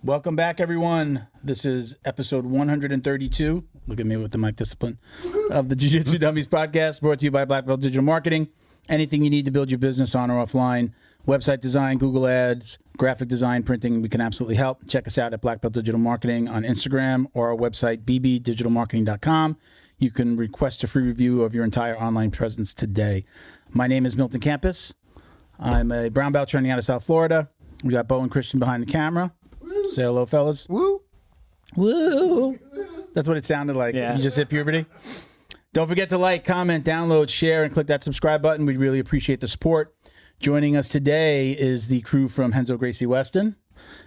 Welcome back, everyone. This is episode 132. Look at me with the mic discipline of the Jiu-Jitsu Dummies podcast, brought to you by Black Belt Digital Marketing. Anything you need to build your business on or offline, website design, Google Ads, graphic design, printing, we can absolutely help. Check us out at Black Belt Digital Marketing on Instagram or our website, bbdigitalmarketing.com. You can request a free review of your entire online presence today. My name is Milton Campus. I'm a brown belt training out of South Florida. We got Bo and Christian behind the camera. Say hello, fellas. Woo. Woo. That's what it sounded like. Yeah. You just hit puberty. Don't forget to like, comment, download, share, and click that subscribe button. We really appreciate the support. Joining us today is the crew from Renzo Gracie Weston,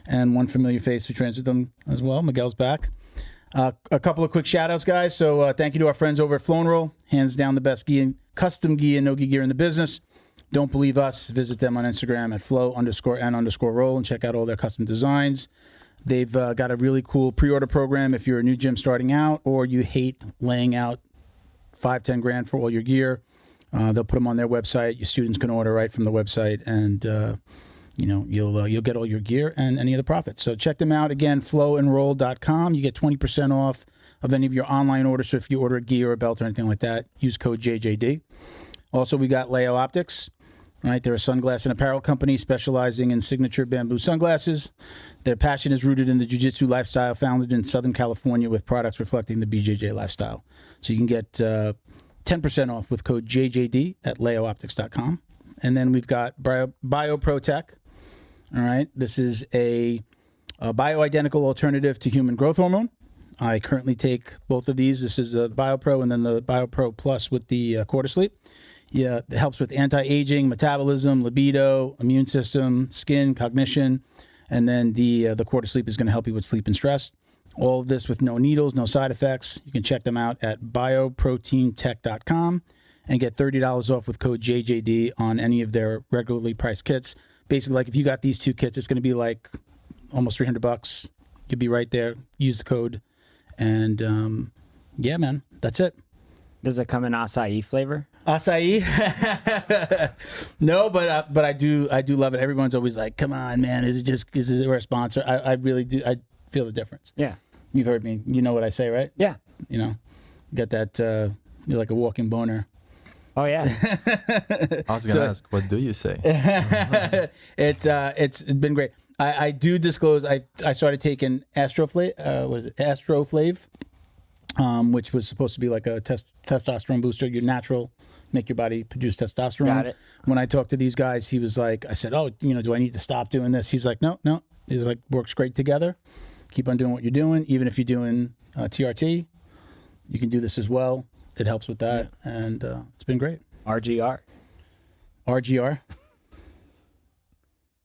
and one familiar face who trains with them as well. Miguel's back. A couple of quick shout outs, guys. So thank you to our friends over at Flow and Roll. Hands down the best gi and custom gi and no-gi gear in the business. Don't believe us? Visit them on Instagram at flow_and_roll and check out all their custom designs. They've got a really cool pre-order program if you're a new gym starting out or you hate laying out $5-10 grand for all your gear. They'll put them on their website. Your students can order right from the website, and you'll get all your gear and any of the profits. So check them out again. Flowandroll.com. You get 20% off of any of your online orders. So if you order a gear or a belt or anything like that, use code JJD. Also, we got Leo Optics. Right, they're a sunglass and apparel company specializing in signature bamboo sunglasses. Their passion is rooted in the jiu-jitsu lifestyle, founded in Southern California with products reflecting the BJJ lifestyle. So you can get 10% off with code JJD at leooptics.com. And then we've got BioProTech. All right, this is a bioidentical alternative to human growth hormone. I currently take both of these. This is the BioPro and then the BioPro Plus with the Quarter Sleep. Yeah, it helps with anti-aging, metabolism, libido, immune system, skin, cognition, and then the Quarter Sleep is going to help you with sleep and stress. All of this with no needles, no side effects. You can check them out at bioproteintech.com and get $30 off with code JJD on any of their regularly priced kits. Basically, like if you got these two kits, it's going to be like almost $300. You'll be right there. Use the code, and yeah, man, that's it. Does it come in acai flavor? Acai? No, but I do love it. Everyone's always like, "Come on, man! Is it a sponsor?" I really do. I feel the difference. Yeah, you've heard me. You know what I say, right? Yeah. You know, got that. You're like a walking boner. Oh yeah. I was gonna ask, what do you say? It's been great. I do disclose. I started taking Astroflave. Which was supposed to be like a testosterone booster, your natural, make your body produce testosterone. Got it. When I talked to these guys, he was like, I said, oh, do I need to stop doing this? He's like, no. He's like, works great together. Keep on doing what you're doing. Even if you're doing TRT, you can do this as well. It helps with that. Yeah. And it's been great. RGR.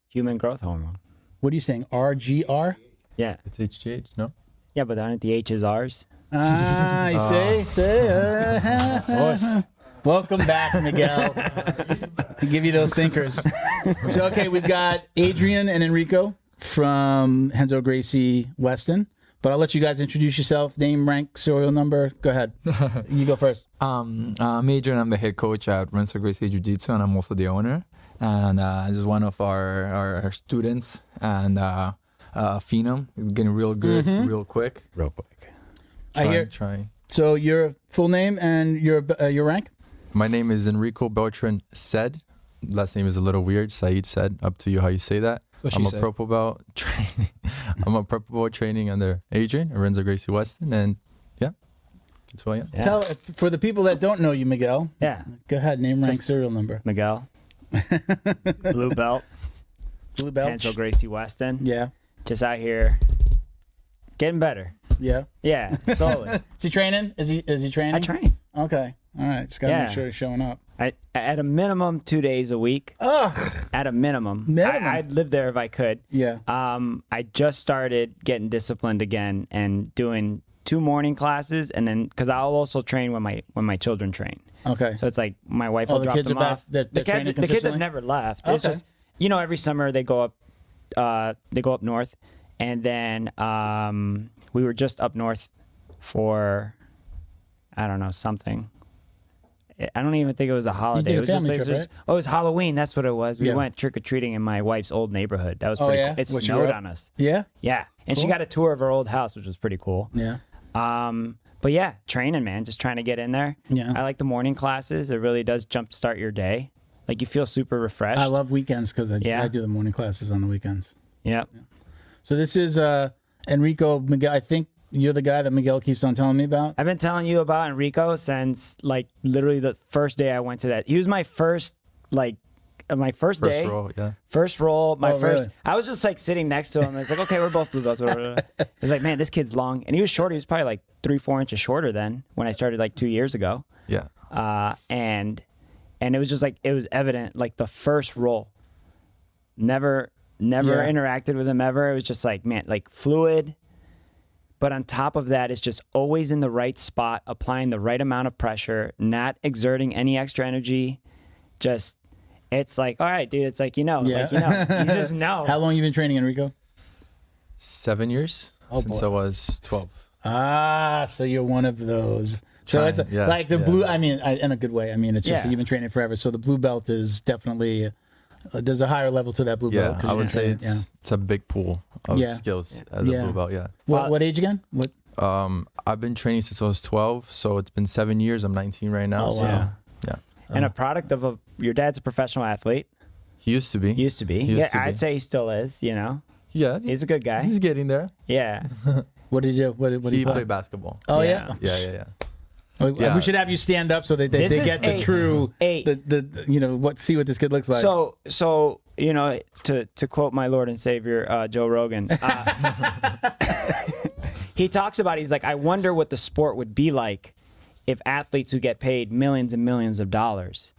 Human growth hormone. What are you saying? RGR? Yeah. It's HGH, no? Yeah, but aren't the H's R's? You see? Welcome back, Miguel. To give you those thinkers. So, okay, we've got Adrian and Enrico from Renzo Gracie Weston. But I'll let you guys introduce yourself, name, rank, serial number. Go ahead. You go first. I'm Adrian. I'm the head coach at Renzo Gracie Jiu-Jitsu, and I'm also the owner. And this is one of our students, and Phenom. He's getting real good, real quick. Try. So your full name and your rank? My name is Enrico Beltran Said. Last name is a little weird. Said Said. Up to you how you say that. I'm a purple belt training. I'm a purple belt training under Adrian, Renzo Gracie Weston, and yeah, that's who I am. Yeah. Tell for the people that don't know you, Miguel. Yeah. Go ahead. Name, rank, serial number. Miguel. Blue belt. Blue belt. Renzo Gracie Weston. Yeah. Just out here, getting better. Yeah. Yeah. Slowly. Is he training? Is he training? I train. Okay. All right. Just gotta make sure he's showing up. At a minimum 2 days a week. Ugh. At a minimum. I'd live there if I could. Yeah. I just started getting disciplined again and doing 2 morning classes, and then because I'll also train when my children train. Okay. So it's like my wife will drop them off. The kids have never left. Okay. It's just every summer they go up north, and then we were just up north for I don't know something. I don't even think it was a holiday. You it did was a family just, trip, right? Oh, it was Halloween. That's what it was. We Yeah. went trick-or-treating in my wife's old neighborhood. That was pretty cool. It What, you snowed grew up? on us. Yeah? Yeah. And she Cool. got a tour of her old house, which was pretty cool. Yeah. But yeah, training, man, just trying to get in there. Yeah. I like the morning classes. It really does jumpstart your day. Like you feel super refreshed. I love weekends because I Yeah. do the morning classes on the weekends. Yep. So this is Enrico Miguel. I think you're the guy that Miguel keeps on telling me about. I've been telling you about Enrico since like literally the first day I went to that. He was my first day. Roll, yeah. First roll, my Oh, first. really? I was just like sitting next to him. It's like, okay, we're both blue belts. It's like, man, this kid's long, and he was short. He was probably like 3-4 inches shorter than when I started like 2 years ago. Yeah. And it was just like it was evident. Like the first roll, never interacted with him ever. It was just like, man, like fluid. But on top of that, it's just always in the right spot, applying the right amount of pressure, not exerting any extra energy. Just, it's like, all right, dude. It's like, you just know. How long you been training, Enrico? 7 years since boy. I was 12. Ah, so you're one of those. So Trying, it's yeah, like the yeah. blue. I mean, in a good way. I mean, it's just Yeah. you've been training forever. So the blue belt is definitely there's a higher level to that blue belt. Yeah, 'cause I you've would been say training- it's a big pool of Yeah. skills as Yeah. a blue belt. Yeah. What age again? What? I've been training since I was 12, so it's been 7 years. I'm 19 right now. Oh, so, wow. yeah. And a product of your dad's a professional athlete. He used to be. Used to be. He used to I'd be. say he still is. Yeah. He's a good guy. He's getting there. Yeah. What did you? What did He you play? played basketball. Oh Yeah. yeah. Yeah. We should have you stand up so that they This is get the eight. true Eight. see what this kid looks like. So to quote my Lord and Savior Joe Rogan, he talks about, he's like, I wonder what the sport would be like if athletes who get paid millions and millions of dollars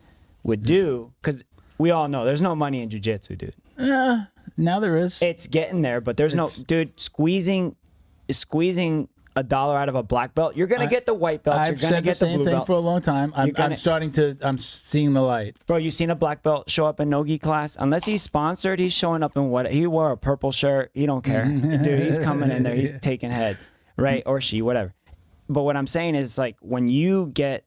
would do, because we all know there's no money in jiu-jitsu, dude. now there is. It's getting there, but there's no, dude, squeezing $1 out of a black belt, you're gonna get the white belts. I've You're gonna said the get the same blue thing belts for a long time. I'm seeing the light. Bro, you seen a black belt show up in no-gi class? Unless he's sponsored, he's showing up in what? He wore a purple shirt. He don't care. Dude, he's coming in there. He's taking heads, right? Or she, whatever. But what I'm saying is, like, when you get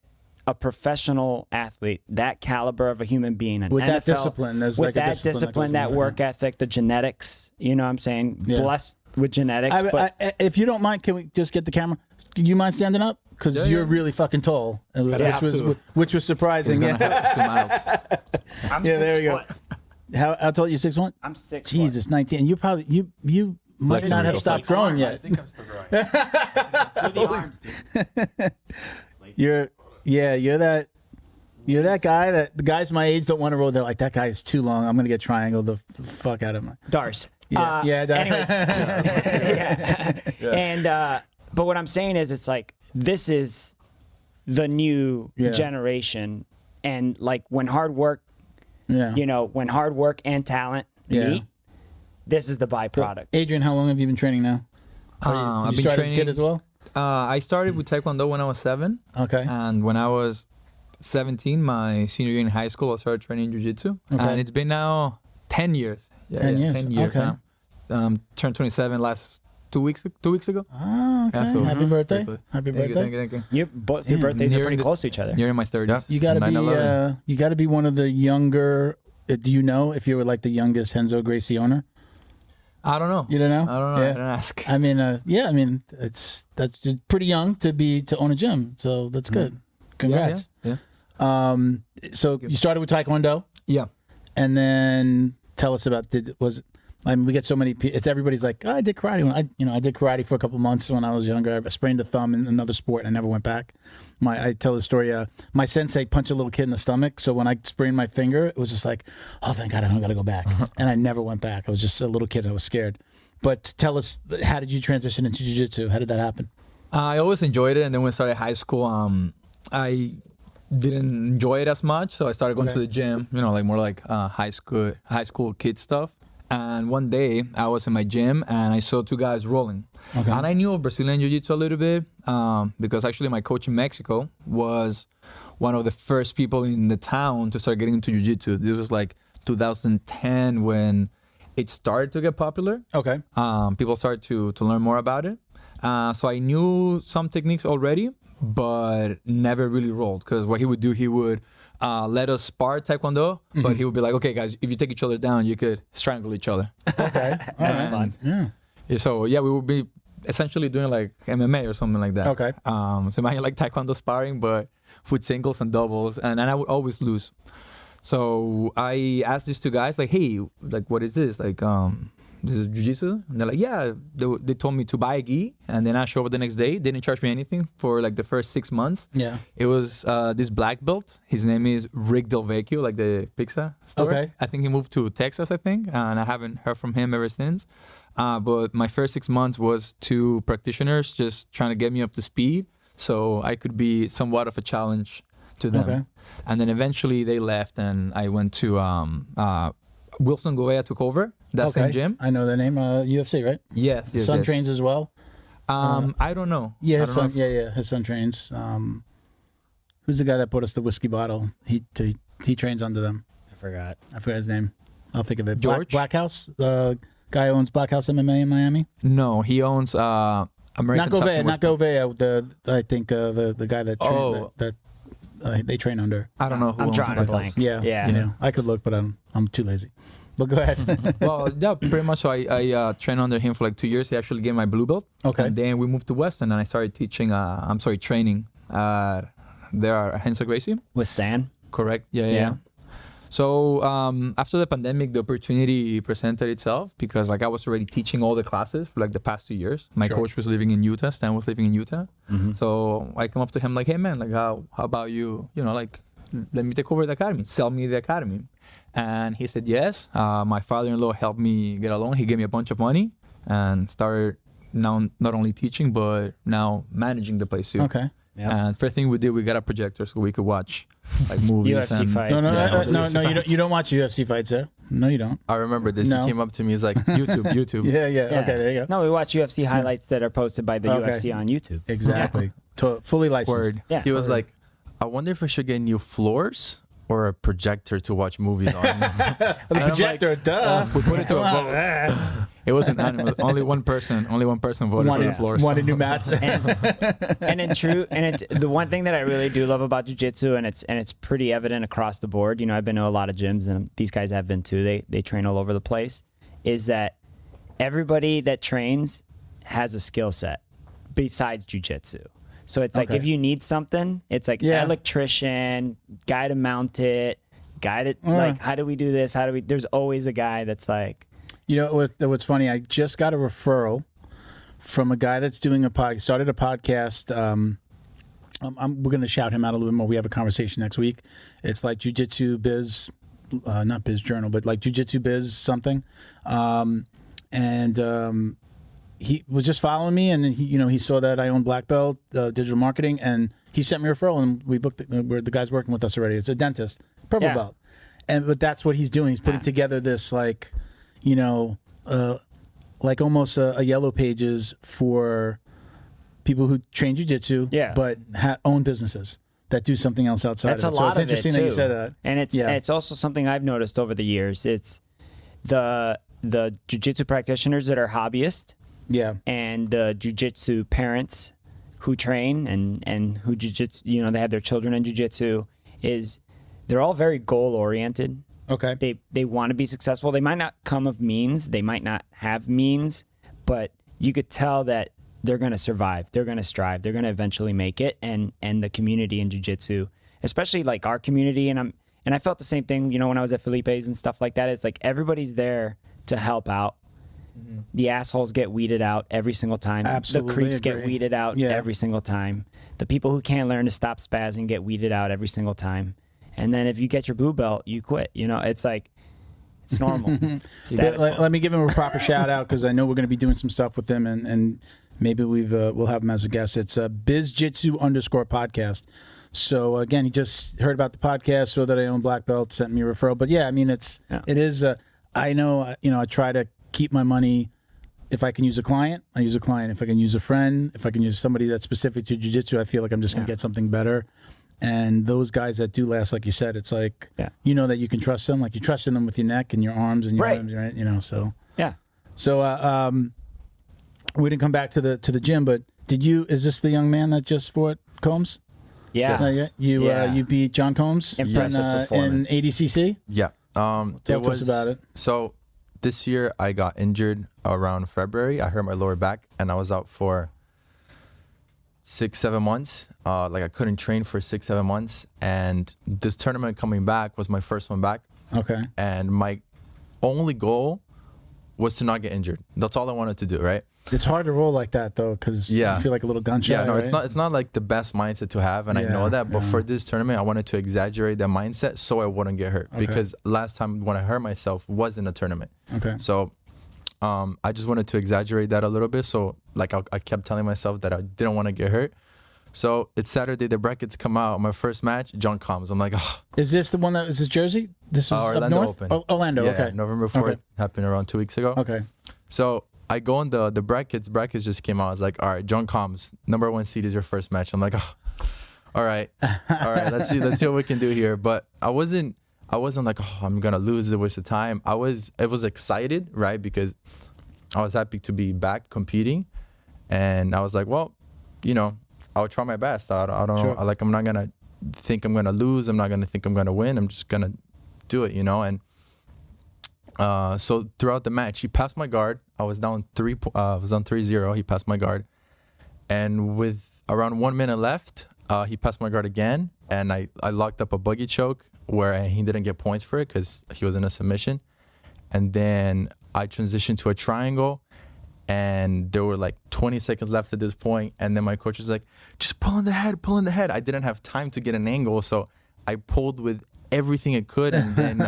a professional athlete, that caliber of a human being, an With that NFL, discipline, there's with like a that discipline that discipline, goes that in there. work ethic, the genetics, you know what I'm saying? Yeah. Blessed with genetics. But if you don't mind, can we just get the camera? Do you mind standing up? Because you're really fucking tall, which was surprising. He's gonna have to zoom out. I'm Yeah, 6 there you go. foot. How tall are you? 6'1"? I'm 6 Jesus, 19. You probably you might Flex not have Enrico, stopped flex. growing yet. think I'm still growing. You're that guy that the guys my age don't want to roll. They're like, that guy is too long. I'm gonna get triangled the fuck out of him. Dars. Anyways. And but what I'm saying is, it's like, this is the new generation, and like when hard work, when hard work and talent meet, this is the byproduct. Adrian, how long have you been training now? Did I've you been start as a kid training. as well? I started with Taekwondo when I was 7. Okay. And when I was 17, my senior year in high school, I started training jiu-jitsu. Okay. And it's been now 10 years. 10 years. 10 years Okay. now. Turned 27 last 2 weeks ago. Oh, okay. Yeah, so- Happy birthday. Thank you, Happy Thank you, birthday. thank you. Both your birthdays are Nearing pretty the- close to each other. Nearing my 30s. Yeah. You gotta 9/11. be. You gotta be one of the younger. Do you know if you were like the youngest Renzo Gracie owner? I don't know. You don't know? I don't know. Yeah. I didn't ask. I mean, that's pretty young to own a gym, so that's good. Congrats. Yeah. So you started with Taekwondo, Yeah. and then tell us about we get so many. It's everybody's like, oh, I did karate. I did karate for a couple months when I was younger. I sprained a thumb in another sport, and I never went back. I tell the story. My sensei punched a little kid in the stomach, so when I sprained my finger, it was just like, oh, thank God, I don't got to go back. And I never went back. I was just a little kid. And I was scared. But tell us, how did you transition into jiu-jitsu? How did that happen? I always enjoyed it, and then when I started high school, I didn't enjoy it as much, so I started going to the gym. More like high school kid stuff. And one day I was in my gym and I saw 2 guys rolling. Okay. And I knew of Brazilian Jiu-Jitsu a little bit because actually my coach in Mexico was one of the first people in the town to start getting into Jiu-Jitsu. This was like 2010 when it started to get popular. Okay. People started to learn more about it. So I knew some techniques already, but never really rolled. Because what he would do, he would let us spar Taekwondo, but he would be like, okay, guys, if you take each other down, you could strangle each other. Okay. That's fun. Yeah. So, yeah, we would be essentially doing like MMA or something like that. Okay. So imagine like Taekwondo sparring, but with singles and doubles, and I would always lose. So I asked these two guys, like, hey, like, what is this? Like, this is jiu-jitsu? And they're like, yeah. They told me to buy a gi, and then I show up the next day. They didn't charge me anything for like the first 6 months. Yeah. It was this black belt. His name is Rick Del Vecchio, like the pizza store. Okay. I think he moved to Texas, I think, and I haven't heard from him ever since. But my first 6 months was two practitioners just trying to get me up to speed so I could be somewhat of a challenge to them. Okay. And then eventually they left, and I went to Wilson Govea took over that same gym. I know the name, UFC, right? Yes. His son trains as well. I don't know. Yeah, his son. His son trains. Who's the guy that bought us the whiskey bottle? He trains under them. I forgot his name. I'll think of it. George? Black House. The guy who owns Black House MMA in Miami. No, he owns American. Not Govea. I think the guy that they train under. I don't know. Who I'm owns drawing a Black blank. House. Yeah. I could look, but I'm too lazy. But go ahead. Well, yeah, pretty much. So I trained under him for like 2 years. He actually gave my blue belt. Okay. And then we moved to Weston, and I started teaching. Training. There are Renzo Gracie. With Stan. Correct. Yeah. So after the pandemic, the opportunity presented itself because like I was already teaching all the classes for like the past 2 years. My coach was living in Utah. Stan was living in Utah. Mm-hmm. So I come up to him like, hey man, like how about you like let me take over the academy, sell me the academy. And he said yes. My father-in-law helped me get a loan. He gave me a bunch of money and started now not only teaching but now managing the place too. Okay. Yep. And first thing we did, we got a projector so we could watch like movies. UFC and fights. No, you don't watch UFC fights there. No, you don't. I remember this. No. He came up to me. He's like, YouTube. Yeah. Okay, there you go. No, we watch UFC highlights that are posted by the UFC on YouTube. Exactly. Fully licensed. Word. Yeah. he was like, I wonder if I should get new floors or a projector to watch movies on. The projector, duh. We put it to a vote. It was unanimous. Only one person voted for the floors. Wanted new mats. The one thing that I really do love about jiu-jitsu, and it's pretty evident across the board, I've been to a lot of gyms, and these guys have been too, they train all over the place, is that everybody that trains has a skill set besides jiu-jitsu. So it's like if you need something, it's like electrician, guy to mount it, guy to like, how do we do this? There's always a guy that's like. What's funny, I just got a referral from a guy that's doing started a podcast. We're going to shout him out a little bit more. We have a conversation next week. It's like Jiu-Jitsu Biz, not Biz Journal, but like Jiu-Jitsu Biz something. He was just following me, and he saw that I own Black Belt digital marketing, and he sent me a referral, and we booked where the guy's working with us already. It's a dentist, purple belt, but that's what he's doing. He's putting together this like almost a yellow pages for people who train jiu-jitsu, but own businesses that do something else outside That's of it. So it's interesting that you said that. And it's also something I've noticed over the years. It's the jiu-jitsu practitioners that are hobbyists. Yeah. And the jiu-jitsu parents who train and who jiu-jitsu, they have their children in jiu-jitsu, they're all very goal-oriented. Okay. They want to be successful. They might not come of means. They might not have means, but you could tell that they're going to survive. They're going to strive. They're going to eventually make it. And the community in jiu-jitsu, especially like our community, and I felt the same thing, when I was at Felipe's and stuff like that. It's like everybody's there to help out. Mm-hmm. The assholes get weeded out every single time. Absolutely. The creeps get weeded out every single time. The people who can't learn to stop spazzing get weeded out every single time. And then if you get your blue belt, you quit. It's like, it's normal. Let me give him a proper shout out because I know we're going to be doing some stuff with him, and maybe we'll have him as a guest. It's BizJitsu_podcast. So again, he just heard about the podcast, saw that I own Black Belt, sent me a referral. But yeah, I mean, it is. I know, I try to keep my money. If I can use a client, I use a client. If I can use a friend, if I can use somebody that's specific to jiu-jitsu, I feel like I'm just going to get something better. And those guys that do last, like you said, it's like, that you can trust them. Like you trust in them with your neck and your arms and your arms, right? So. Yeah. So we didn't come back to the gym, but is this the young man that just fought Combs? Yeah. You beat John Combs Impressive in ADCC? Yeah. Talk to us about it. So this year I got injured around February. I hurt my lower back and I was out for 6-7 months. Like I couldn't train for 6-7 months. And this tournament coming back was my first one back. Okay. And my only goal was to not get injured. That's all I wanted to do, right? It's hard to roll like that though, because you feel like a little gun shy. Yeah, no, right? it's not like the best mindset to have, and I know that. But for this tournament, I wanted to exaggerate that mindset so I wouldn't get hurt. Because last time when I hurt myself was in a tournament. Okay. So I just wanted to exaggerate that a little bit. So like I kept telling myself that I didn't want to get hurt. So it's Saturday, the brackets come out. My first match, John Combs. I'm like, oh. Is this the one is this Jersey? This was Orlando up north? Open. Oh, Orlando, yeah, okay. November 4th, happened around 2 weeks ago. Okay. So I go on the brackets. Brackets just came out. I was like, all right, John Combs, #1 seed is your first match. I'm like, oh, all right. Let's see what we can do here. But I wasn't like, oh, I'm gonna lose. It's a waste of time. I was excited, right? Because I was happy to be back competing, and I was like, well, I'll try my best. I don't know. Like, I'm not gonna think I'm gonna lose. I'm not gonna think I'm gonna win. I'm just gonna do it, And so throughout the match, he passed my guard. I was down 3-0. He passed my guard, and with around 1 minute left, he passed my guard again, and I locked up a buggy choke where he didn't get points for it because he was in a submission, and then I transitioned to a triangle. And there were like 20 seconds left at this point. And then my coach was like, just pull in the head. I didn't have time to get an angle. So I pulled with everything I could. And then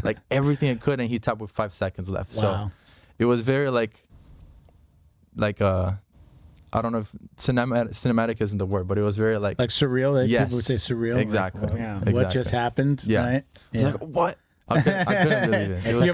like everything I could. And he tapped with 5 seconds left. Wow. So it was very I don't know if cinematic isn't the word, but it was very like surreal. People would say surreal. Exactly. Like, exactly. What just happened? Yeah. Right? It's like, what? I couldn't believe it.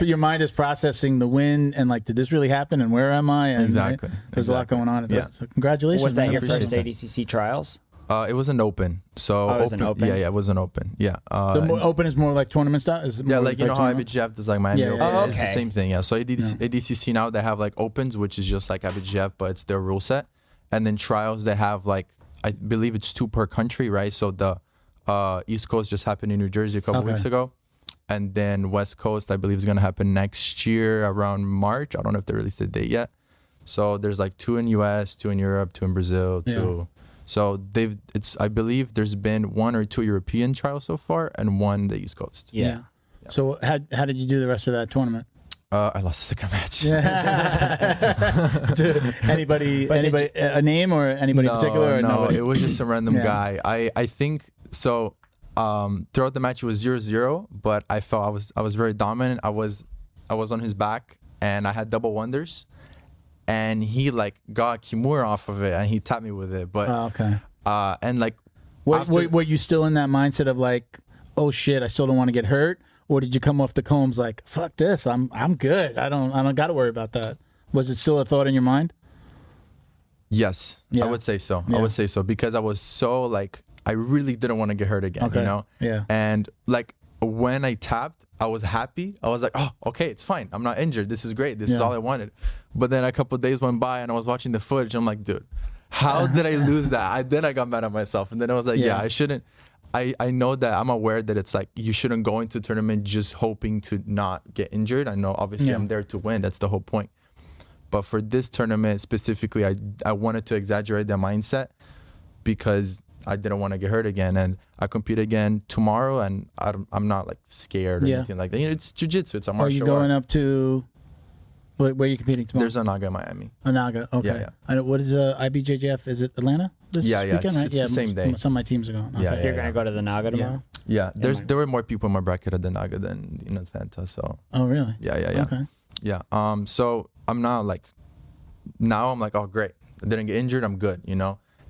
Your mind is processing the win and like, did this really happen? And where am I? And, exactly. Right? There's a lot going on. So congratulations. Was that your first ADCC trials? It was an open. So it was an open? Yeah, it was an open. Yeah. The open is more like tournament style? Like how IBJJF does like Miami Open. Okay. It's the same thing. Yeah. So ADCC now, they have like opens, which is just like IBJJF, but it's their rule set. And then trials, they have like, I believe it's 2 per country, right? So the East Coast just happened in New Jersey a couple weeks ago. And then West Coast, I believe, is going to happen next year around March. I don't know if they released the date yet. So there's like 2 in US, 2 in Europe, 2 in Brazil, 2. So I believe there's been 1 or 2 European trials so far and 1 the East Coast. Yeah. So how did you do the rest of that tournament? I lost the second match. Anybody, a name or anybody in particular? Or no, it was just a random guy. I think so. Throughout the match it was 0-0, but I felt I was very dominant. I was on his back and I had double wonders, and he like got Kimura off of it and he tapped me with it. But and like, were you still in that mindset of like, oh shit, I still don't want to get hurt, or did you come off the combs like, fuck this, I'm good, I don't got to worry about that? Was it still a thought in your mind? Yes, I would say so. I would say so because I was so like, I really didn't want to get hurt again, Yeah. And like when I tapped, I was happy. I was like, oh, okay, it's fine. I'm not injured. This is great. This is all I wanted. But then a couple of days went by and I was watching the footage. I'm like, dude, how did I lose that? Then I got mad at myself. And then I was like, I shouldn't. I know that I'm aware that it's like you shouldn't go into a tournament just hoping to not get injured. I know obviously I'm there to win. That's the whole point. But for this tournament specifically, I wanted to exaggerate that mindset because I didn't want to get hurt again, and I compete again tomorrow, and I'm not like scared or anything like that. It's jiu-jitsu. It's a martial art. Are you going up to where are you competing tomorrow? There's Onaga in Miami. Onaga, okay. Yeah. I know, what is IBJJF? Is it Atlanta this weekend? It's the same day. Some of my teams are going. Okay. You're gonna go to the Naga tomorrow? Yeah. There were more people in my bracket at the Naga than in Atlanta. So. Oh really? Yeah. Okay. Yeah. So I'm not like. Now I'm like, oh great, I didn't get injured. I'm good.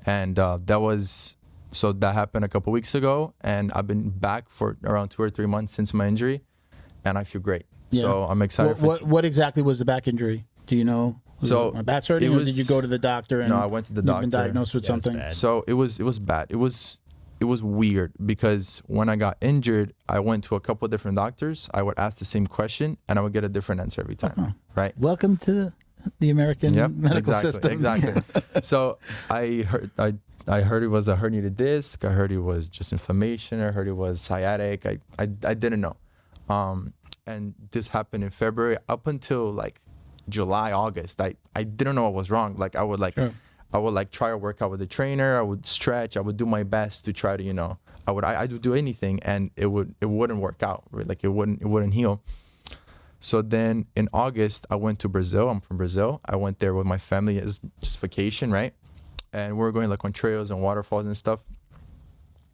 And that happened a couple weeks ago, and I've been back for around 2 or 3 months since my injury, and I feel great. Yeah. So I'm excited. What exactly was the back injury? Do you know? My back's hurting, or did you go to the doctor? And no, I went to the doctor. You've been diagnosed with something. So it was bad. It was weird because when I got injured, I went to a couple of different doctors. I would ask the same question, and I would get a different answer every time. Right? Welcome to the American medical system. Exactly. So I heard it was a herniated disc. I heard it was just inflammation. I heard it was sciatic. I didn't know. And this happened in February up until like July, August. I didn't know what was wrong. Like I would try to work out with the trainer. I would stretch. I would do my best to try to, I would do anything, and it wouldn't work out. Right? Like it wouldn't heal. So then in August, I went to Brazil. I'm from Brazil. I went there with my family as just vacation, right? And we were going like on trails and waterfalls and stuff.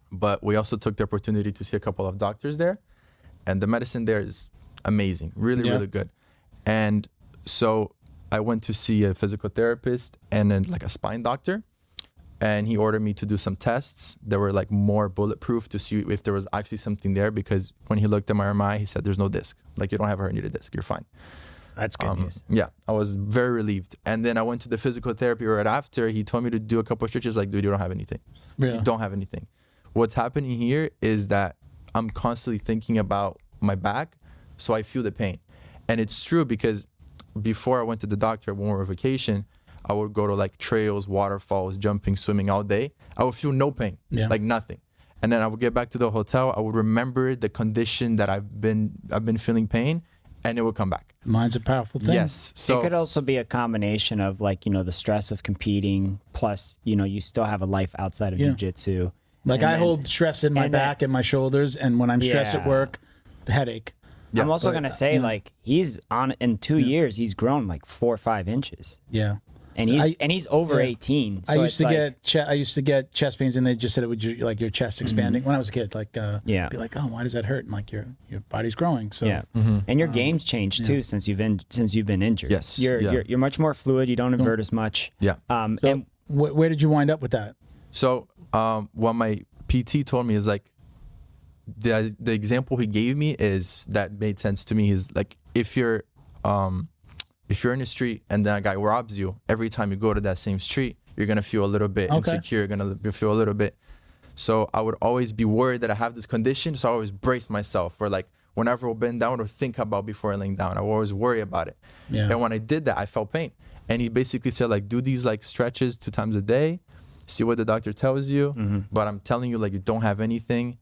But we also took the opportunity to see a couple of doctors there. And the medicine there is amazing, really, really good. And so I went to see a physical therapist and then like a spine doctor. And he ordered me to do some tests that were like more bulletproof to see if there was actually something there. Because when he looked at my MRI, he said, there's no disc. Like you don't have a herniated disc. You're fine. That's good news. Yeah, I was very relieved. And then I went to the physical therapy right after. He told me to do a couple of stretches like, dude, you don't have anything. Really? You don't have anything. What's happening here is that I'm constantly thinking about my back, so I feel the pain. And it's true because before I went to the doctor when we were on vacation, I would go to like trails, waterfalls, jumping, swimming all day. I would feel no pain, like nothing. And then I would get back to the hotel. I would remember the condition that I've been feeling pain, and it would come back. Mind's a powerful thing. Yes. So it could also be a combination of like, the stress of competing, plus, you still have a life outside of jiu-jitsu. Like I hold stress in my back and my shoulders, and when I'm stressed at work, the headache. I'm also going to say, like, he's in 2 years, he's grown like 4 or 5 inches. Yeah. And he's over 18. So I used to get chest pains, and they just said it would like your chest expanding when I was a kid. Like, be like, oh, why does that hurt? And like your body's growing. So and your game's changed too since you've been injured. Yes. You're much more fluid. You don't invert as much. Yeah. So and where did you wind up with that? So what my PT told me is like the example he gave me is that made sense to me. Is like if you're in the street and then a guy robs you, every time you go to that same street, you're going to feel a little bit insecure. You're going to feel a little bit. So I would always be worried that I have this condition. So I always brace myself, or like whenever I bend down or think about before I lay down, I would always worry about it. Yeah. And when I did that, I felt pain. And he basically said like, do these like stretches 2 times a day, see what the doctor tells you. But I'm telling you, like, you don't have anything,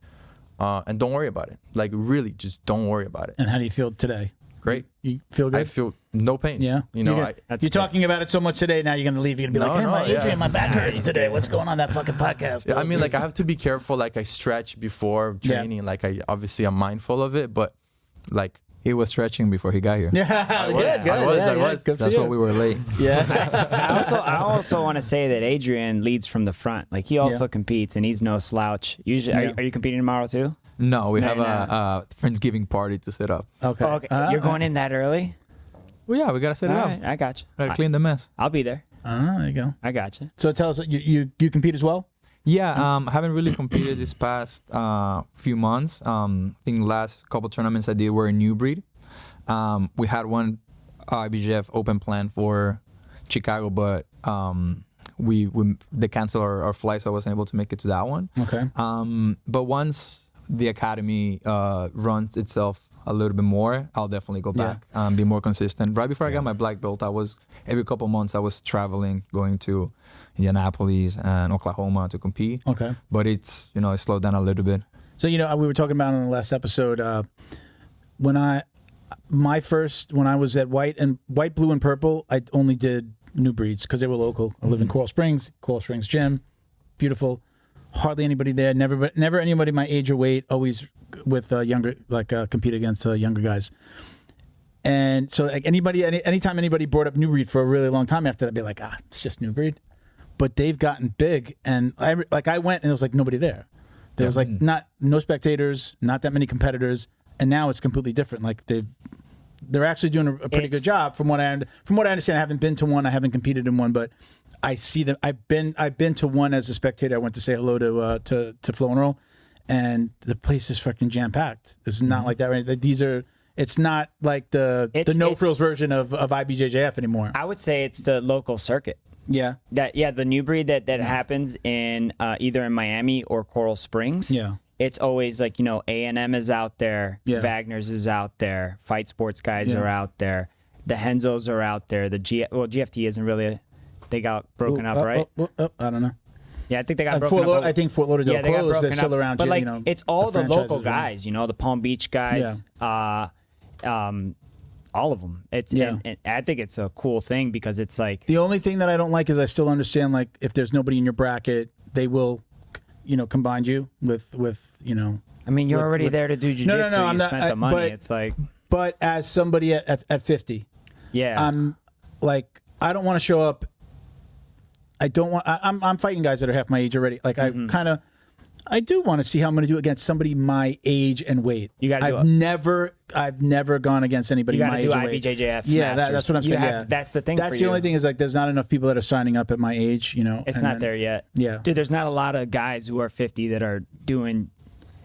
and don't worry about it. Like really, just don't worry about it. And how do you feel today? Great. You feel good? I feel no pain. Yeah. You're talking about it so much today. Now you're going to leave. You're going to be like, hey, Adrian, my back hurts today. What's going on that fucking podcast? Yeah, I mean, like, I have to be careful. Like, I stretch before training. Yeah. Like, I'm mindful of it. But, like, he was stretching before he got here. Yeah, I was. That's why we were late. Yeah. I also want to say that Adrian leads from the front. Like, he also competes, and he's no slouch. Usually, are you competing tomorrow too? No, we have a Friendsgiving party to set up. Okay. You're going in that early? Well, yeah, we got to set it up. Right, I got you. Got to clean the mess. I'll be there. There you go. I got you. So tell us, you compete as well? Yeah, I haven't really competed this past few months. I think last couple tournaments I did were in New Breed. We had one IBJJF open plan for Chicago, but they canceled our flight, so I wasn't able to make it to that one. Okay. But once the academy runs itself a little bit more, I'll definitely go back, be more consistent. Right before I got my black belt, every couple months I was traveling, going to Indianapolis and Oklahoma to compete. Okay. But it's, it slowed down a little bit. So, we were talking about in the last episode, when I was at white, blue, and purple, I only did New Breeds because they were local. I live in Coral Springs Gym, beautiful. Hardly anybody there. Never anybody my age or weight. Always with younger, compete against younger guys. And so, like anytime anybody brought up New Breed for a really long time after that, I'd be like, it's just New Breed. But they've gotten big, and I went and there was like nobody there. There was like no spectators, not that many competitors, and now it's completely different. Like they're actually doing a pretty good job from what I understand. I haven't been to one. I haven't competed in one, but I see them. I've been to one as a spectator. I went to say hello to Flo and Roll, and the place is fucking jam packed. It's not like that. Right? It's not like the no frills version of IBJJF anymore. I would say it's the local circuit. Yeah. The New Breed that happens in either in Miami or Coral Springs. Yeah. It's always like, A&M is out there, Wagner's is out there, Fight Sports guys are out there. The Henzos are out there. GFT isn't really. They got broken up, right? I don't know. Yeah, I think they got broken up. I think Fort Lauderdale closed. They're still around. But it's all the local guys. The Palm Beach guys. Yeah. All of them. And I think it's a cool thing because it's like the only thing that I don't like is I still understand like if there's nobody in your bracket, they will, combine you with. I mean, you're already there to do jiu-jitsu. No, you spent the money. It's like. But as somebody at 50, I'm like I don't want to show up. I don't want. I'm fighting guys that are half my age already. Like I do want to see how I'm going to do against somebody my age and weight. You got to. I've never gone against anybody my age and weight. IBJJF. Yeah, that's what I'm saying. That's the thing. That's the only thing is like there's not enough people that are signing up at my age. It's not there yet. Yeah, dude, there's not a lot of guys who are 50 that are doing,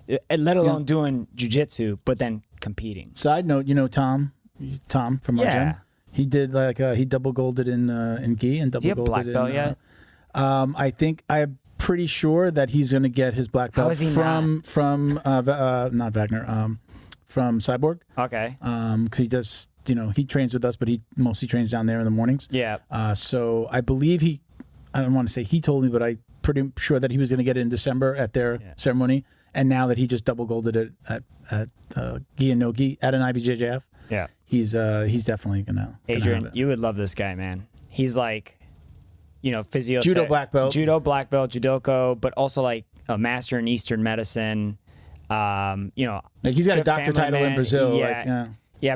let alone doing jiu-jitsu, but then competing. Side note, Tom from our gym. He did he double golded in gi and double golded in. Black belt yet? I'm pretty sure that he's going to get his black belt from not Wagner, from Cyborg. Okay. Because he does, he trains with us, but he mostly trains down there in the mornings. Yeah. So I believe I don't want to say he told me, but I'm pretty sure that he was going to get it in December at their ceremony. And now that he just double golded it at gi and no gi at an IBJJF, he's definitely gonna. Adrian, you would love this guy, man. He's like, physio, judo black belt, judoka, but also like a master in Eastern medicine. Like he's got a doctor title in Brazil.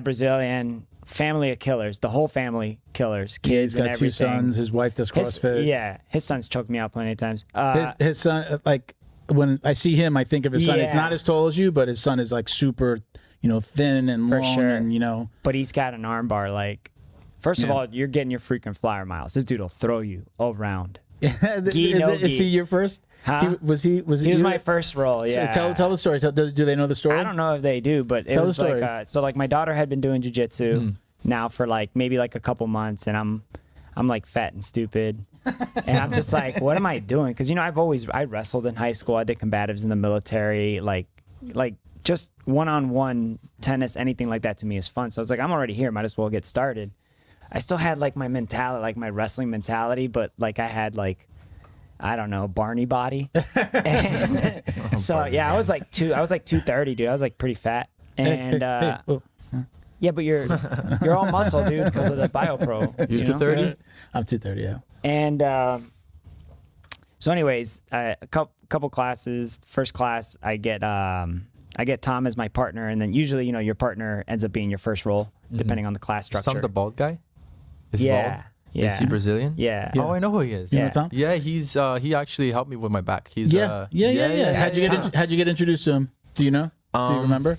Brazilian family of killers. The whole family killers. Kids. He's got two sons. His wife does CrossFit. His son's choked me out plenty of times. His son, like. When I see him, I think of his son. He's not as tall as you, but his son is like super, thin and long. And, But he's got an arm bar. Like, first of all, you're getting your freaking flyer miles. This dude will throw you all around. Is he your first? Huh? He was my first role. Yeah. So tell the story. Do they know the story? I don't know if they do, but it was like so. Like my daughter had been doing jiu-jitsu now for maybe a couple months, and I'm like fat and stupid. And I'm just like, what am I doing? Because I wrestled in high school. I did combatives in the military. Like just one-on-one tennis, anything like that to me is fun. So I was like, I'm already here. Might as well get started. I still had my mentality, my wrestling mentality, but I had I don't know, Barney body. And so I was like 230, dude. I was pretty fat. And yeah, but you're all muscle, dude, because of the BioPro. You're 230? I'm 230, yeah. And so anyways, a couple classes. First class, I get Tom as my partner, and then usually, your partner ends up being your first role, depending on the class structure. Is Tom the bald guy? Is he bald? Yeah. Is he Brazilian? Yeah. Oh, I know who he is. You know Tom? Yeah, he's he actually helped me with my back. He's yeah. How'd you get introduced to him? Do you know? Do you remember?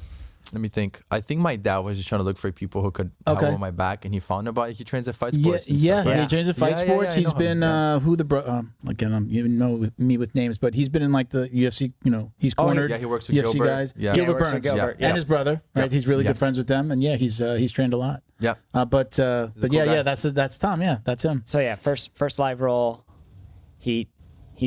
Let me think. I think my dad was just trying to look for people who could help with my back, and he found about it. He trains at Fight Sports. He trains at Fight Sports. He's been again, you know with names, but he's been in the UFC. He's cornered. He works with UFC Gilbert. guys. Yeah. Gilbert Burns and his brother. Right, he's really good friends with them, and he's trained a lot. Yeah. But that's Tom. Yeah, that's him. So first live roll, he's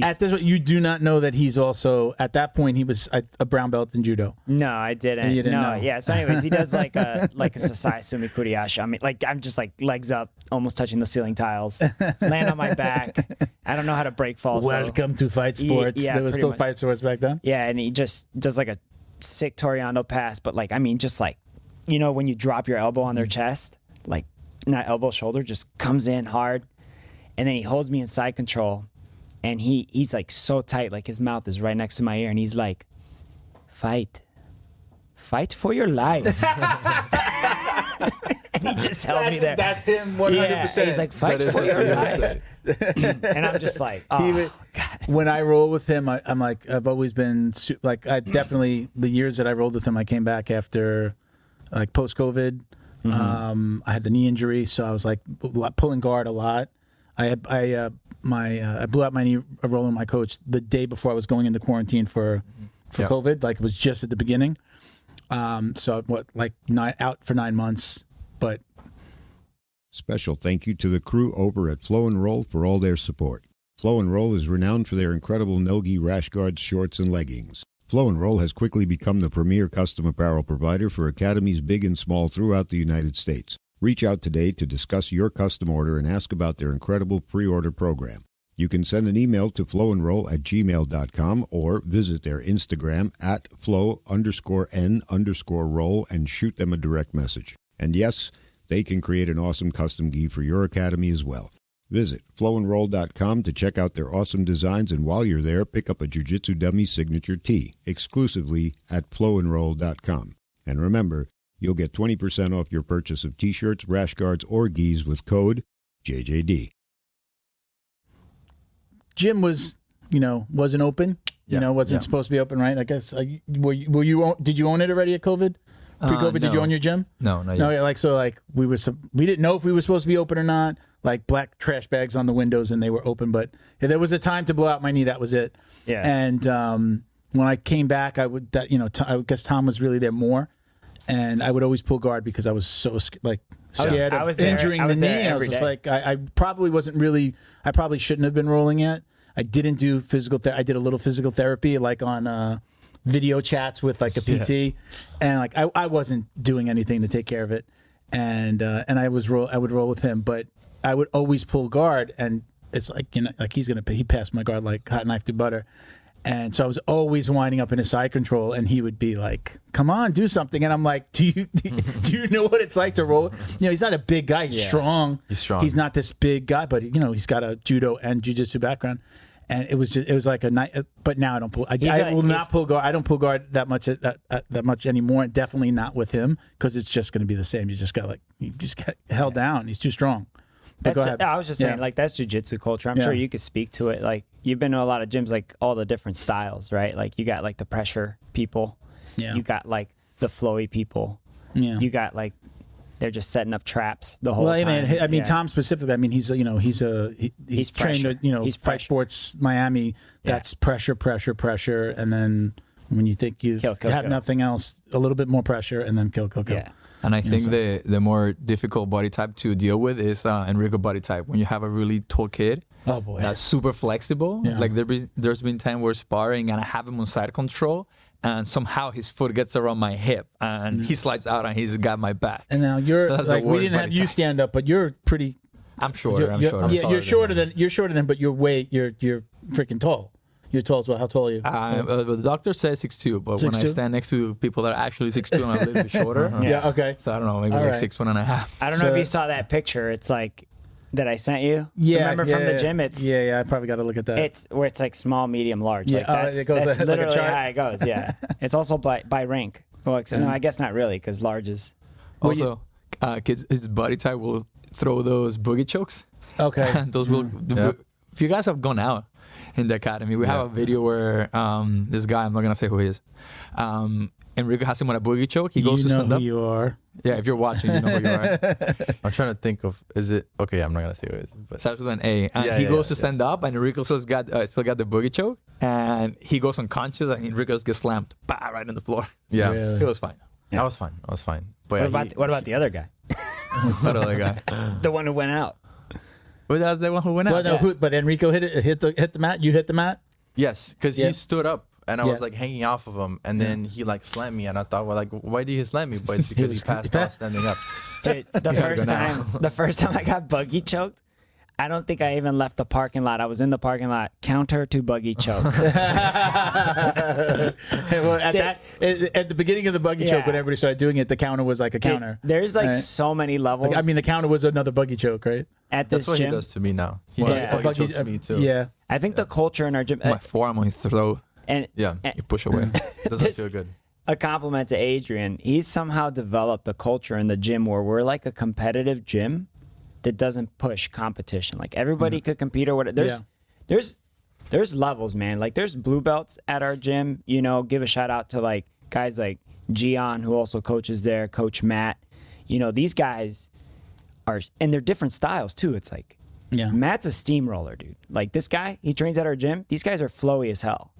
at this, you do not know that he's also at that point he was a brown belt in judo. No, I didn't. You didn't know. Yeah. So, anyways, he does a Sasai Sumi Kuriyashi. I mean, I'm just legs up, almost touching the ceiling tiles, land on my back. I don't know how to break fall. Welcome to Fight Sports. There was still Fight Sports back then. Yeah, and he just does a sick Toriano pass, but when you drop your elbow on their chest, not elbow shoulder, just comes in hard, and then he holds me in side control. And he's so tight, his mouth is right next to my ear, and he's like, fight for your life. And he just held me there. That's him 100%. Yeah, he's like, fight for your life. And I'm just like, God. When I roll with him, I'm I've always been I definitely, the years that I rolled with him, I came back after post-COVID. I had the knee injury, so I was pulling guard a lot. I blew out my knee rolling my coach the day before I was going into quarantine for COVID. It was just at the beginning. So out for 9 months, but. Special thank you to the crew over at Flow and Roll for all their support. Flow and Roll is renowned for their incredible no-gi rash guards, shorts, and leggings. Flow and Roll has quickly become the premier custom apparel provider for academies big and small throughout the United States. Reach out today to discuss your custom order and ask about their incredible pre-order program. You can send an email to flowandroll@gmail.com or visit their Instagram at flow_n_roll and shoot them a direct message. And yes, they can create an awesome custom gi for your academy as well. Visit flowandroll.com to check out their awesome designs, and while you're there, pick up a Jiu-Jitsu Dummy signature tee exclusively at flowandroll.com. And remember, you'll get 20% off your purchase of t-shirts, rash guards, or gis with code JJD. Gym was, wasn't open. Wasn't supposed to be open, right? I guess. Did you own it already at COVID? Pre-COVID, no. Did you own your gym? No, not yet. No, we didn't know if we were supposed to be open or not. Like black trash bags on the windows, and they were open. But if there was a time to blow out my knee, that was it. Yeah. And when I came back, I guess Tom was really there more, and I would always pull guard because I was so scared of injuring the knee. I was just like, I probably wasn't really. I probably shouldn't have been rolling it. I didn't do physical therapy. I did a little physical therapy, like on video chats with like a PT, and like I wasn't doing anything to take care of it, and I would roll with him, but I would always pull guard, and it's like he passed my guard like hot knife through butter, and so I was always winding up in his side control, and he would be like, "Come on, do something," and I'm like, "Do you know what it's like to roll?" He's not a big guy. He's strong. He's strong. He's not this big guy, but he's got a judo and jiu-jitsu background. And it was like a night, but now I don't pull. I will not pull guard. I don't pull guard that much anymore. Definitely not with him, because it's just going to be the same. You just got held down. He's too strong. I was just saying, like, that's jiu-jitsu culture. I'm sure you could speak to it. Like, you've been to a lot of gyms, like all the different styles, right? Like, you got like the pressure people. Yeah. You got like the flowy people. Yeah. You got like, they're just setting up traps the whole time. I mean, Tom specifically. I mean, he's trained at Fight Sports Miami. That's pressure, and then when you think you have nothing else, a little bit more pressure, and then kill. Yeah. And I think the more difficult body type to deal with is Enrico body type. When you have a really tall kid, oh boy, that's super flexible. Yeah. Like there's been time we're sparring and I have him on side control, and somehow his foot gets around my hip and he slides out and he's got my back. And now you're like, we didn't have you stand up, but you're pretty. I'm short. You're shorter than, but you're freaking tall. You're tall as well. How tall are you? The doctor says 6'2", but 6'2"? When I stand next to people that are actually 6'2", I'm a little bit shorter. Yeah, okay. So I don't know, maybe like 6'1.5". I don't know if you saw that picture. It's like that I sent you. Remember from the gym? It's I probably got to look at that. It's where it's like small, medium, large. Yeah, like that's literally how it goes. Yeah, it's also by rank. Well, no, I guess not really, because large is. Also, kids, his body type will throw those boogie chokes. Okay. Those will. If you guys have gone out in the academy, we have a video where this guy, I'm not gonna say who he is, Enrico has him on a boogie choke. He goes to stand up. You are. Yeah, if you're watching, you know who you are. I'm trying to think of, is it, okay, I'm not gonna say who it is, but starts with an A. And he goes to stand up, and Enrico still got the boogie choke, and he goes unconscious, and Enrico gets slammed, right on the floor. Yeah, really? It was fine. Yeah. I was fine. But what about the other guy? What other guy? The one who went out. Well, that was the one who went out. But Enrico hit the mat. You hit the mat. Yes, because he stood up. And I was like hanging off of him, and then he like slammed me, and I thought, well, like, why did he slam me? But it's because he passed out standing up. Dude, the first time I got buggy choked, I don't think I even left the parking lot. I was in the parking lot. Counter to buggy choke. Well, at the beginning of the buggy choke, when everybody started doing it, the counter was like a counter. There's like so many levels. Like, I mean, the counter was another buggy choke, right? At this That's what gym. he does to me now. He just buggy chokes me too. Yeah. I think the culture in our gym. My forearm on his throat. And you push away. Doesn't feel good. A compliment to Adrian. He's somehow developed a culture in the gym where we're like a competitive gym that doesn't push competition. Like everybody could compete or whatever. There's levels, man. Like there's blue belts at our gym. You know, give a shout out to like guys like Gian, who also coaches there, Coach Matt. You know, these guys are, and they're different styles too. It's like, Matt's a steamroller, dude. Like this guy, he trains at our gym. These guys are flowy as hell.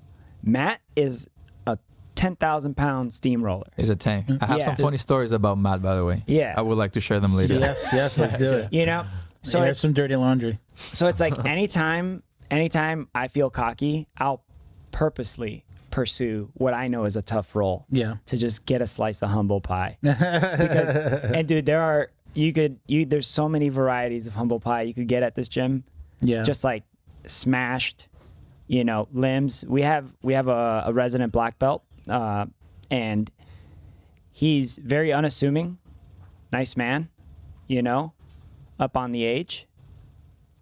Matt is a 10,000-pound steamroller. He's a tank. I have some funny stories about Matt, by the way. Yeah. I would like to share them later. Yes, let's do it. You know? So there's some dirty laundry. So it's like anytime I feel cocky, I'll purposely pursue what I know is a tough roll. Yeah. To just get a slice of humble pie. And dude, there are there's so many varieties of humble pie you could get at this gym. Yeah. Just like smashed, limbs. We have a resident black belt, and he's very unassuming, nice man, up on the age.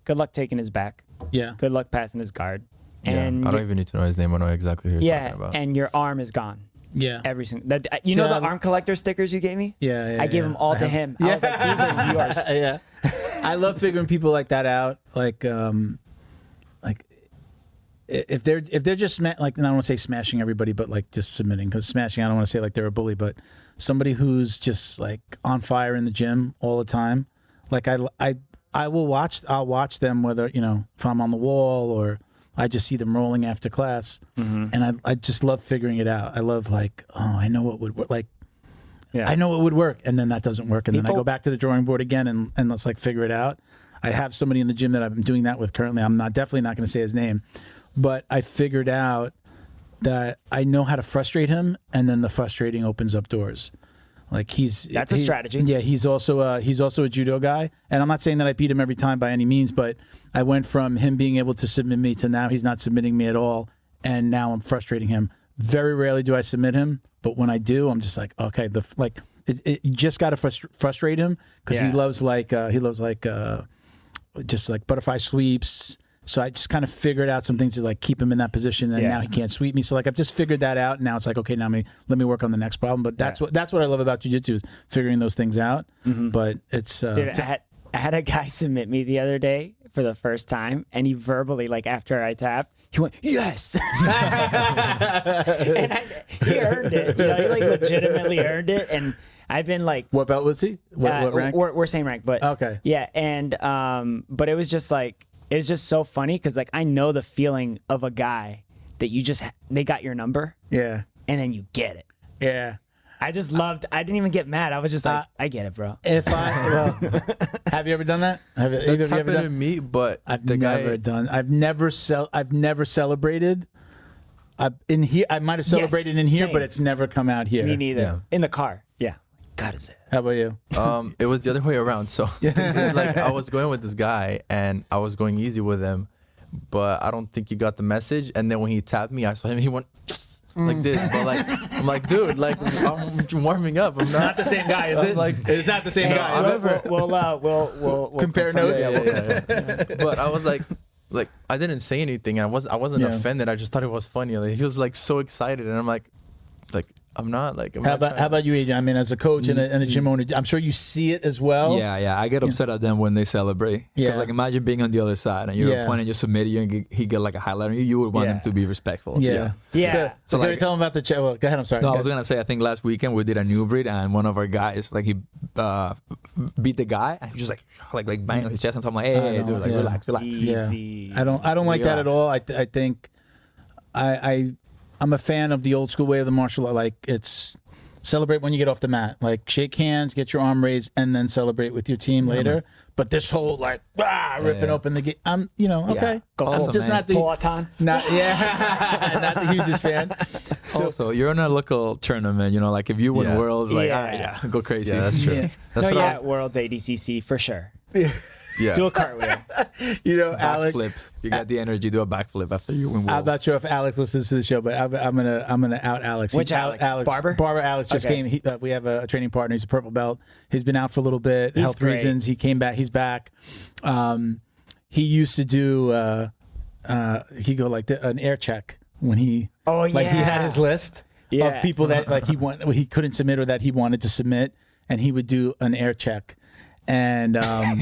Good luck taking his back. Yeah. Good luck passing his guard. Yeah, And I don't even need to know his name. I know exactly who you're talking about. and your arm is gone. Yeah. Every single. You know the arm collector stickers you gave me? Yeah. I gave them all to him. I was like, these are yours. Yeah. I love figuring people like that out. Like if they're just and I don't want to say smashing everybody, but like just submitting, because smashing, I don't want to say like they're a bully, but somebody who's just like on fire in the gym all the time. Like I'll watch them, whether, if I'm on the wall or I just see them rolling after class, and I just love figuring it out. I love I know what would work. I know what would work, and then that doesn't work, and then I go back to the drawing board again and let's figure it out. I have somebody in the gym that I'm doing that with currently. I'm definitely not going to say his name, but I figured out that I know how to frustrate him, and then the frustrating opens up doors. That's a strategy. Yeah, he's also a judo guy, and I'm not saying that I beat him every time by any means, but I went from him being able to submit me to now he's not submitting me at all, and now I'm frustrating him. Very rarely do I submit him, but when I do, I'm just like, okay, you just got to frustrate him, because he loves just like butterfly sweeps. So I just kind of figured out some things to keep him in that position, and now he can't sweep me. So I've just figured that out. And now it's okay, now let me work on the next problem. But that's what I love about jiu-jitsu, is figuring those things out. But it's dude, I had a guy submit me the other day for the first time, and he verbally, after I tapped, he went, yes. And he earned it. He legitimately earned it. And I've been what belt was he? What rank? We're same rank, but okay. Yeah, and but it was just it's just so funny, because I know the feeling of a guy that they got your number. Yeah. And then you get it. Yeah. I didn't even get mad. I was just I get it, bro. Have you ever done that? That's happened to me, but I've never celebrated. In here, I might have celebrated in here, same. but it's never come out here. Me neither. Yeah. In the car. Yeah. God, is it? How about you? It was the other way around. So I was going with this guy, and I was going easy with him, but I don't think he got the message. And then when he tapped me, I saw him. He went just like this. But I'm like, dude, I'm warming up. I'm not the same guy, is it? It's not the same guy. We'll compare notes. Yeah. But I was like I didn't say anything. I wasn't offended. I just thought it was funny. He was so excited, and I'm like. I'm not how about you, Adrian? I mean, as a coach and a gym owner, I'm sure you see it as well. Yeah. I get upset at them when they celebrate. Yeah. Imagine being on the other side and your opponent just submitted you and he get a highlight on you. You would want him to be respectful. Yeah. So can we tell him about the Well, go ahead. I'm sorry. No, I was gonna say, I think last weekend we did a new breed, and one of our guys he beat the guy, and he was just like banging on his chest, and so I'm like, hey, dude, relax. Easy. Yeah. I don't like that at all. I think I'm a fan of the old school way of the martial art. It's celebrate when you get off the mat. Shake hands, get your arm raised, and then celebrate with your team later. Man. But this whole ripping open the game, okay. Go just not the Peloton. Not the hugest fan. So also, you're in a local tournament. If you win Worlds, go crazy. Yeah, that's true. That's Worlds ADCC for sure. Yeah. Do a cartwheel. Alex. Backflip. You got the energy. Do a backflip after you win Worlds. I'm not sure if Alex listens to the show, but I'm gonna out Alex. Which Alex? Barber Alex just came. We have a training partner. He's a purple belt. He's been out for a little bit, health reasons. He came back. He's back. He used to do. He go an air check when he. Oh yeah. He had his list of people that he couldn't submit or that he wanted to submit, and he would do an air check. And I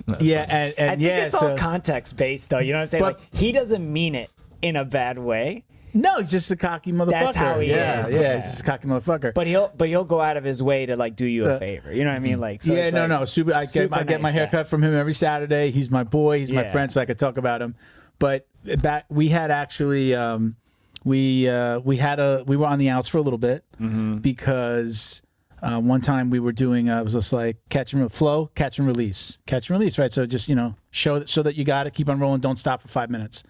think it's all context based, though. You know what I'm saying? But, he doesn't mean it in a bad way. No, he's just a cocky motherfucker. That's how he is. Yeah, he's just a cocky motherfucker. But he'll go out of his way to do you a favor. You know what I mean? Super. I get my haircut from him every Saturday. He's my boy. He's my friend, so I could talk about him. But we had actually we were on the outs for a little bit because. One time we were doing, it was just catch and release, right? So just, show that so that you got to keep on rolling, don't stop for 5 minutes.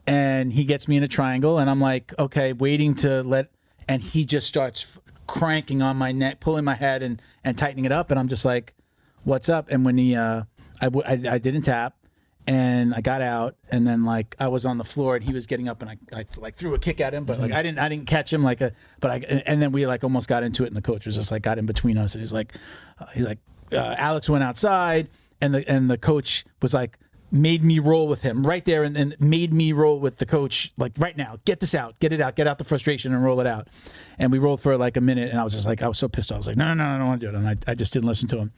And he gets me in a triangle, and I'm like, okay, waiting to and he just starts cranking on my neck, pulling my head and tightening it up. And I'm just like, what's up? And when he, I didn't tap. And I got out, and then like I was on the floor, and he was getting up, and I like threw a kick at him, but like I didn't catch him and then we like almost got into it, and the coach was just like got in between us, and he's like, Alex went outside, and the coach was like made me roll with him right there, and made me roll with the coach like right now, get this out, get out the frustration and roll it out, and we rolled for like a minute, and I was just like I was so pissed off, I was like no, I don't want to do it, and I just didn't listen to him.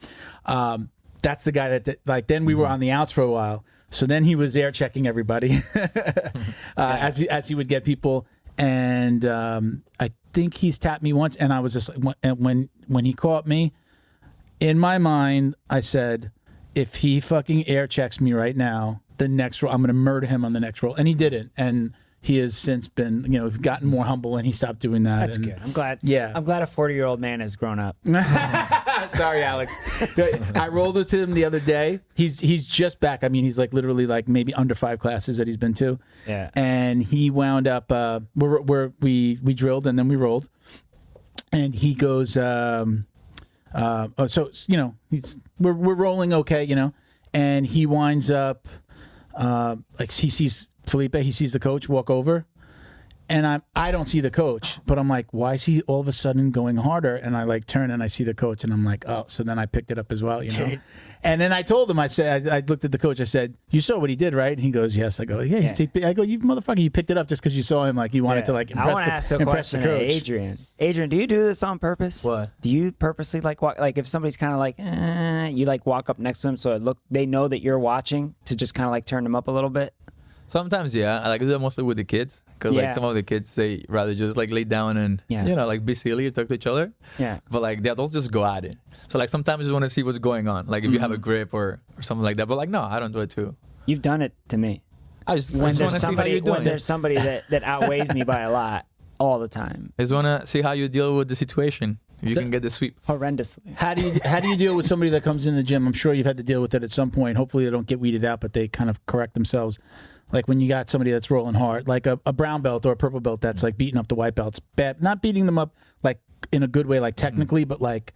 That's the guy that like then we were on the outs for a while. So then he was air checking everybody as he would get people, and I think he's tapped me once, and I was just when he caught me, in my mind I said, if he fucking air checks me right now, the next roll I'm going to murder him on the next roll, and he didn't, and he has since been gotten more humble, and he stopped doing that. That's good. I'm glad. Yeah, I'm glad a 40-year-old man has grown up. Sorry, Alex. I rolled with him the other day. He's just back. I mean, he's like literally like maybe under 5 classes that he's been to. Yeah. And he wound up. We drilled and then we rolled, and he goes. So we're rolling okay, and he winds up like he sees Felipe. He sees the coach walk over. And I don't see the coach, but I'm like, why is he all of a sudden going harder? And I like turn and I see the coach, and I'm like, oh. So then I picked it up as well, And then I told him, I said, I looked at the coach, I said, you saw what he did, right? And he goes, yes. I go, yeah. I go, you motherfucker, you picked it up just because you saw him, like you wanted to like impress. I want to ask a question to Adrian. Adrian, do you do this on purpose? What? Do you purposely like walk, like if somebody's kind of like, you like walk up next to them so they know that you're watching to just kind of like turn them up a little bit? Sometimes, yeah. I like do that mostly with the kids, because like some of the kids, they rather just like lay down and like be silly or talk to each other. Yeah. But like the adults just go at it. So like sometimes you want to see what's going on, like if you have a grip or something like that. But like no, I don't do it too. You've done it to me. I just want to see how you're doing. When there's somebody that outweighs me by a lot all the time. I just want to see how you deal with the situation. If you can get the sweep. Horrendously. How do you deal with somebody that comes in the gym? I'm sure you've had to deal with it at some point. Hopefully they don't get weeded out, but they kind of correct themselves. Like when you got somebody that's rolling hard, like a brown belt or a purple belt that's like beating up the white belts, bad, not beating them up like in a good way, like technically, but like,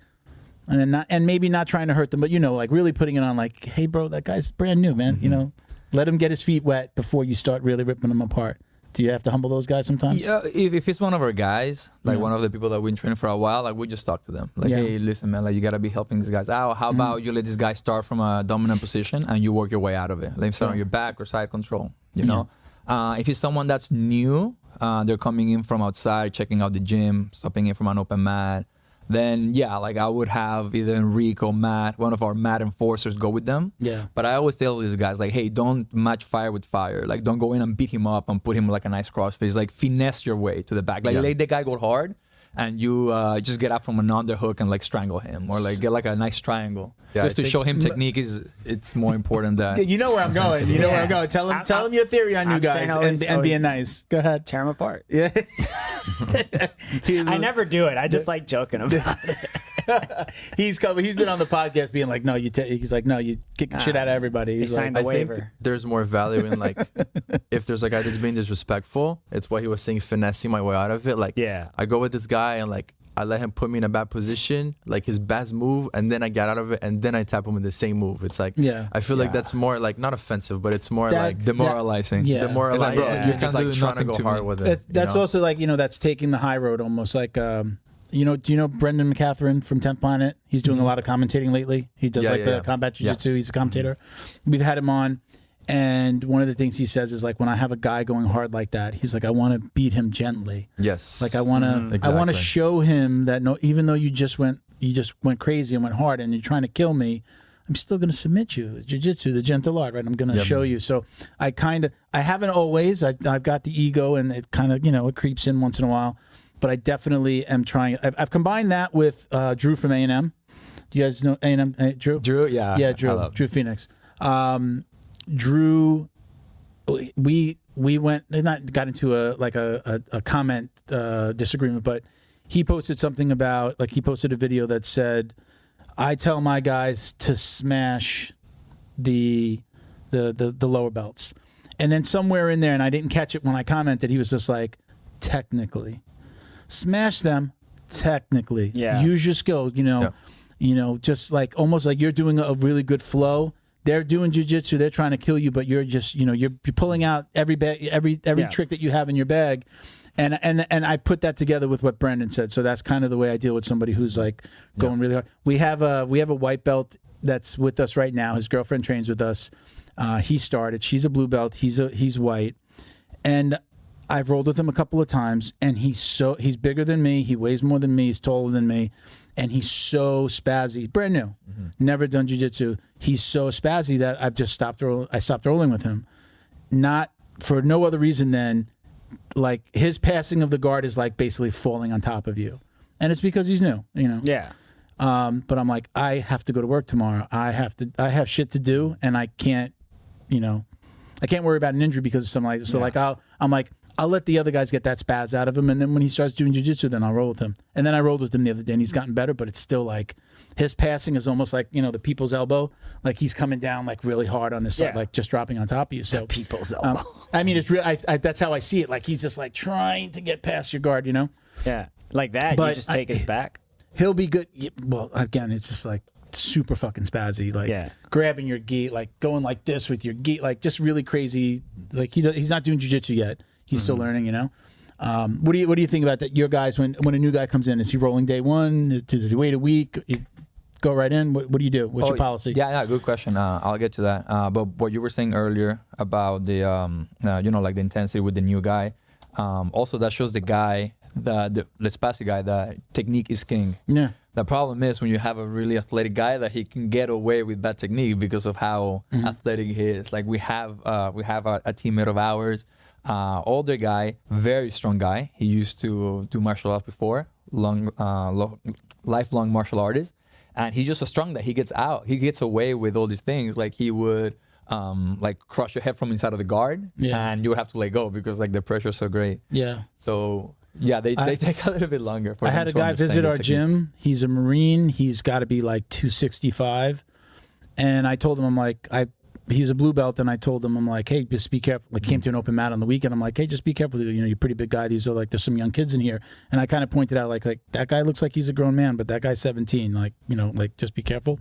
and maybe not trying to hurt them, but like really putting it on like, hey bro, that guy's brand new, man. Let him get his feet wet before you start really ripping them apart. Do you have to humble those guys sometimes? Yeah, if it's one of our guys, like one of the people that we've been training for a while, like we just talk to them. Like, hey, listen, man, like you gotta be helping these guys out. How about you let this guy start from a dominant position and you work your way out of it? Let him start on your back or side control. You know, if it's someone that's new, they're coming in from outside, checking out the gym, stopping in from an open mat. Then like I would have either Enrico, Matt, one of our mat enforcers go with them. Yeah. But I always tell these guys like, hey, don't match fire with fire. Like don't go in and beat him up and put him like a nice crossface. Like finesse your way to the back. Like let the guy go hard, and you just get out from an underhook and like strangle him, or like get like a nice triangle. Yeah, just to show him technique it's more important than you know where I'm going. You know where I'm going. Tell him your theory on you guys and being nice. Go ahead. Tear him apart. Yeah. I never do it. I just like joking about it. He's been on the podcast being like, no, he's like, no, you kick the shit out of everybody. He signed the waiver. I think there's more value in like, if there's a guy that's being disrespectful, it's what he was saying, finessing my way out of it. Like, I go with this guy and like, I let him put me in a bad position, like his best move, and then I get out of it, and then I tap him with the same move. It's like, I feel like that's more like not offensive, but it's more like demoralizing. Demoralizing. Like, you're just like trying to go hard with it. That's also like, that's taking the high road almost. Like, do you know Brendan McCatherine from 10th Planet? He's doing a lot of commentating lately. He does the combat jiu-jitsu. He's a commentator. We've had him on. And one of the things he says is like, when I have a guy going hard like that, he's like, I want to beat him gently. Yes. Like I want to show him that even though you just went crazy and went hard and you're trying to kill me, I'm still going to submit you. Jiu-jitsu, the gentle art, right? I'm going to show you. So I haven't always. I've got the ego, and it kind of it creeps in once in a while. But I definitely am trying. I've combined that with Drew from A&M. Do you guys know A&M? Drew? Drew, yeah. Yeah, Drew Phoenix. Drew, we got into a comment disagreement, but he posted something about, like, he posted a video that said, I tell my guys to smash the lower belts, and then somewhere in there, and I didn't catch it when I commented, he was just like, technically smash them, technically use your skill, You know, just like almost like you're doing a really good flow. They're doing jiu-jitsu. They're trying to kill you, but you're just, you know, you're pulling out every trick that you have in your bag. And I put that together with what Brendan said. So that's kind of the way I deal with somebody who's like going really hard. We have a white belt that's with us right now. His girlfriend trains with us. He started. She's a blue belt. He's white. And I've rolled with him a couple of times, and he's bigger than me. He weighs more than me. He's taller than me. And he's so spazzy, brand new, never done jiu-jitsu. He's so spazzy that I've just stopped rolling with him. Not for no other reason than like his passing of the guard is like basically falling on top of you. And it's because he's new, you know? Yeah. But I'm like, I have to go to work tomorrow. I have shit to do, and I can't, you know, I can't worry about an injury because of something like this. So like I'll let the other guys get that spaz out of him, and then when he starts doing jiu-jitsu, then I'll roll with him. And then I rolled with him the other day, and he's gotten better, but it's still like his passing is almost like, you know, the people's elbow. Like he's coming down like really hard on his side, like just dropping on top of you. So the people's elbow. I mean, it's real. That's how I see it. Like he's just like trying to get past your guard, you know? Yeah, like that. But you just take his back. He'll be good. Well, again, it's just like super fucking spazzy, like grabbing your gi, like going like this with your gi, like just really crazy. Like he's not doing jiu-jitsu yet. He's still learning, you know. What do you think about that? Your guys, when a new guy comes in, is he rolling day one? Does he wait a week? You go right in. What do you do? What's your policy? Yeah, good question. I'll get to that. But what you were saying earlier about the you know, like the intensity with the new guy, also that shows the guy, the spazzy guy, that technique is king. Yeah. The problem is when you have a really athletic guy that he can get away with bad technique because of how athletic he is. Like we have a teammate of ours, older guy, very strong guy. He used to do martial arts before, lifelong martial artist, and he's just so strong that he gets away with all these things. Like he would like crush your head from inside of the guard, and you would have to let go because like the pressure is so great. Yeah. So. Yeah, they take a little bit longer. I had a guy visit our gym. He's a Marine. He's got to be like 265. And I told him, I'm like, he's a blue belt. And I told him, I'm like, hey, just be careful. Like came to an open mat on the weekend. I'm like, hey, just be careful. You know, you're a pretty big guy. These are like, there's some young kids in here. And I kind of pointed out like that guy looks like he's a grown man, but that guy's 17. Like, you know, like just be careful.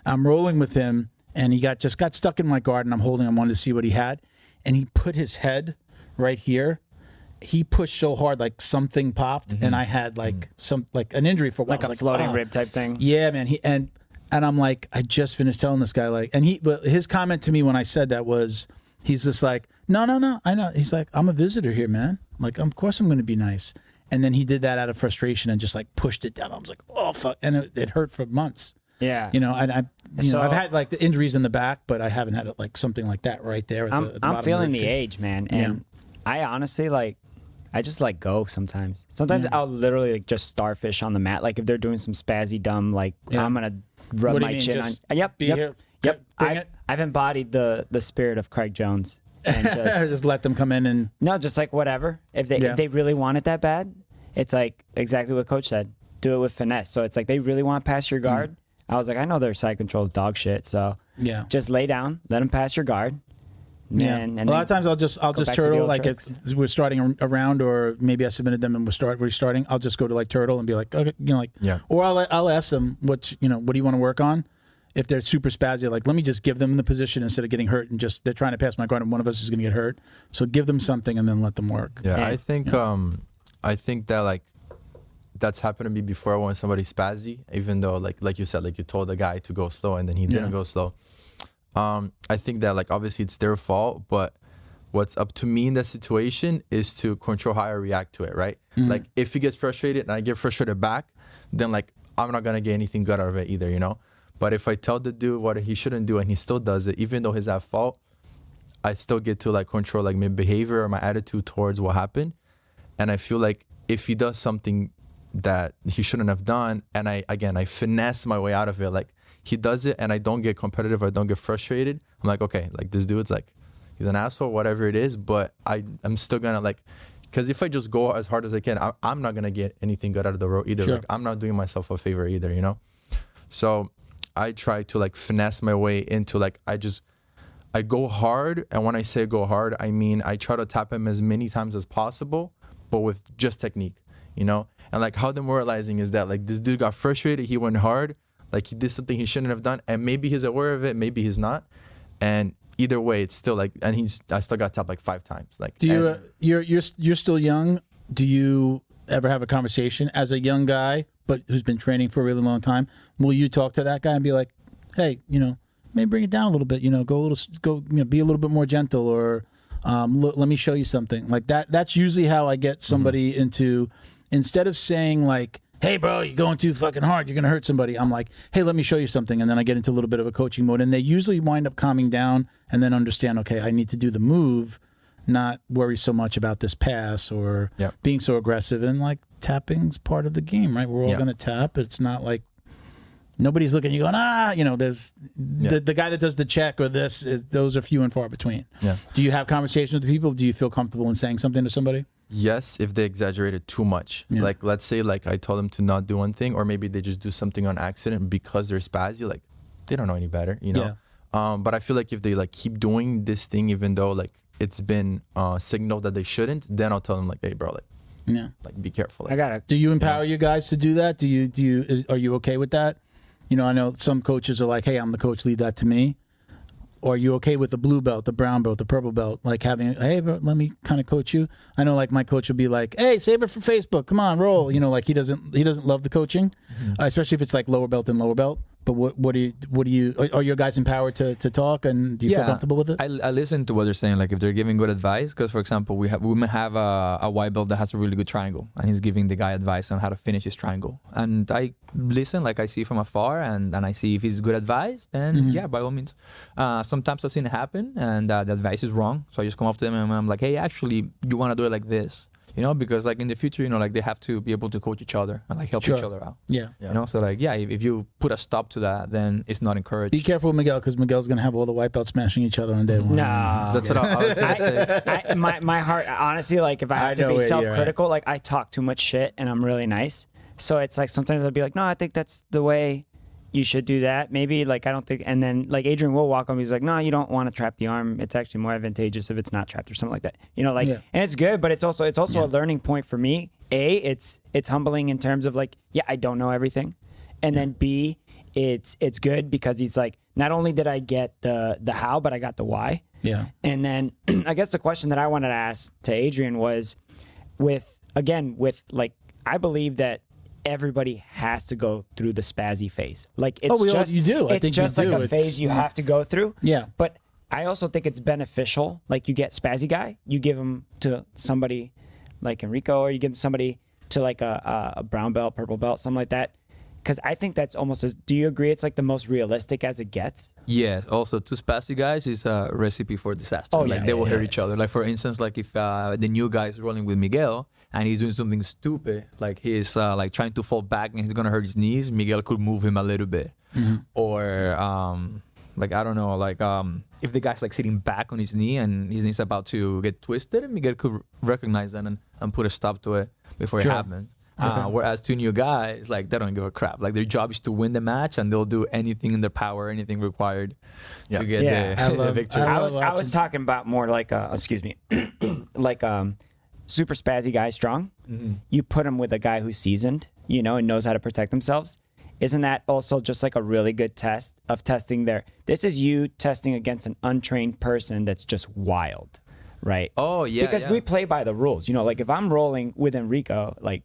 I'm rolling with him, and he got stuck in my guard, and I'm holding him. I wanted to see what he had. And he put his head right here. He pushed so hard, like something popped, and I had like an injury for a while. Like a floating rib type thing. Yeah, man. And I'm like, I just finished telling this guy, like, but his comment to me when I said that was, he's just like, no, I know. He's like, I'm a visitor here, man. I'm like, of course I'm going to be nice. And then he did that out of frustration and just like pushed it down. I was like, oh fuck, and it hurt for months. Yeah, you know, I've had like the injuries in the back, but I haven't had like something like that right there. I'm feeling the age, man, and I honestly like. I just like go sometimes. Sometimes I'll literally like just starfish on the mat. Like if they're doing some spazzy dumb, like I'm gonna rub my chin on. Yep. I've embodied the spirit of Craig Jones and just let them come in and just like whatever. If they really want it that bad, it's like exactly what Coach said. Do it with finesse. So it's like they really want to pass your guard. I was like, I know their side control is dog shit. So just lay down, let them pass your guard. Yeah, and a lot of times I'll just turtle, like if we're starting a round, or maybe I submitted them and we're starting. I'll just go to like turtle and be like, okay, you know, like or I'll ask them what do you want to work on. If they're super spazzy, like let me just give them the position instead of getting hurt, and just they're trying to pass my guard and one of us is going to get hurt. So give them something and then let them work. Yeah, I think that like that's happened to me before when somebody's spazzy, even though like you said, like you told the guy to go slow and then he didn't go slow. I think that like obviously it's their fault, but what's up to me in that situation is to control how I react to it, right? Like if he gets frustrated and I get frustrated back, then like I'm not gonna get anything good out of it either, you know? But if I tell the dude what he shouldn't do and he still does it, even though he's at fault, I still get to like control like my behavior or my attitude towards what happened. And I feel like if he does something that he shouldn't have done, and I finesse my way out of it, like he does it and I don't get competitive, I don't get frustrated, I'm like, okay, like this dude's like, he's an asshole, whatever it is, but I'm still gonna like, because if I just go as hard as I can, I'm not gonna get anything good out of the road either. Like I'm not doing myself a favor either, you know? So I try to like finesse my way into like, I go hard, and when I say go hard, I mean I try to tap him as many times as possible, but with just technique, you know? And like how demoralizing is that? Like this dude got frustrated, he went hard, Like he did something he shouldn't have done, and maybe he's aware of it, maybe he's not. And either way, it's still like, and I still got tapped like 5 times. Like, do you? You're still young. Do you ever have a conversation as a young guy, but who's been training for a really long time? Will you talk to that guy and be like, hey, maybe bring it down a little bit, be a little bit more gentle, or look, let me show you something like that. That's usually how I get somebody into, instead of saying like, hey bro, you're going too fucking hard, you're going to hurt somebody. I'm like, hey, let me show you something. And then I get into a little bit of a coaching mode, and they usually wind up calming down and then understand, okay, I need to do the move, not worry so much about this pass or being so aggressive. And like, tapping's part of the game, right? We're all going to tap. It's not like nobody's looking at you going, there's the guy that does the check or those are few and far between. Yeah. Do you have conversations with people? Do you feel comfortable in saying something to somebody? Yes, if they exaggerated too much. Yeah. Like, let's say like I told them to not do one thing, or maybe they just do something on accident because they're spazzy. Like, they don't know any better, Yeah. But I feel like if they like keep doing this thing, even though like it's been signaled that they shouldn't, then I'll tell them like, hey bro, like be careful. Like, I got it. Do you empower your guys to do that? Are you okay with that? I know some coaches are like, hey, I'm the coach, leave that to me. Or are you okay with the blue belt, the brown belt, the purple belt, like having, hey, bro, let me kind of coach you? I know like my coach will be like, hey, save it for Facebook, come on, roll. Like he doesn't love the coaching, especially if it's like lower belt and lower belt. But what do you are your guys empowered to talk, and do you feel comfortable with it? I listen to what they're saying, like if they're giving good advice, because for example, we may have a white belt that has a really good triangle, and he's giving the guy advice on how to finish his triangle. And I listen, like I see from afar, and I see if he's good advice, then by all means. Sometimes I've seen it happen, and the advice is wrong, so I just come up to them and I'm like, hey, actually, you want to do it like this. Because like in the future, like they have to be able to coach each other and like help each other out. Yeah. So like, if you put a stop to that, then it's not encouraged. Be careful with Miguel, because Miguel's going to have all the white belts smashing each other on day one. No. That's what I was going to say. My heart, honestly, like if I have to be self-critical, like I talk too much shit and I'm really nice. So it's like sometimes I'll be like, no, I think that's the way you should do that. Maybe like I don't think, and then like Adrian will walk on me. He's like, no, you don't want to trap the arm. It's actually more advantageous if it's not trapped or something like that. And it's good, but it's also a learning point for me. A, it's humbling in terms of like, I don't know everything, and then B, it's good because he's like, not only did I get the how, but I got the why. Yeah. And then I guess the question that I wanted to ask to Adrian was with like, I believe that everybody has to go through the spazzy phase. Like it's you do. It's just like a phase you have to go through. Yeah. But I also think it's beneficial. Like you get spazzy guy, you give him to somebody like Enrico, or you give somebody to like a brown belt, purple belt, something like that. Because I think that's almost do you agree it's like the most realistic as it gets? Yeah. Also, two spazzy guys is a recipe for disaster. They will hurt each other. Like for instance, like if the new guy is rolling with Miguel, and he's doing something stupid, like he's like trying to fall back and he's gonna hurt his knees, Miguel could move him a little bit. Or like I don't know, like if the guy's like sitting back on his knee and his knee's about to get twisted, Miguel could recognize that and put a stop to it before it happens. Whereas two new guys, like they don't give a crap. Like their job is to win the match, and they'll do anything in their power, anything required to get the victory. I was talking about more like like super spazzy guy, strong. You put him with a guy who's seasoned, and knows how to protect themselves. Isn't that also just like a really good test of testing this is you testing against an untrained person that's just wild, right? Oh yeah. Because we play by the rules. Like if I'm rolling with Enrico, like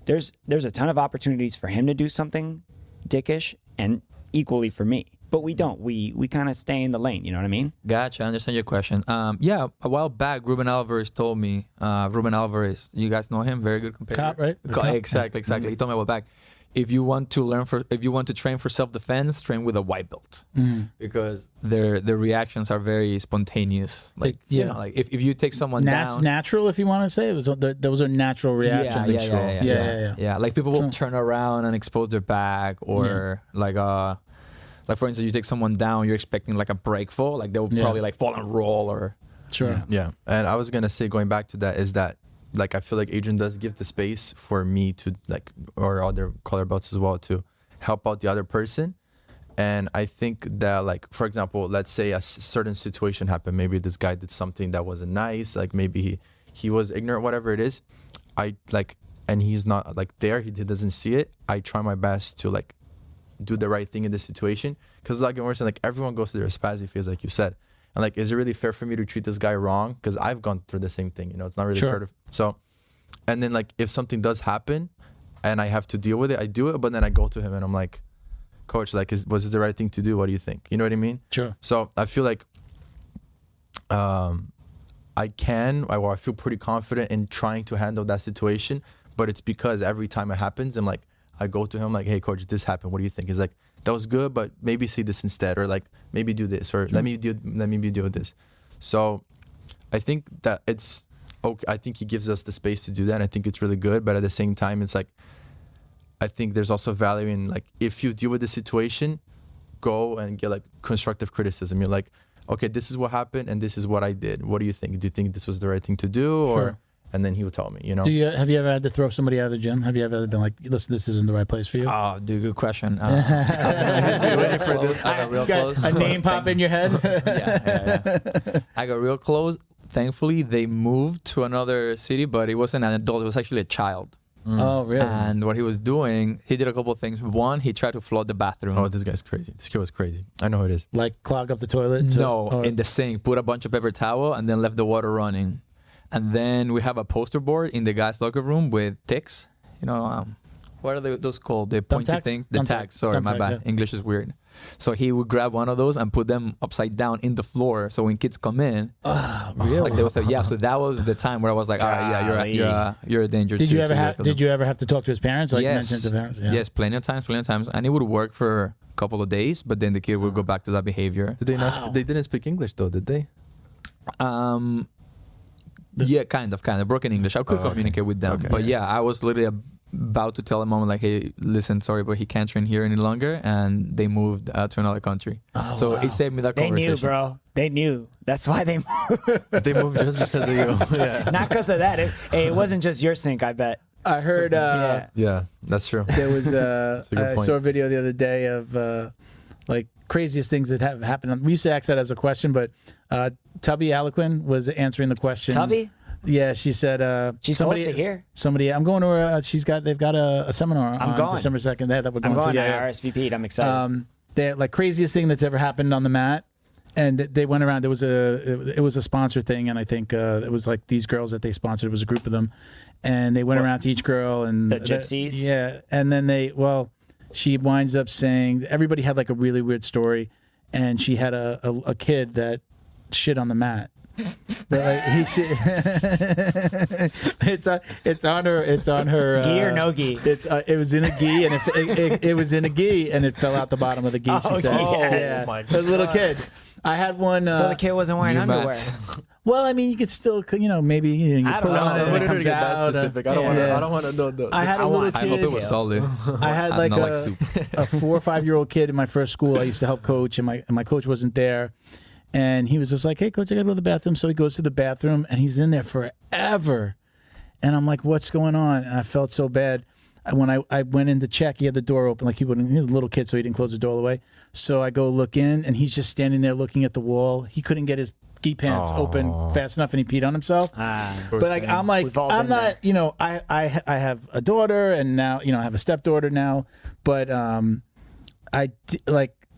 there's a ton of opportunities for him to do something dickish, and equally for me. But we don't. We kind of stay in the lane. You know what I mean? Gotcha. I understand your question. A while back, Ruben Alvarez told me. Ruben Alvarez, you guys know him, very good competitor. Cop, right? Exactly. He told me a while back. If you want to train for self-defense, train with a white belt, because their reactions are very spontaneous. Like like if you take someone down, natural, if you want to say those are natural reactions. Yeah. Like people will turn around and expose their back, or like for instance, you take someone down, you're expecting like a break fall, like they'll probably like fall and roll or. Sure. Yeah, and I was gonna say, going back to that, is that like I feel like Adrian does give the space for me to like, or other color belts as well, to help out the other person. And I think that, like, for example, let's say a certain situation happened. Maybe this guy did something that wasn't nice. Like maybe he was ignorant, whatever it is. I like, and he's not like there. He doesn't see it. I try my best to like do the right thing in this situation. Because like Emerson, like everyone goes through their spazzy phase, like you said. And like, is it really fair for me to treat this guy wrong? Because I've gone through the same thing, you know, it's not really fair to, so, and then like, if something does happen and I have to deal with it, I do it, but then I go to him and I'm like, coach, like, was it the right thing to do? What do you think? You know what I mean? Sure. So I feel like, I feel pretty confident in trying to handle that situation, but it's because every time it happens, I'm like, I go to him like, hey coach, this happened. What do you think? He's like, that was good, but maybe say this instead, or like maybe do this, or let me do this. So I think that it's okay. I think he gives us the space to do that. I think it's really good, but at the same time, it's like, I think there's also value in like, if you deal with the situation, go and get like constructive criticism. You're like, okay, this is what happened and this is what I did. What do you think? Do you think this was the right thing to do? Or and then he would tell me, you know. Have you ever had to throw somebody out of the gym? Have you ever been like, listen, this isn't the right place for you? Oh, dude, good question. Waiting for this. I got real close. A name pop in your head? Yeah. I got real close. Thankfully, they moved to another city, but it wasn't an adult. It was actually a child. Oh, really? And what he was doing, he did a couple of things. One, he tried to flood the bathroom. Oh, this guy's crazy. This kid was crazy. I know who it is. Like clog up the toilet? In the sink. Put a bunch of paper towel and then left the water running. And then we have a poster board in the guy's locker room with ticks. You know, what are those called? The pointy things? The tags. Sorry, my bad. Yeah. English is weird. So he would grab one of those and put them upside down in the floor. So when kids come in, really? Like they was like, yeah. So that was the time where I was like, all right, yeah, you're a danger. Did you ever have to talk to his parents? Like yes. mention to the parents? Yeah. Yes, plenty of times, and it would work for a couple of days, but then the kid would go back to that behavior. Did they not? They didn't speak English though, did they? Yeah, kind of broken English. I could communicate with them, but yeah, I was literally about to tell a mom like, hey, listen, sorry, but he can't train here any longer, and they moved to another country. It saved me that conversation. They knew, bro. They knew. That's why they moved. They moved just because of you. Yeah. Not because of that. It wasn't just your sink, I bet. I heard. Yeah, that's true. There was I saw a video the other day of like craziest things that have happened. We used to ask that as a question, but Tubby Aliquin was answering the question. Tubby? Yeah, she said she's close to here. Somebody, I'm going to her. They've got a seminar on December 2nd. That we're going to. I'm going. I RSVP'd. I'm excited. They're like craziest thing that's ever happened on the mat, and they went around. It was a sponsor thing, and I think it was like these girls that they sponsored. It was a group of them, and they went around to each girl and the gypsies. Yeah, and then she winds up saying everybody had like a really weird story, and she had a kid that shit on the mat. But like it's on her gi or no gi. It was in a gi, and it was in a gi, and it fell out the bottom of the gi. She said, yes. "Oh my god!" A little kid. I had one. So the kid wasn't wearing underwear. Well, I mean, you could still, maybe you put it on. I don't get that specific. I don't want to know those. I had a little kid. I hope it was solid. I had like a 4 or 5 year old kid in my first school. I used to help coach, and my coach wasn't there. And he was just like, hey, coach, I got to go to the bathroom. So he goes to the bathroom, and he's in there forever. And I'm like, what's going on? And I felt so bad. When I went in to check, he had the door open. Like he was a little kid, so he didn't close the door all the way. So I go look in, and he's just standing there looking at the wall. He couldn't get his gi pants open fast enough, and he peed on himself. But like, I'm not, I have a daughter, and now, I have a stepdaughter now. But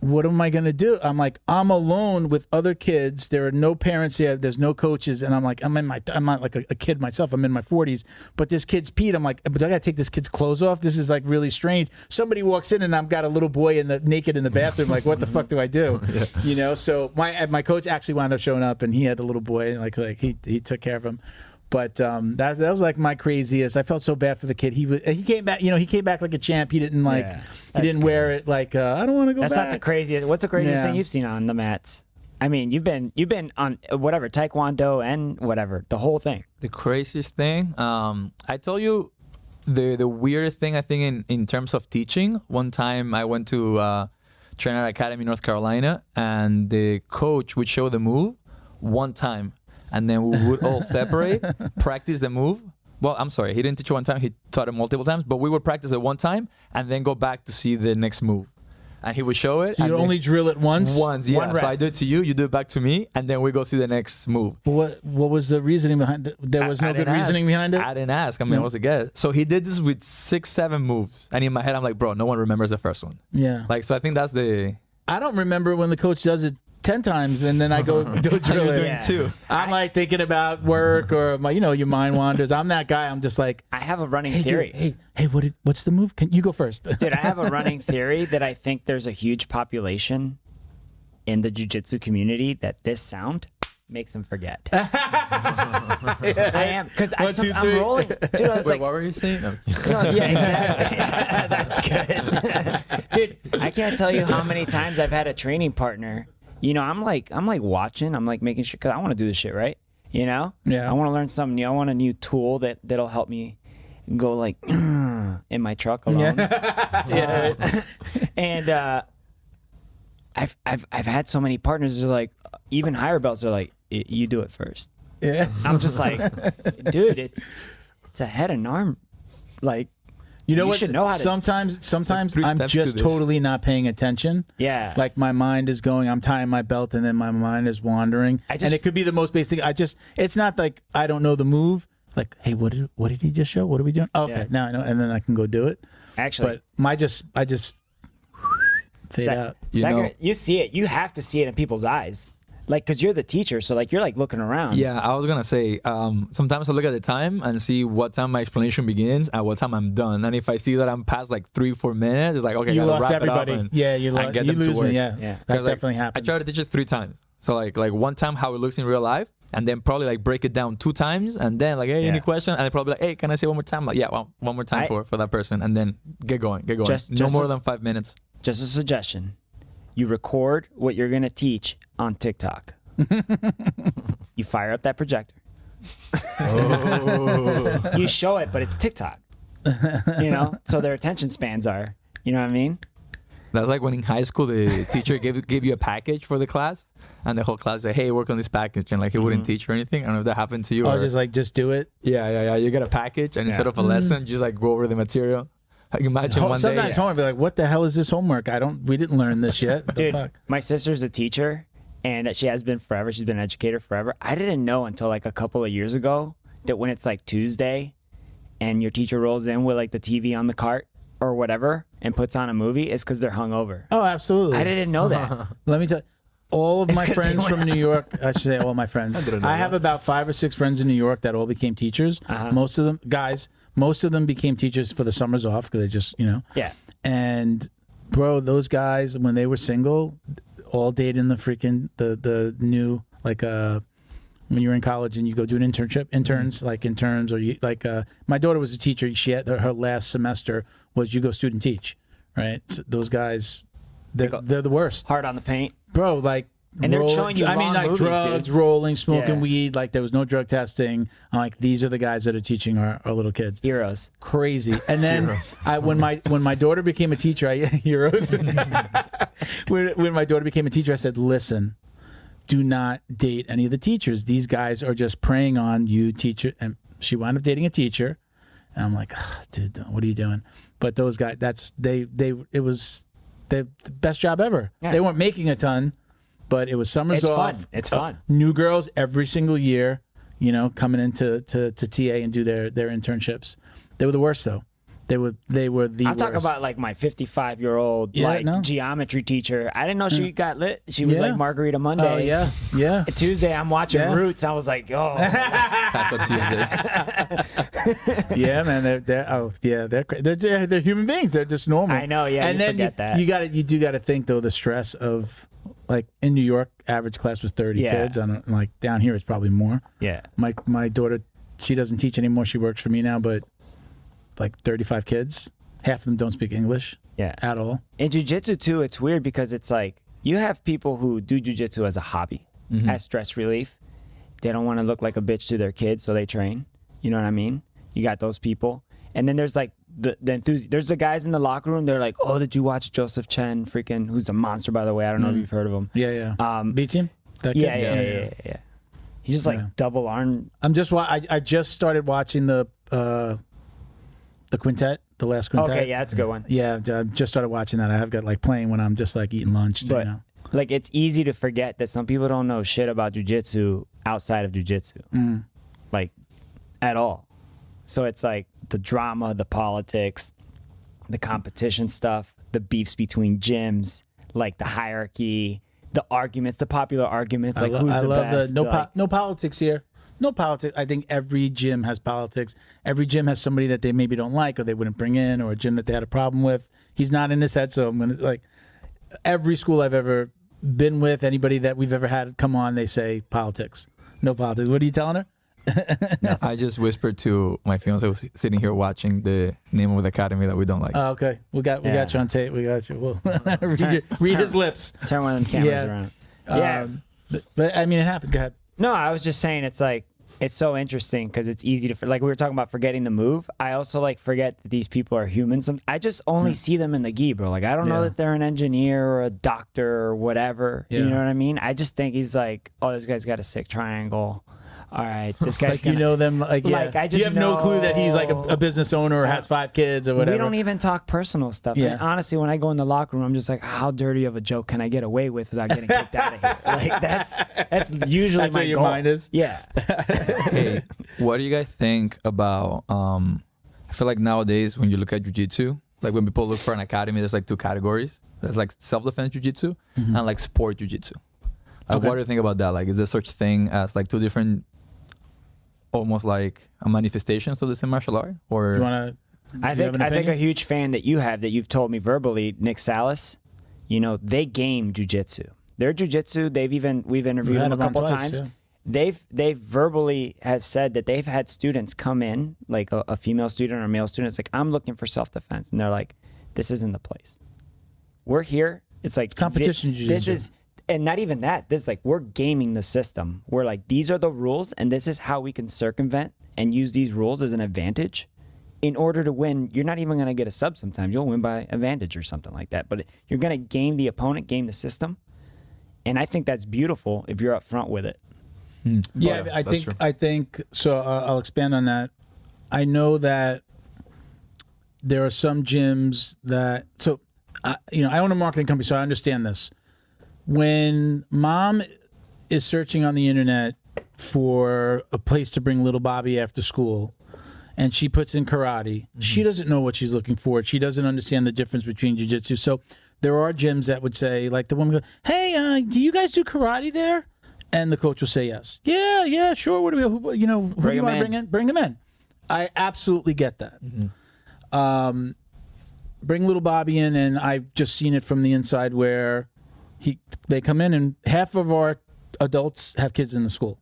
what am I going to do? I'm like, I'm alone with other kids. There are no parents here. There's no coaches. And I'm like, I'm not like a kid myself. I'm in my 40s. But this kid's peed. I'm like, but I got to take this kid's clothes off. This is like really strange. Somebody walks in and I've got a little boy naked in the bathroom. Like, what the fuck do I do? Yeah. So my coach actually wound up showing up, and he had a little boy. And like he took care of him. But that was like my craziest. I felt so bad for the kid. He came back. He came back like a champ. He didn't he didn't wear it like I don't want to go back. That's not the craziest. What's the craziest thing you've seen on the mats? I mean, you've been on whatever Taekwondo and whatever the whole thing. The craziest thing. I told you the weirdest thing I think in terms of teaching. One time I went to Trainer Academy, North Carolina, and the coach would show the move one time. And then we would all separate, practice the move. Well, I'm sorry, he didn't teach it one time. He taught it multiple times. But we would practice it one time and then go back to see the next move. and he would show it. So you only drill it once? Once, yeah. So I do it to you, you do it back to me, and then we go see the next move. What was the reasoning behind it? There was no good reasoning behind it? I didn't ask. I mean, I was a guess. So he did this with 6, 7 moves. And in my head, I'm like, bro, no one remembers the first one. Yeah. Like, so I think that's the... I don't remember when the coach does it 10 times and then I go do a drill. Doing 2. I'm like thinking about work or my, your mind wanders. I'm that guy. I'm just like, I have a running theory. Dude, hey, what's the move? Can you go first? Dude, I have a running theory that I think there's a huge population in the jiu-jitsu community that this sound makes them forget. I am, because I'm rolling. Dude, I was Wait, what were you saying? No. Yeah, exactly. That's good. Dude, I can't tell you how many times I've had a training partner. I'm like watching. I'm like making sure, because I want to do this shit right. Yeah. I want to learn something new. I want a new tool that'll help me go like in my truck alone. Yeah. And I've had so many partners that are like, even higher belts are like, you do it first. Yeah. I'm just like, dude, it's a head and arm. Like, you what? Should know how to. Sometimes like I'm just totally not paying attention. Yeah. Like my mind is going, I'm tying my belt, and then my mind is wandering. And it could be the most basic thing. It's not like I don't know the move. Like, hey, what did he just show? What are we doing? Oh, okay, now I know, and then I can go do it. Actually, but I just fade out. You see it. You have to see it in people's eyes. Like, because you're the teacher, so like you're like looking around. Yeah, I was gonna say, sometimes I look at the time and see what time my explanation begins and what time I'm done. And if I see that I'm past like 3-4 minutes, it's like, okay, you gotta lost wrap everybody. It up and, yeah, you lost. Get You them to lose work. me. Yeah, that definitely happens. I try to teach it 3 times. So like one time how it looks in real life, and then probably like break it down 2 times, and then like, hey, any question? And then probably like, hey, can I say one more time? Like, yeah, well, one more time for that person, and then get going. Just no more than 5 minutes. Just a suggestion: you record what you're gonna teach on TikTok. You fire up that projector. Oh. You show it, but it's TikTok. So their attention spans are. You know what I mean? That's like when in high school the teacher gave you a package for the class, and the whole class said, "Hey, work on this package," and like he wouldn't teach or anything. I don't know if that happened to you. Oh, just do it. Yeah. You get a package, and instead of a lesson, you just like go over the material. Like imagine one day. Sometimes home, I'd be like, "What the hell is this homework? We didn't learn this yet." What Dude, the fuck? My sister's a teacher. And she has been forever. She's been an educator forever. I didn't know until like a couple of years ago that when it's like Tuesday and your teacher rolls in with like the TV on the cart or whatever and puts on a movie, it's because they're hungover. Oh, absolutely. I didn't know that. Let me tell you, all of my friends from New York, I should say all my friends. I have about 5 or 6 friends in New York that all became teachers. Most of them became teachers for the summers off because they just, Yeah. And bro, those guys, when they were single, all dating the freaking the new, like when you're in college and you go do an interns or you, like my daughter was a teacher. She had her last semester was you go student teach, right? So those guys, they're the worst. Hard on the paint, bro. Like, and they're showing you. Like movies, drugs, dude. rolling, smoking weed. Like there was no drug testing. I'm like, these are the guys that are teaching our little kids. Heroes. Crazy. And then when my daughter became a teacher, heroes. when my daughter became a teacher, I said, listen, do not date any of the teachers. These guys are just preying on you, teacher. And she wound up dating a teacher. And I'm like, dude, what are you doing? But those guys, it was the best job ever. Yeah. They weren't making a ton. But it was summers off. Fun. It's fun. New girls every single year, coming into to TA and do their internships. They were the worst though. They were the worst. I'm talking about like my 55-year-old geometry teacher. I didn't know she got lit. She was like Margarita Monday. Oh yeah. Tuesday I'm watching Roots. I was like, oh. Taco Tuesday. Yeah, man. They're human beings. They're just normal. I know. Yeah. And then forget that. You do got to think though the stress of. Like in New York, average class was 30 kids. Like down here, it's probably more. Yeah. My daughter, she doesn't teach anymore. She works for me now, but like 35 kids. Half of them don't speak English. At all. In jiu-jitsu too, it's weird because it's like you have people who do jiu-jitsu as a hobby, as stress relief. They don't want to look like a bitch to their kids, so they train. You know what I mean? You got those people, and then there's like there's the guys in the locker room. They're like, oh, did you watch Joseph Chen? Freaking, who's a monster, by the way. I don't know if you've heard of him. Yeah. Beats him? Yeah. He's just like double arm. I just started watching the quintet, the last quintet. Okay, yeah, that's a good one. Yeah, I just started watching that. I have got like playing when I'm just like eating lunch. But, you know. like, it's easy to forget that some people don't know shit about jiu-jitsu outside of jiu-jitsu. Like, at all. So it's like the drama, the politics, the competition stuff, the beefs between gyms, like the hierarchy, the arguments, the popular arguments, like who's the best. No politics here. No politics. I think every gym has politics. Every gym has somebody that they maybe don't like or they wouldn't bring in, or a gym that they had a problem with. He's not in his head, so I'm going to, like, every school I've ever been with, anybody that we've ever had come on, they say politics. No politics. What are you telling her? No, I just whispered to my fiance who was sitting here watching the name of the academy that we don't like. Oh, okay. We got you on tape. We got you. We'll read his lips. Turn one of them cameras around. Yeah. But I mean, it happened. Go ahead. No, I was just saying it's like, it's so interesting because it's easy to, like we were talking about forgetting the move. I also like forget that these people are humans. I just only see them in the gi, bro. Like, I don't know that they're an engineer or a doctor or whatever. You know what I mean? I just think he's like, oh, this guy's got a sick triangle. All right, this guy's like, you know them, like, I just, you have no clue that he's like a business owner or has 5 kids or whatever. We don't even talk personal stuff. Yeah. And honestly, when I go in the locker room, I'm just like, how dirty of a joke can I get away with without getting kicked out of here? Like, that's usually that's my what your goal. mind is. Yeah. Hey, what do you guys think about? I feel like nowadays when you look at jiu-jitsu, like when people look for an academy, there's like 2 categories. There's like self-defense jiu-jitsu and like sport jiu-jitsu. Like, what do you think about that? Like, is there such thing as like 2 different, almost like a manifestations of the same martial art? Or you want to? I think a huge fan that you have that you've told me verbally, Nick Salas. You know, they game jiu-jitsu. Their jiu-jitsu, we've interviewed them a couple times. Yeah. They've verbally have said that they've had students come in, like a female student or a male student. It's like, I'm looking for self-defense, and they're like, this isn't the place. We're here. It's like competition jiu-jitsu. This is. And not even that. This is like, we're gaming the system. We're like, these are the rules, and this is how we can circumvent and use these rules as an advantage in order to win. You're not even going to get a sub sometimes. You'll win by advantage or something like that. But you're going to game the opponent, game the system. And I think that's beautiful if you're up front with it. Yeah, I think so. I'll expand on that. I know that there are some gyms that, so, I own a marketing company, so I understand this. When mom is searching on the internet for a place to bring little Bobby after school, and she puts in karate, she doesn't know what she's looking for. She doesn't understand the difference between jiu-jitsu. So there are gyms that would say, like the woman goes, hey, do you guys do karate there? And the coach will say yes. Yeah, sure. What do who do you want to bring in? Bring them in. I absolutely get that. Bring little Bobby in, and I've just seen it from the inside where they come in, and half of our adults have kids in the school.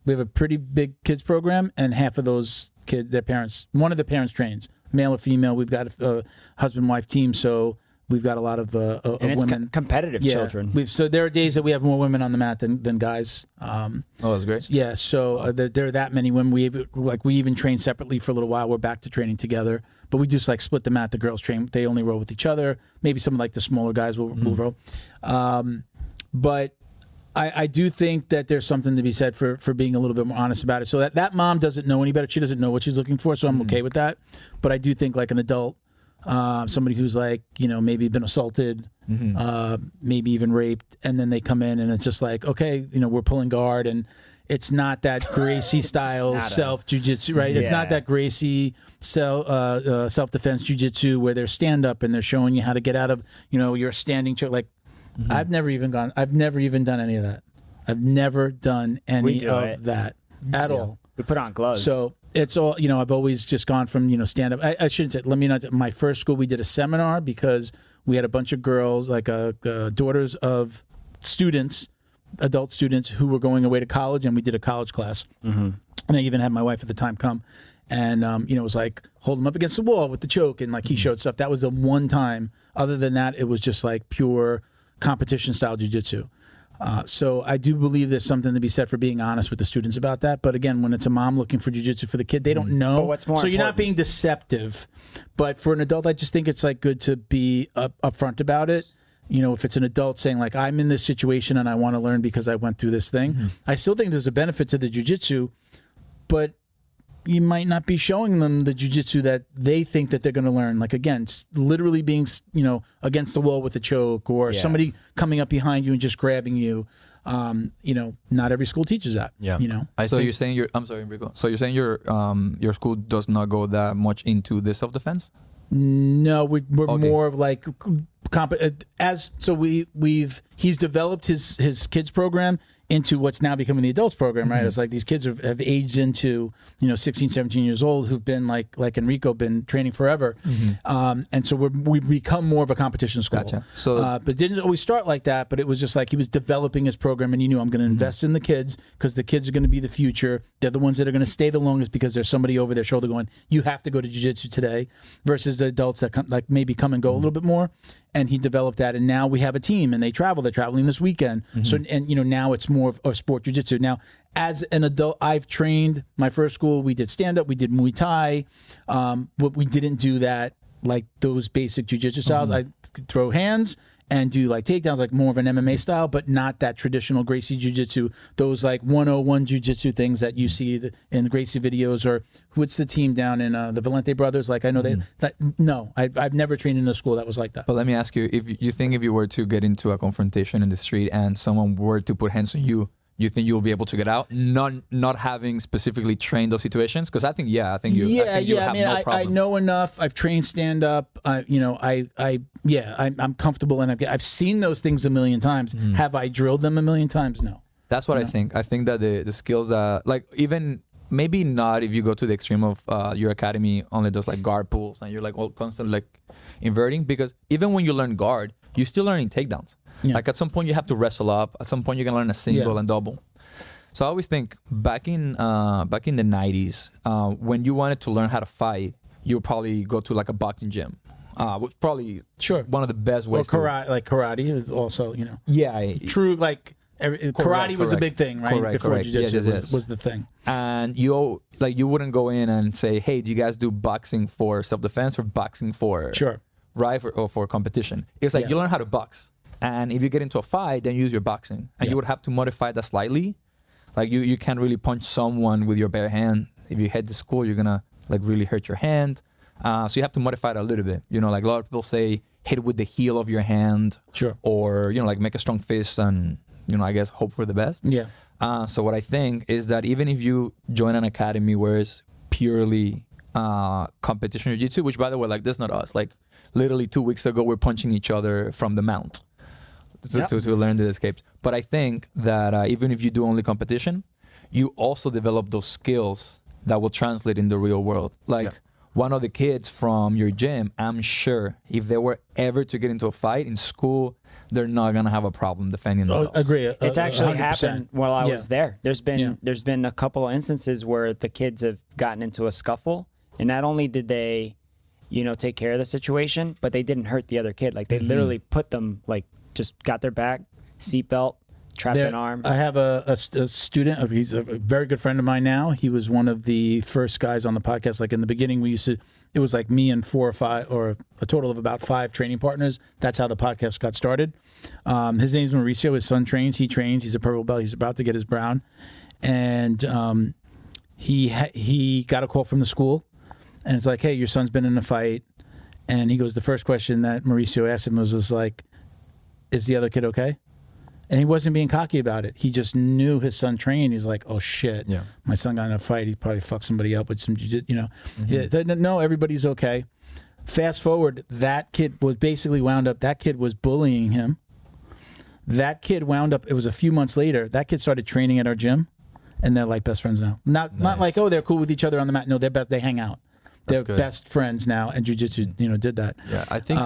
We have a pretty big kids program, and half of those kids, their parents, one of the parents trains, male or female. We've got a husband-wife team, so we've got a lot of and it's women. Competitive children. So there are days that we have more women on the mat than guys. that's great. Yeah, so there are that many women. We even train separately for a little while. We're back to training together, but we just like split the mat. The girls train; they only roll with each other. Maybe some like the smaller guys will roll. But I do think that there's something to be said for being a little bit more honest about it. So that mom doesn't know any better. She doesn't know what she's looking for, so I'm okay with that. But I do think like an adult, somebody who's like, maybe been assaulted, maybe even raped, and then they come in and it's just like, okay, we're pulling guard, and it's not that Gracie style self jiu-jitsu, right? It's not that Gracie self-defense jiu-jitsu where they're stand up and they're showing you how to get out of, your standing chair. Like, I've never even done any of that. I've never done any of that at all. We put on gloves. So it's all, I've always just gone from, stand up. I shouldn't say, let me not, my first school, we did a seminar because we had a bunch of girls, like daughters of students, adult students who were going away to college, and we did a college class. And I even had my wife at the time come, and, it was like, hold him up against the wall with the choke, and like he showed stuff. That was the one time. Other than that, it was just like pure competition style jiu-jitsu. So I do believe there's something to be said for being honest with the students about that. But again, when it's a mom looking for jiu-jitsu for the kid, they don't know. But what's more so you're important? not being deceptive. But for an adult, I just think it's like good to be upfront about it. If it's an adult saying like, I'm in this situation and I want to learn because I went through this thing, I still think there's a benefit to the jiu-jitsu, but you might not be showing them the jiu-jitsu that they think that they're going to learn. Like, again, literally being, against the wall with a choke, or somebody coming up behind you and just grabbing you. Not every school teaches that. Yeah. You're saying I'm sorry, Enrico. So you're saying your school does not go that much into the self-defense? No, we're more of like he's developed his kids program into what's now becoming the adults program, right? It's like these kids have aged into 16, 17 years old who've been like Enrico, been training forever, and so we've become more of a competition school. Gotcha. So, but didn't always start like that. But it was just like he was developing his program, and he knew, I'm going to invest in the kids because the kids are going to be the future. They're the ones that are going to stay the longest because there's somebody over their shoulder going, you have to go to jiu-jitsu today, versus the adults that maybe come and go a little bit more. And he developed that, and now we have a team, and they travel. They're traveling this weekend. So, and now it's more of sport jiu-jitsu. Now, as an adult, I've trained. My first school, we did stand-up, we did Muay Thai, but we didn't do that like those basic jiu-jitsu styles. I could throw hands and do like takedowns, like more of an MMA style, but not that traditional Gracie jiu-jitsu, those like 101 jiu-jitsu things that you see in the Gracie videos, or what's the team down in the Valente brothers? Like, I know I've never trained in a school that was like that. But let me ask you, if you were to get into a confrontation in the street and someone were to put hands on you, you think you'll be able to get out, not having specifically trained those situations? Because I think you have I know enough. I've trained stand up. I'm comfortable, and I've seen those things a million times. Have I drilled them a million times? No. That's what I think. I think that the skills that, like, even maybe not if you go to the extreme of your academy only does like guard pulls and you're like all constantly like inverting, because even when you learn guard, you're still learning takedowns. Yeah. Like at some point you have to wrestle up. At some point you can learn a single and double. So I always think back in the 90s, when you wanted to learn how to fight, you would probably go to like a boxing gym. Which probably one of the best ways. Or karate, like karate is also, true. Like karate was a big thing, right? Before jiu-jitsu was the thing. And you wouldn't go in and say, hey, do you guys do boxing for self-defense or boxing for or for competition? It's like you learn how to box. And if you get into a fight, then use your boxing. And you would have to modify that slightly. Like you can't really punch someone with your bare hand. If you head to school, you're gonna like really hurt your hand. So you have to modify it a little bit. Like a lot of people say, hit with the heel of your hand. Sure. Or, like make a strong fist and, I guess hope for the best. Yeah. So what I think is that even if you join an academy where it's purely competition jiu-jitsu, which by the way, like that's not us. Like literally 2 weeks ago, we're punching each other from the mount. To learn the escapes. But I think that even if you do only competition, you also develop those skills that will translate in the real world. Like one of the kids from your gym, I'm sure if they were ever to get into a fight in school, they're not going to have a problem defending themselves. Agree. It's actually 100%. Happened while I was there. There's been a couple of instances where the kids have gotten into a scuffle, and not only did they, take care of the situation, but they didn't hurt the other kid. Like they literally put them just got their back, seatbelt, trapped an arm. I have a student. He's a very good friend of mine now. He was one of the first guys on the podcast. Like in the beginning, it was like me and 4 or 5, or a total of about 5 training partners. That's how the podcast got started. His name's Mauricio. His son trains. He trains. He's a purple belt. He's about to get his brown. And he got a call from the school. And it's like, hey, your son's been in a fight. And he goes, the first question that Mauricio asked him was like, is the other kid okay? And he wasn't being cocky about it. He just knew his son trained. He's like, oh shit, my son got in a fight. He probably fucked somebody up with some jiu-jitsu, No, everybody's okay. Fast forward, that kid was basically wound up. That kid was bullying him. That kid wound up, it was a few months later, that kid started training at our gym, and they're like best friends now. Not like, oh, they're cool with each other on the mat. No, they hang out. They're best friends now, and jiu-jitsu, did that. Yeah, I think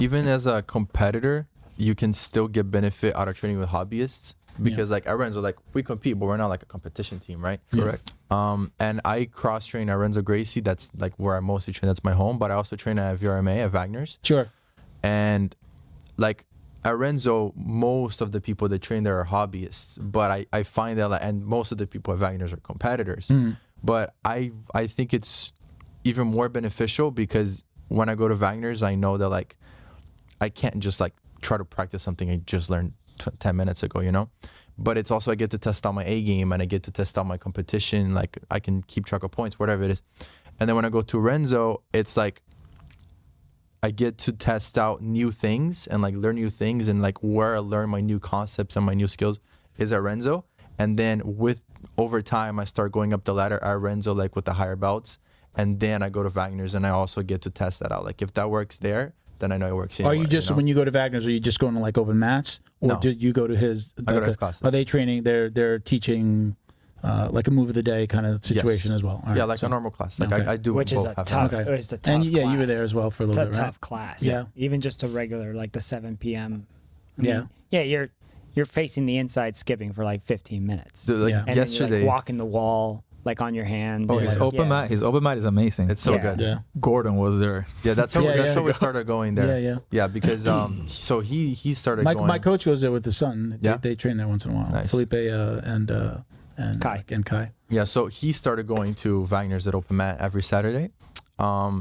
even as a competitor, you can still get benefit out of training with hobbyists, because like at Renzo, like we compete, but we're not like a competition team, right? Correct. And I cross train at Renzo Gracie. That's like where I mostly train. That's my home. But I also train at VRMA at Wagner's. Sure. And like at Renzo, most of the people that train there are hobbyists. But I find that and most of the people at Wagner's are competitors. But I think it's even more beneficial because when I go to Wagner's, I know that like I can't just like try to practice something I just learned 10 minutes ago, you know. But it's also I get to test out my A game and I get to test out my competition. Like I can keep track of points, whatever it is. And then when I go to Renzo, it's like I get to test out new things and like learn new things, and like where I learn my new concepts and my new skills is at Renzo. And then over time, I start going up the ladder at Renzo, like with the higher belts. And then I go to Wagner's and I also get to test that out. Like if that works there, then I know it works anywhere. Are you just, when you go to Wagner's, are you just going to like open mats? Or do you go to his? I go to his classes. Are they training? They're teaching like a move of the day kind of situation as well. All yeah, right, like a normal class. Like I do which both. Is a tough. Okay. It's a tough and class. you were there as well for a little bit, It's a right? tough class. Yeah. Even just a regular like the 7 p.m. Yeah. You're facing the inside skipping for like 15 minutes. Dude, like and yesterday, then you're, like, walking the wall like on your hands. Oh, his open mat is amazing. It's so good. Yeah. Gordon was there. Yeah, that's how we started going there. Yeah, because so he started going. My coach goes there with his son. Yeah? They train there once in a while. Nice. Felipe and Kai. Yeah, so he started going to Wagner's at open mat every Saturday.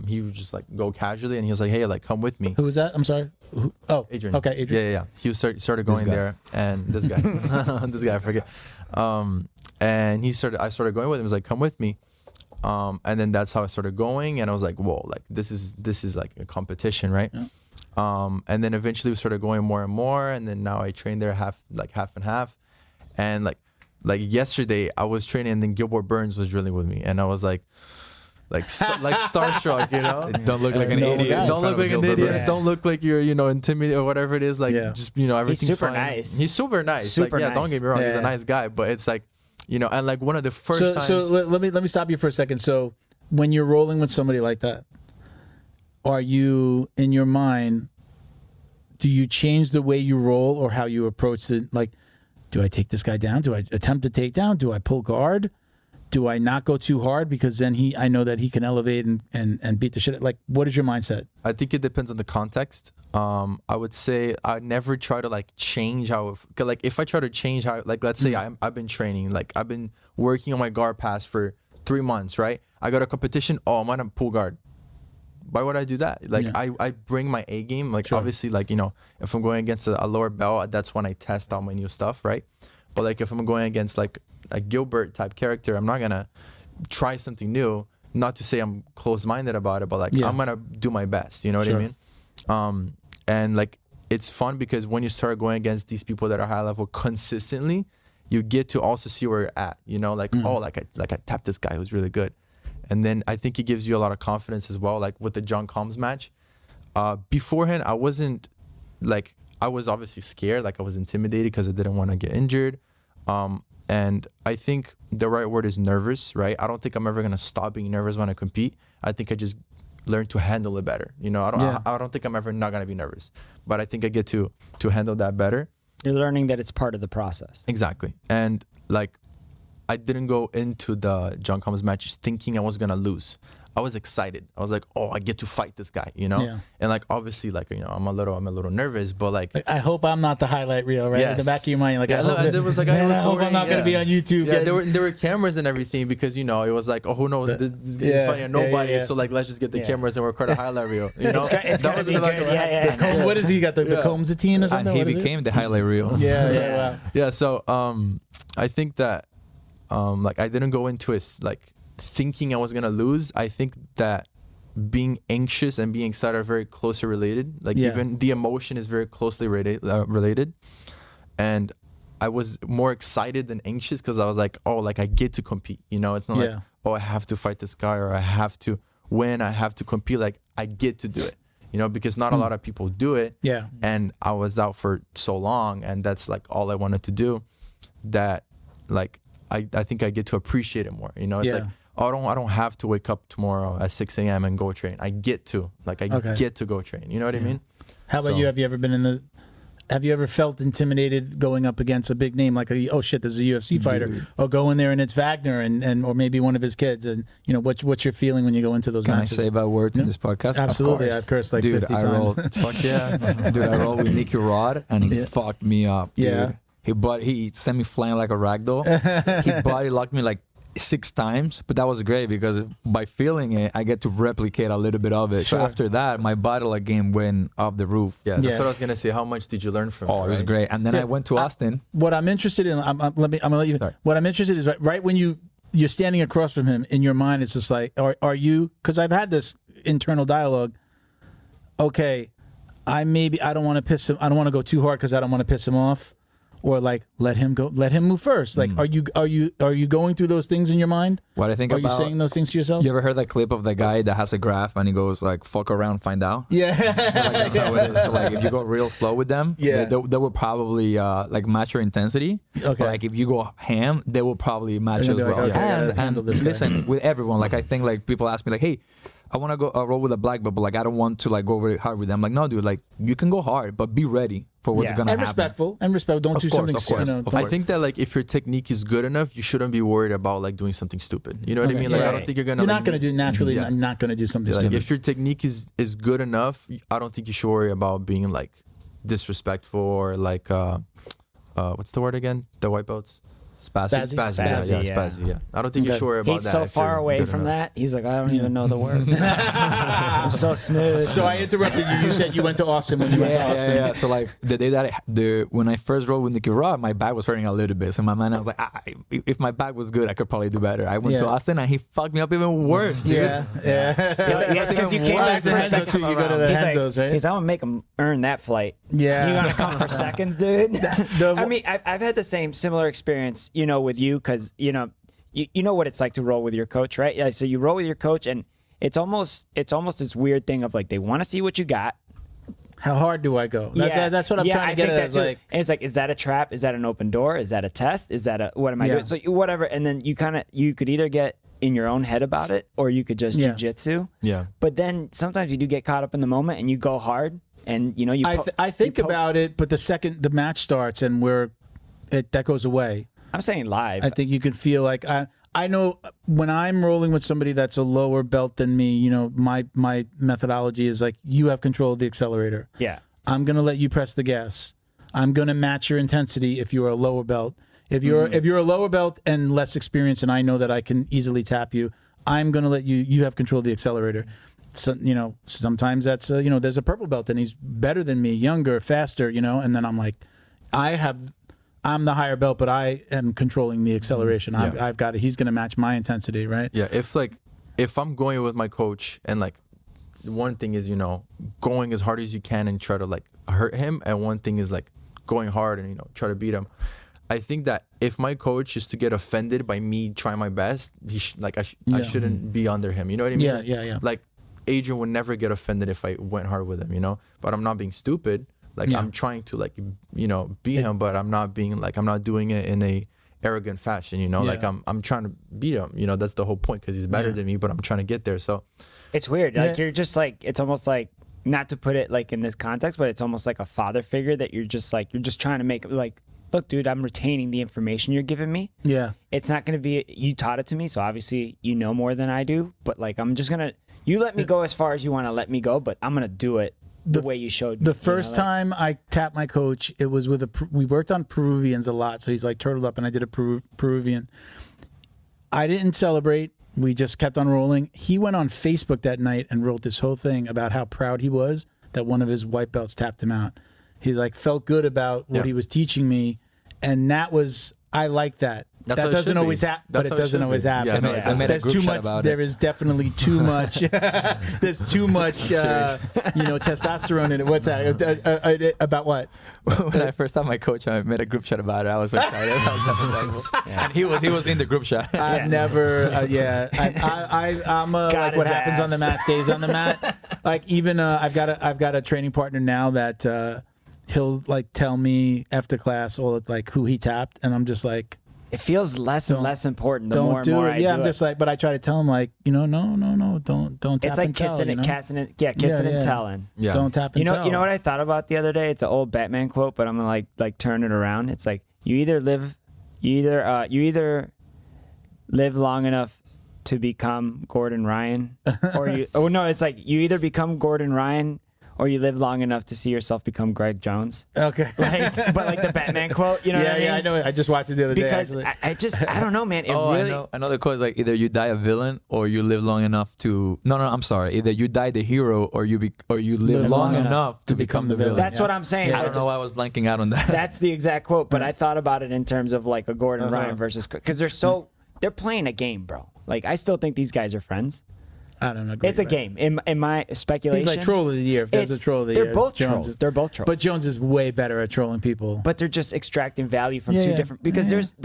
He would just like go casually, and he was like, "Hey, like come with me." Who was that? I'm sorry. Adrian. Okay, Adrian. Yeah. He started going there, and this guy, I forget. And I started going with him. He was like, "Come with me," and then that's how I started going. And I was like, "Whoa, like this is like a competition, right?" Yeah. And then eventually we started going more and more, and then now I train there half and half, and like yesterday I was training, and then Gilbert Burns was drilling with me, and I was like starstruck, you know. Don't look like an idiot. Don't look like an idiot. Yeah. Don't look like you're, intimidated or whatever it is. Like, just, everything's He's super fine. nice. He's super nice. Super like, don't get me wrong. He's a Yeah. nice guy, but it's like, and like one of the first times. So let me stop you for a second. So when you're rolling with somebody like that, are you in your mind? Do you change the way you roll or how you approach it? Like, do I take this guy down? Do I attempt to take down? Do I pull guard? Do I not go too hard because then I know that he can elevate and beat the shit? Like, what is your mindset? I think it depends on the context. I would say I never try to like change how, like if I try to change how, like let's say I've been training, like I've been working on my guard pass for 3 months, right? I got a competition. Oh, I'm gonna pull guard. Why would I do that? Like I bring my A game. Like obviously, like if I'm going against a lower belt, that's when I test out my new stuff, right? But like if I'm going against like a Gilbert type character, I'm not gonna try something new. Not to say I'm closed-minded about it, but like I'm gonna do my best. You know what I mean? And like it's fun because when you start going against these people that are high level consistently, you get to also see where you're at. Like I tapped this guy who's really good, and then I think it gives you a lot of confidence as well. Like with the John Combs match, beforehand I wasn't like I was obviously scared, like I was intimidated because I didn't want to get injured. And I think the right word is nervous, right? I don't think I'm ever gonna stop being nervous when I compete. I think I just learn to handle it better. I don't think I'm ever not gonna be nervous, but I think I get to handle that better. You're learning that it's part of the process. Exactly. And like, I didn't go into the John Combs match thinking I was gonna lose. I was excited. I was like, oh, I get to fight this guy, And like, obviously, like, I'm a little nervous, but like I hope I'm not the highlight reel, right? Yes. In the back of your mind, like, I hope I'm not going to be on YouTube. Yeah, there were cameras and everything because, it was like, oh, who knows? It's funny on nobody. So like, let's just get the cameras and record a highlight reel, It's going to be good. What has he got? The Combs-atine or something? And he became the highlight reel. Wow. Yeah, so I think that like I didn't go into it like thinking I was gonna lose. I think that being anxious and being excited are very closely related. Like even the emotion is very closely related. And I was more excited than anxious because I was like, oh, like I get to compete. It's not like, oh, I have to fight this guy or I have to win. I have to compete. Like I get to do it. Because not a lot of people do it. Yeah. And I was out for so long, and that's like all I wanted to do. That like I think I get to appreciate it more. It's like, oh, I don't have to wake up tomorrow at 6 a.m. and go train. I get to. Like I get to go train. You know what I mean? How about you? Have you ever felt intimidated going up against a big name like oh shit, this is a UFC fighter? Or go in there and it's Wagner and or maybe one of his kids, and what's your feeling when you go into those matches? Can I say bad words in this podcast? Absolutely. I've cursed like 50 times. Fuck yeah. Dude, I rolled with Nicky Rod and he fucked me up, dude. He sent me flying like a ragdoll. He body locked me like 6 times, but that was great because by feeling it, I get to replicate a little bit of it. Sure. So after that, my battle game went off the roof. Yeah, that's what I was gonna say. How much did you learn from it? Oh, it was great. And then I went to Austin. What I'm interested in, I'm gonna let you. Sorry. What I'm interested in is right when you're standing across from him in your mind, it's just like, are you? Because I've had this internal dialogue. Okay, I don't want to piss him. I don't want to go too hard because I don't want to piss him off. Or like let him move first. Like, are you going through those things in your mind? What I think are about, you saying those things to yourself? You ever heard that clip of the guy that has a graph and he goes like, "Fuck around, find out"? Yeah, That's how it is. So like, if you go real slow with them, they will probably like match your intensity. Okay. But, like if you go ham, they will probably match you as like, well. okay, And handle this guy. listen, with everyone, like I think like people ask me like, "Hey, I want to go roll with a black belt, but like I don't want to like go very hard with them." Like, no, dude, like you can go hard, but be ready for what's gonna and happen. respectful. Don't do something. Of course. I think that like if your technique is good enough, you shouldn't be worried about like doing something stupid. You know what I mean? Like I don't think you're gonna. You're not gonna do naturally. Not gonna do something like, stupid. if your technique is good enough, I don't think you should worry about being like disrespectful or like what's the word again? The white belts. Spazzy. Spazzy. Yeah. I don't think you should worry about He's that. so far away from that. He's like, I don't even know the word. I'm so smooth. So I interrupted you. You said you went to Austin when you went to Austin. Yeah. So like the day that when I first rolled with Nicky Rod, my back was hurting a little bit. So in my mind, I was like, if my back was good, I could probably do better. I went to Austin and he fucked me up even worse, dude. Yeah. Yes, because you came back for a second. You go to the Renzo's, right? He's like, I'm gonna make him earn that flight. Yeah. You're gonna come for seconds, dude. I mean, I've had the similar experience, with you, because you know what it's like to roll with your coach, right? Yeah. So you roll with your coach, and it's almost this weird thing of like they want to see what you got. How hard do I go? That's what I'm trying to get at. And it's like, is that a trap? Is that an open door? Is that a test? Is that what am I doing? So whatever. And then you could either get in your own head about it, or you could just jiu-jitsu. Yeah. But then sometimes you do get caught up in the moment and you go hard, and I think about it, but the second the match starts and that goes away. I'm saying live. I think you can feel like I know when I'm rolling with somebody that's a lower belt than me, my methodology is like, you have control of the accelerator. Yeah. I'm going to let you press the gas. I'm going to match your intensity if you're a lower belt. If you're a lower belt and less experienced and I know that I can easily tap you, I'm going to let you have control of the accelerator. So, sometimes that's there's a purple belt and he's better than me, younger, faster, and then I'm like, I'm the higher belt, but I am controlling the acceleration. I've got it. He's going to match my intensity, right? Yeah. If I'm going with my coach, and like one thing is going as hard as you can and try to like hurt him, and one thing is like going hard and try to beat him. I think that if my coach is to get offended by me trying my best, I shouldn't be under him. You know what I mean? Yeah. Like Adrian would never get offended if I went hard with him. But I'm not being stupid. Like I'm trying to beat him, but I'm not doing it in a arrogant fashion, like I'm trying to beat him, that's the whole point, because he's better than me, but I'm trying to get there. So it's weird. Like you're just like, it's almost like, not to put it like in this context, but it's almost like a father figure that you're just trying to make like, look, dude, I'm retaining the information you're giving me. Yeah. It's not going to be, you taught it to me, so obviously you know more than I do, but like I'm just going to, you let me go as far as you want to let me go, but I'm going to do it the way you showed me. The first time I tapped my coach, it was with we worked on Peruvians a lot, so he's like turtled up, and I did a Peruvian. I didn't celebrate. We just kept on rolling. He went on Facebook that night and wrote this whole thing about how proud he was that one of his white belts tapped him out. He like felt good about what he was teaching me, and that was, I like that. That doesn't always happen, but it doesn't always happen. Yeah, there's too much. There is definitely too much. There's too much, testosterone in it. What's that? About what? When I first saw my coach, I made a group chat about it. I was so excited. And he was in the group chat. I've never. I'm like what happens on the mat stays on the mat. Like even I've got a training partner now that he'll like tell me after class all like who he tapped, and I'm just like. It feels less and less important the more and more I do it. Yeah, I'm just like, but I try to tell him like, no, don't tap it's like and tell. Kissing and telling. Yeah. Don't tap and tell. You know what I thought about the other day? It's an old Batman quote, but I'm gonna like turn it around. It's like you either live long enough to become Gordon Ryan, or it's like you either become Gordon Ryan or you live long enough to see yourself become Greg Jones. Okay. But like the Batman quote, you know what I mean? Yeah, I know. I just watched it the other day. Because I don't know, man. It really... I know the quote is like, either you die a villain or you live long enough to... No, I'm sorry. Either you die the hero or you live long enough to become the villain. That's what I'm saying. I don't know why I was blanking out on that. That's the exact quote, but I thought about it in terms of like a Gordon Ryan versus... Because they're playing a game, bro. Like, I still think these guys are friends. I don't know. It's a game. In my speculation, he's like troll of the year. If there's a troll of the year, they're both trolls. They're both trolls. But Jones is way better at trolling people. But they're just extracting value from two different. Because there's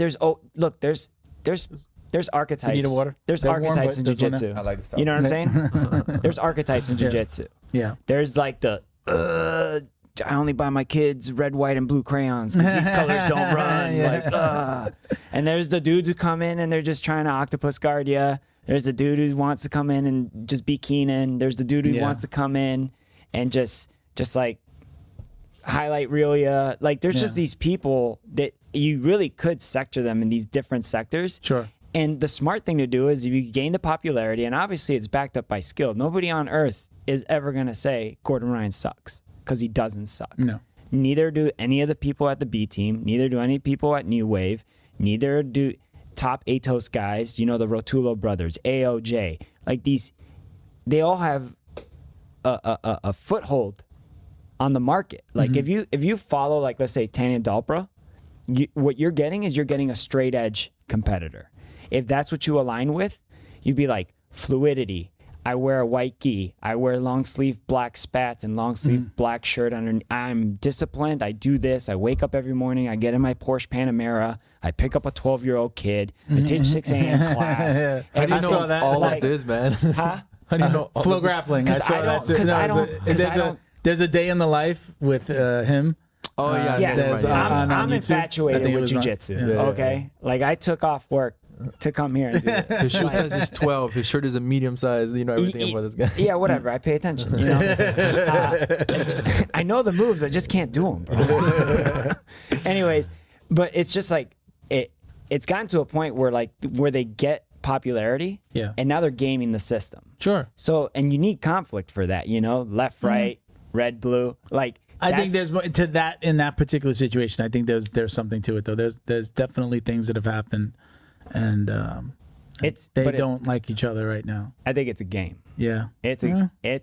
archetypes. You need a water? There's archetypes in jiu-jitsu. I like this stuff. You know what I'm saying? There's archetypes in jiu-jitsu. Yeah. There's like the I only buy my kids red, white, and blue crayons because these colors don't run. And there's the dudes who come in and they're just trying to octopus guard you. There's the dude who wants to come in and just be Keenan. There's the dude who wants to come in and just like highlight reel you. Like there's just these people that you really could sector them in these different sectors. Sure. And the smart thing to do is if you gain the popularity, and obviously it's backed up by skill. Nobody on earth is ever going to say Gordon Ryan sucks because he doesn't suck. No. Neither do any of the people at the B team. Neither do any people at New Wave. Neither do top ATOS guys, you know, the Rotullo brothers, AOJ, like these, they all have a foothold on the market. Like if you follow, like, let's say Tanya Dalpra, what you're getting is you're getting a straight edge competitor. If that's what you align with, you'd be like fluidity. I wear a white gi. I wear long sleeve black spats and long sleeve black shirt underneath. I'm disciplined. I do this. I wake up every morning. I get in my Porsche Panamera. I pick up a 12-year-old kid. I teach 6 a.m. class. How do you know that? All of this, man? Huh? How do you know? Flow grappling. I saw that too. There's a day in the life with him. Oh yeah, yeah. I'm YouTube. infatuated with jiu-jitsu. Okay, like I took off work to come here and do this. His shoe size is 12. His shirt is a medium size. You know everything about this guy. Yeah, whatever. I pay attention. You know, I know the moves. I just can't do them, bro. Anyways, but it's just like it's gotten to a point where they get popularity, and now they're gaming the system. Sure. So, and you need conflict for that. You know, left, right, red, blue. Like I think there's to that in that particular situation. I think there's something to it though. There's definitely things that have happened. And they don't like each other right now. I think it's a game. Yeah, it's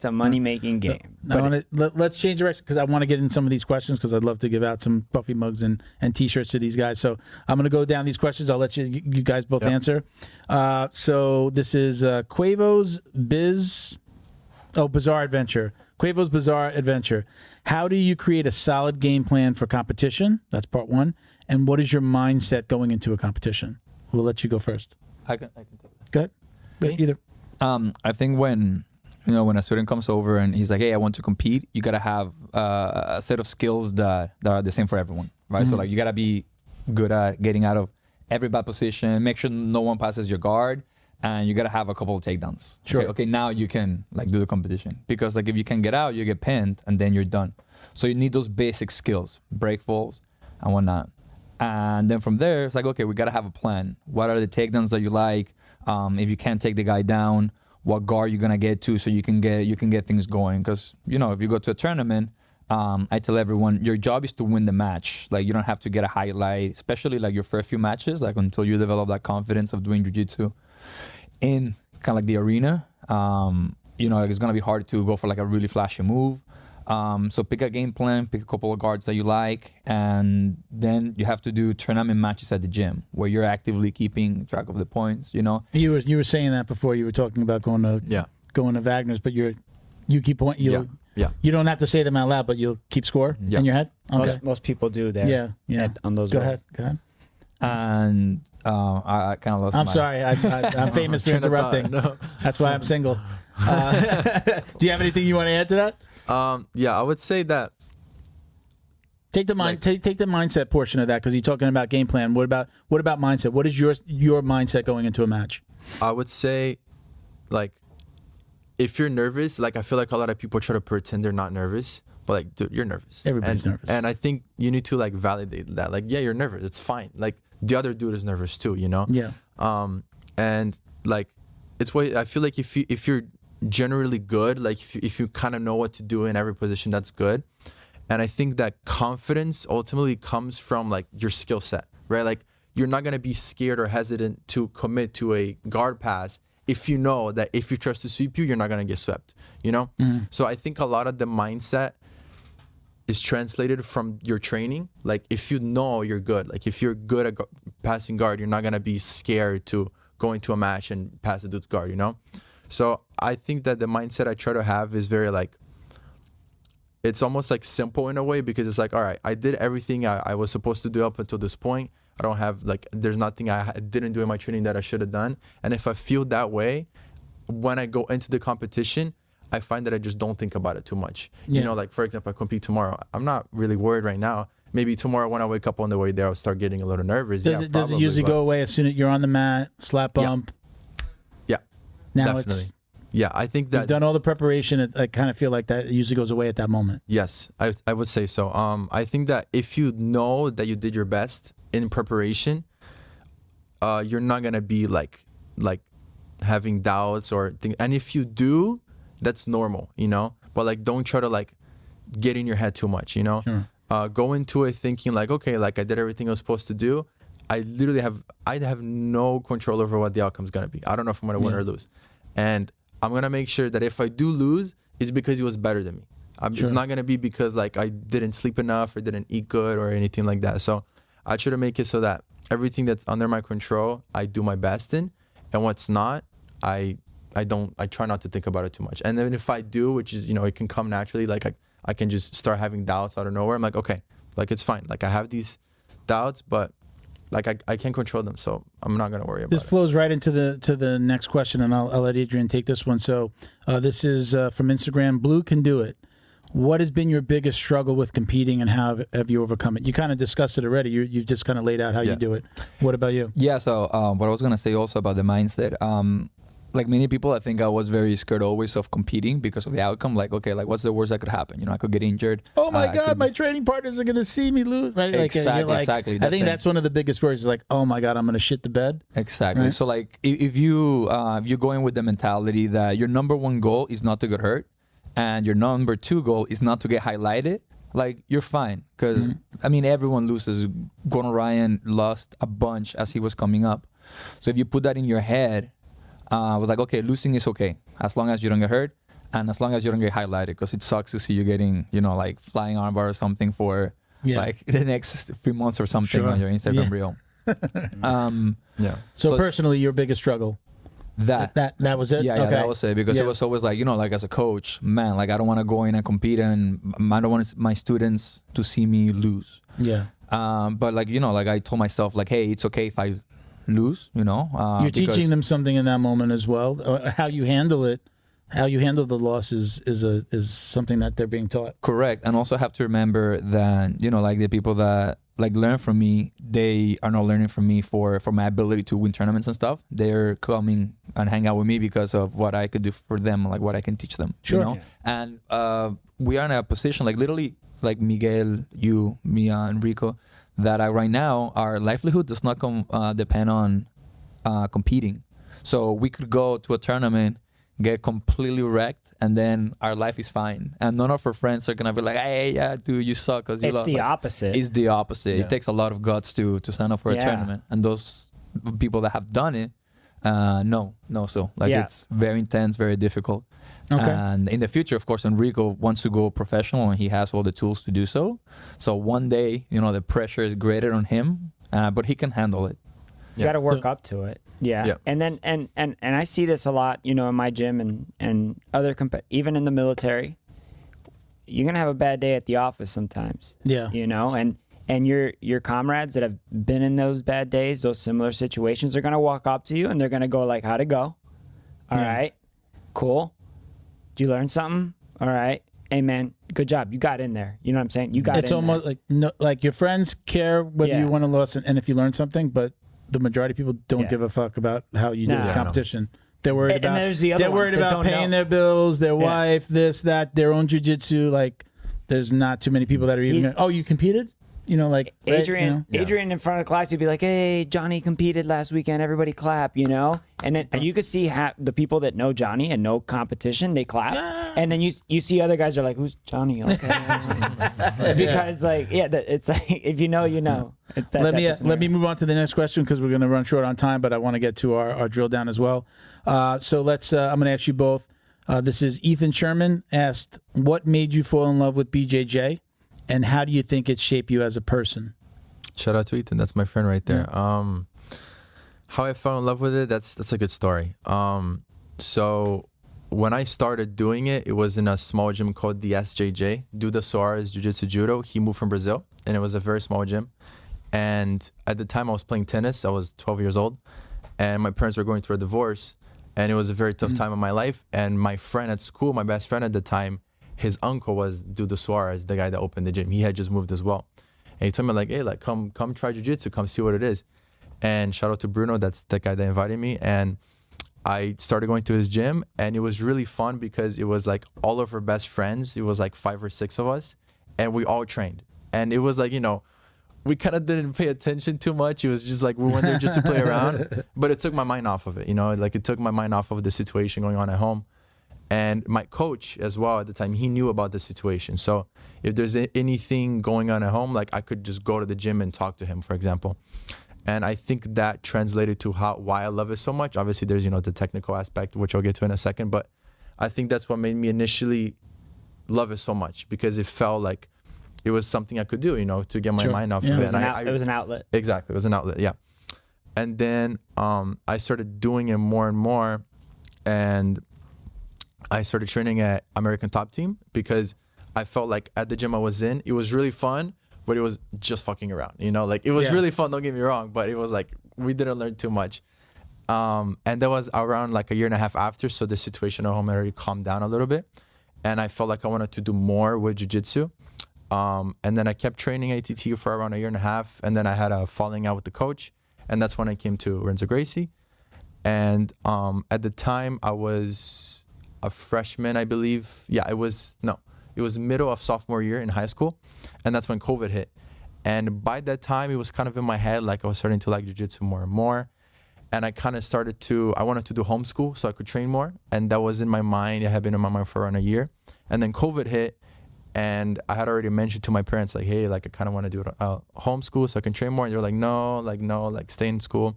a money making game. Let's change direction because I want to get in some of these questions because I'd love to give out some Buffy mugs and T-shirts to these guys. So I'm going to go down these questions. I'll let you guys both answer. So this is Quavo's Bizarre Adventure. Quavo's Bizarre Adventure. How do you create a solid game plan for competition? That's part one. And what is your mindset going into a competition? We'll let you go first. I can take that. Go ahead. Either. I think when a student comes over and he's like, hey, I want to compete, you got to have a set of skills that are the same for everyone, right? So like you got to be good at getting out of every bad position, make sure no one passes your guard, and you got to have a couple of takedowns. Sure. Okay, now you can like do the competition because like if you can get out, you get pinned and then you're done. So you need those basic skills, break falls and whatnot. And then from there, it's like, okay, we got to have a plan. What are the takedowns that you like? If you can't take the guy down, what guard you're going to get to so you can get things going. Because, you know, if you go to a tournament, I tell everyone, your job is to win the match. Like, you don't have to get a highlight, especially like your first few matches, like until you develop that confidence of doing jiu-jitsu in kind of like the arena. You know, like it's going to be hard to go for like a really flashy move. So pick a game plan, pick a couple of guards that you like, and then you have to do tournament matches at the gym where you're actively keeping track of the points, you know. You were saying that before. You were talking about going to Wagner's, but you keep point. You don't have to say them out loud, but you'll keep score in your head. Okay. Most people do there. Yeah. On those. Go ahead. And I kind of lost. I'm sorry. I'm famous for interrupting. No. That's why I'm single. Do you have anything you want to add to that? I would say that take the mindset portion of that because you're talking about game plan. What about mindset? What is your mindset going into a match? I would say, like, if you're nervous, like I feel like a lot of people try to pretend they're not nervous, but like, dude, you're nervous. Everybody's nervous, and I think you need to like validate that. Like, yeah, you're nervous. It's fine. Like the other dude is nervous too, you know. Yeah. And like, it's what I feel like if you're generally good. Like if you kind of know what to do in every position, that's good. And I think that confidence ultimately comes from like your skill set, right? Like you're not going to be scared or hesitant to commit to a guard pass if you know that if you trust to sweep you, you're not going to get swept, you know? Mm-hmm. So I think a lot of the mindset is translated from your training. Like if you know you're good, like if you're good at passing guard, you're not going to be scared to go into a match and pass the dude's guard, you know? So I think that the mindset I try to have is very like, it's almost like simple in a way, because it's like, all right, I did everything I was supposed to do up until this point. I don't have like, there's nothing I didn't do in my training that I should have done. And if I feel that way, when I go into the competition, I find that I just don't think about it too much. Yeah. You know, like for example, I compete tomorrow. I'm not really worried right now. Maybe tomorrow when I wake up on the way there, I'll start getting a little nervous. Does it usually go away as soon as you're on the mat, slap bump? Yeah. Now definitely. Yeah, I think that you've done all the preparation. I kind of feel like that usually goes away at that moment. Yes, I would say so. I think that if you know that you did your best in preparation, you're not gonna be like having doubts or things. And if you do, that's normal, you know. But like, don't try to like get in your head too much, you know. Sure. Go into it thinking like, okay, like I did everything I was supposed to do. I have no control over what the outcome's gonna be. I don't know if I'm gonna win or lose, and I'm going to make sure that if I do lose, it's because he was better than me. Sure. It's not going to be because like I didn't sleep enough or didn't eat good or anything like that. So I try to make it so that everything that's under my control, I do my best in. And what's not, I try not to think about it too much. And then if I do, which is, you know, it can come naturally, like I can just start having doubts out of nowhere. I'm like, okay, like it's fine. Like I have these doubts, but like I can't control them, so I'm not gonna worry about it. This flows right into the next question, and I'll let Adrian take this one. So this is from Instagram. Blue can do it. What has been your biggest struggle with competing, and how have you overcome it? You kind of discussed it already. You've just kind of laid out how you do it. What about you? Yeah. So what I was gonna say also about the mindset. Like many people, I think I was very scared always of competing because of the outcome. Like, okay, like what's the worst that could happen? You know, I could get injured. Oh my God, my training partners are gonna see me lose. Right? Exactly. I think that's one of the biggest worries. Is like, oh my God, I'm gonna shit the bed. Exactly. Right? So like, if you're going with the mentality that your number one goal is not to get hurt, and your number two goal is not to get highlighted, like you're fine. Because I mean, everyone loses. Gordon Ryan lost a bunch as he was coming up. So if you put that in your head. I was like, okay, losing is okay as long as you don't get hurt and as long as you don't get highlighted, because it sucks to see you getting, you know, like flying armbar or something for like the next 3 months or something on your Instagram reel. So personally, your biggest struggle? That was it? Yeah, okay. That was it, because it was always like, you know, like as a coach, man, like I don't want to go in and compete and I don't want my students to see me lose. Yeah. But like, you know, like I told myself like, hey, it's okay if I lose, you know. You're teaching them something in that moment as well. How you handle it, how you handle the loss is something that they're being taught. Correct. And also have to remember that, you know, like the people that like learn from me, they are not learning from me for my ability to win tournaments and stuff. They're coming and hang out with me because of what I could do for them, like what I can teach them. Sure. You know? And we are in a position like literally like Miguel, you, Mia, and Rico, that right now our livelihood does not depend on competing. So we could go to a tournament, get completely wrecked, and then our life is fine. And none of our friends are gonna be like, "Hey, yeah, dude, you suck because you lost." It's the opposite. It's the opposite. Yeah. It takes a lot of guts to sign up for a tournament, and those people that have done it, it's very intense, very difficult. Okay. And in the future, of course, Enrico wants to go professional, and he has all the tools to do so. So one day, you know, the pressure is greater on him, but he can handle it. You got to work up to it. Yeah. And then and I see this a lot, you know, in my gym and other even in the military. You're gonna have a bad day at the office sometimes. Yeah. You know, and your comrades that have been in those bad days, those similar situations, are gonna walk up to you and they're gonna go like, "How'd it go? All right, cool. Did you learn something? All right. Hey man, good job. You got in there. You know what I'm saying? You got it's in almost there. like like your friends care whether you won or lost and if you learn something, but the majority of people don't give a fuck about how you did this competition. They're worried about paying their bills, their wife, this, that, their own jiu-jitsu. Like there's not too many people that are even going, "Oh, you competed? like Adrian in front of the class, you'd be like, hey, Johnny competed last weekend, everybody clap, and then and you could see the people that know Johnny and know competition, they clap, and then you see other guys are like, who's Johnny? Okay. Because it's like, if you know, It's that let me move on to the next question because we're going to run short on time, but I want to get to our drill down as well. So let's I'm going to ask you both. This is Ethan Sherman asked, what made you fall in love with BJJ? And how do you think it shaped you as a person? Shout out to Ethan. That's my friend right there. Yeah. How I fell in love with it, that's a good story. So when I started doing it, it was in a small gym called the SJJ, Duda Soares Jiu-Jitsu Judo. He moved from Brazil, and it was a very small gym. And at the time, I was playing tennis. I was 12 years old, and my parents were going through a divorce, and it was a very tough time in my life. And my friend at school, my best friend at the time, his uncle was Duda Soares, the guy that opened the gym. He had just moved as well. And he told me, like, hey, like, come try jiu-jitsu, come see what it is. And shout out to Bruno, that's the guy that invited me. And I started going to his gym, and it was really fun because it was like all of our best friends. It was like 5 or 6 of us, and we all trained. And it was like, we kind of didn't pay attention too much. It was just like we went there just to play around. But it took my mind off of it, like it took my mind off of the situation going on at home. And my coach as well at the time, he knew about the situation. So if there's anything going on at home, like I could just go to the gym and talk to him, for example. And I think that translated to why I love it so much. Obviously, there's, the technical aspect, which I'll get to in a second. But I think that's what made me initially love it so much, because it felt like it was something I could do, to get my mind off of it. It was an outlet. Exactly. It was an outlet, yeah. And then I started doing it more and more. And I started training at American Top Team because I felt like at the gym I was in, it was really fun, but it was just fucking around, like it was really fun, don't get me wrong, but it was like, we didn't learn too much. And that was around like a year and a half after. So the situation at home had already calmed down a little bit. And I felt like I wanted to do more with jiu-jitsu. And then I kept training ATT for around a year and a half. And then I had a falling out with the coach. And that's when I came to Renzo Gracie. And at the time I was a freshman, I believe. Yeah, it was middle of sophomore year in high school. And that's when COVID hit. And by that time, it was kind of in my head, like I was starting to like jiu-jitsu more and more. And I kind of I wanted to do homeschool so I could train more. And that was in my mind. It had been in my mind for around a year. And then COVID hit. And I had already mentioned to my parents, like, hey, like I kind of want to do homeschool so I can train more. And they were like, no, stay in school.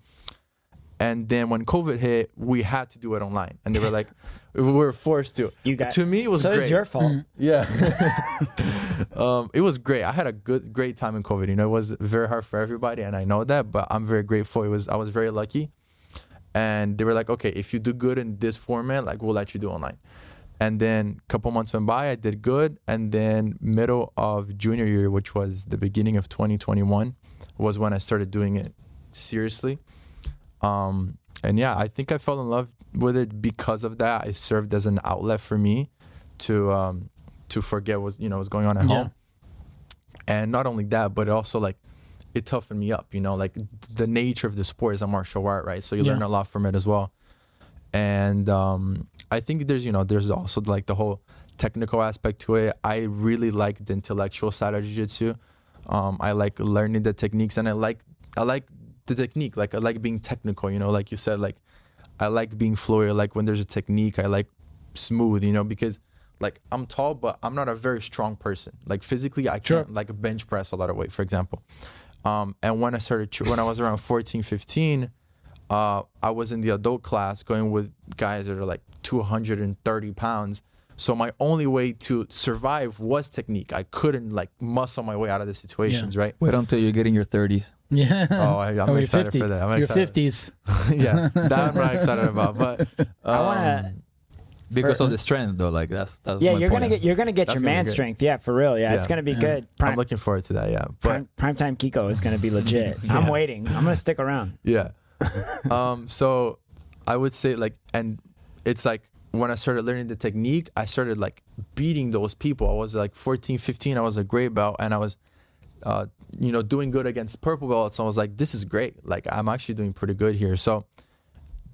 And then when COVID hit, we had to do it online. And they were like, we were forced to. To me, it was great. So it's your fault. Yeah. It was great. I had a great time in COVID. It was very hard for everybody, and I know that, but I'm very grateful. I was very lucky. And they were like, okay, if you do good in this format, like we'll let you do online. And then a couple months went by, I did good. And then middle of junior year, which was the beginning of 2021, was when I started doing it seriously. And yeah, I think I fell in love with it because of that. It served as an outlet for me to forget what's going on at home. And not only that, but also like it toughened me up, like the nature of the sport is a martial art, right? So you learn a lot from it as well. And I think there's also like the whole technical aspect to it. I really like the intellectual side of jiu-jitsu. I like learning the techniques, and I like the technique. Like I like being technical, like you said, like I like being fluid. Like when there's a technique, I like smooth, because like I'm tall, but I'm not a very strong person. Like physically, I can't like bench press a lot of weight, for example. And when I was around 14, 15, I was in the adult class going with guys that are like 230 pounds. So my only way to survive was technique. I couldn't like muscle my way out of the situations, right? Wait until you get in your 30s. Yeah. Oh, I'm excited for that. I'm excited. Your 50s. Yeah, that I'm not excited about. But I want to. Because of the strength, though, like that's yeah, my you're point. gonna get your man strength, yeah, for real, yeah, it's gonna be good. I'm looking forward to that, yeah. But Primetime Kiko is gonna be legit. I'm waiting. I'm gonna stick around. Yeah. So I would say like, and it's like when I started learning the technique, I started like beating those people. I was like 14, 15. I was a gray belt, and I was, doing good against purple belts. So I was like, this is great. Like I'm actually doing pretty good here. So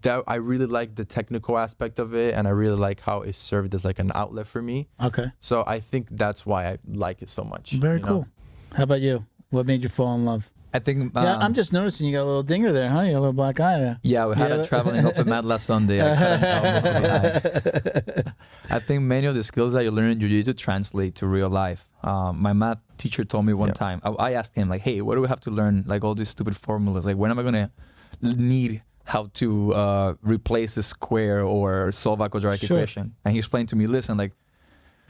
that I really like the technical aspect of it, and I really like how it served as like an outlet for me. Okay. So I think that's why I like it so much. Very cool. How about you? What made you fall in love? I think. I'm just noticing you got a little dinger there, huh? You got a little black eye there. Yeah, we had a traveling open mat last Sunday. I think many of the skills that you learn in jiu-jitsu translate to real life. My math teacher told me one time, I asked him, like, hey, what do we have to learn? Like, all these stupid formulas. Like, when am I going to need how to replace a square or solve a quadratic equation? And he explained to me, listen, like,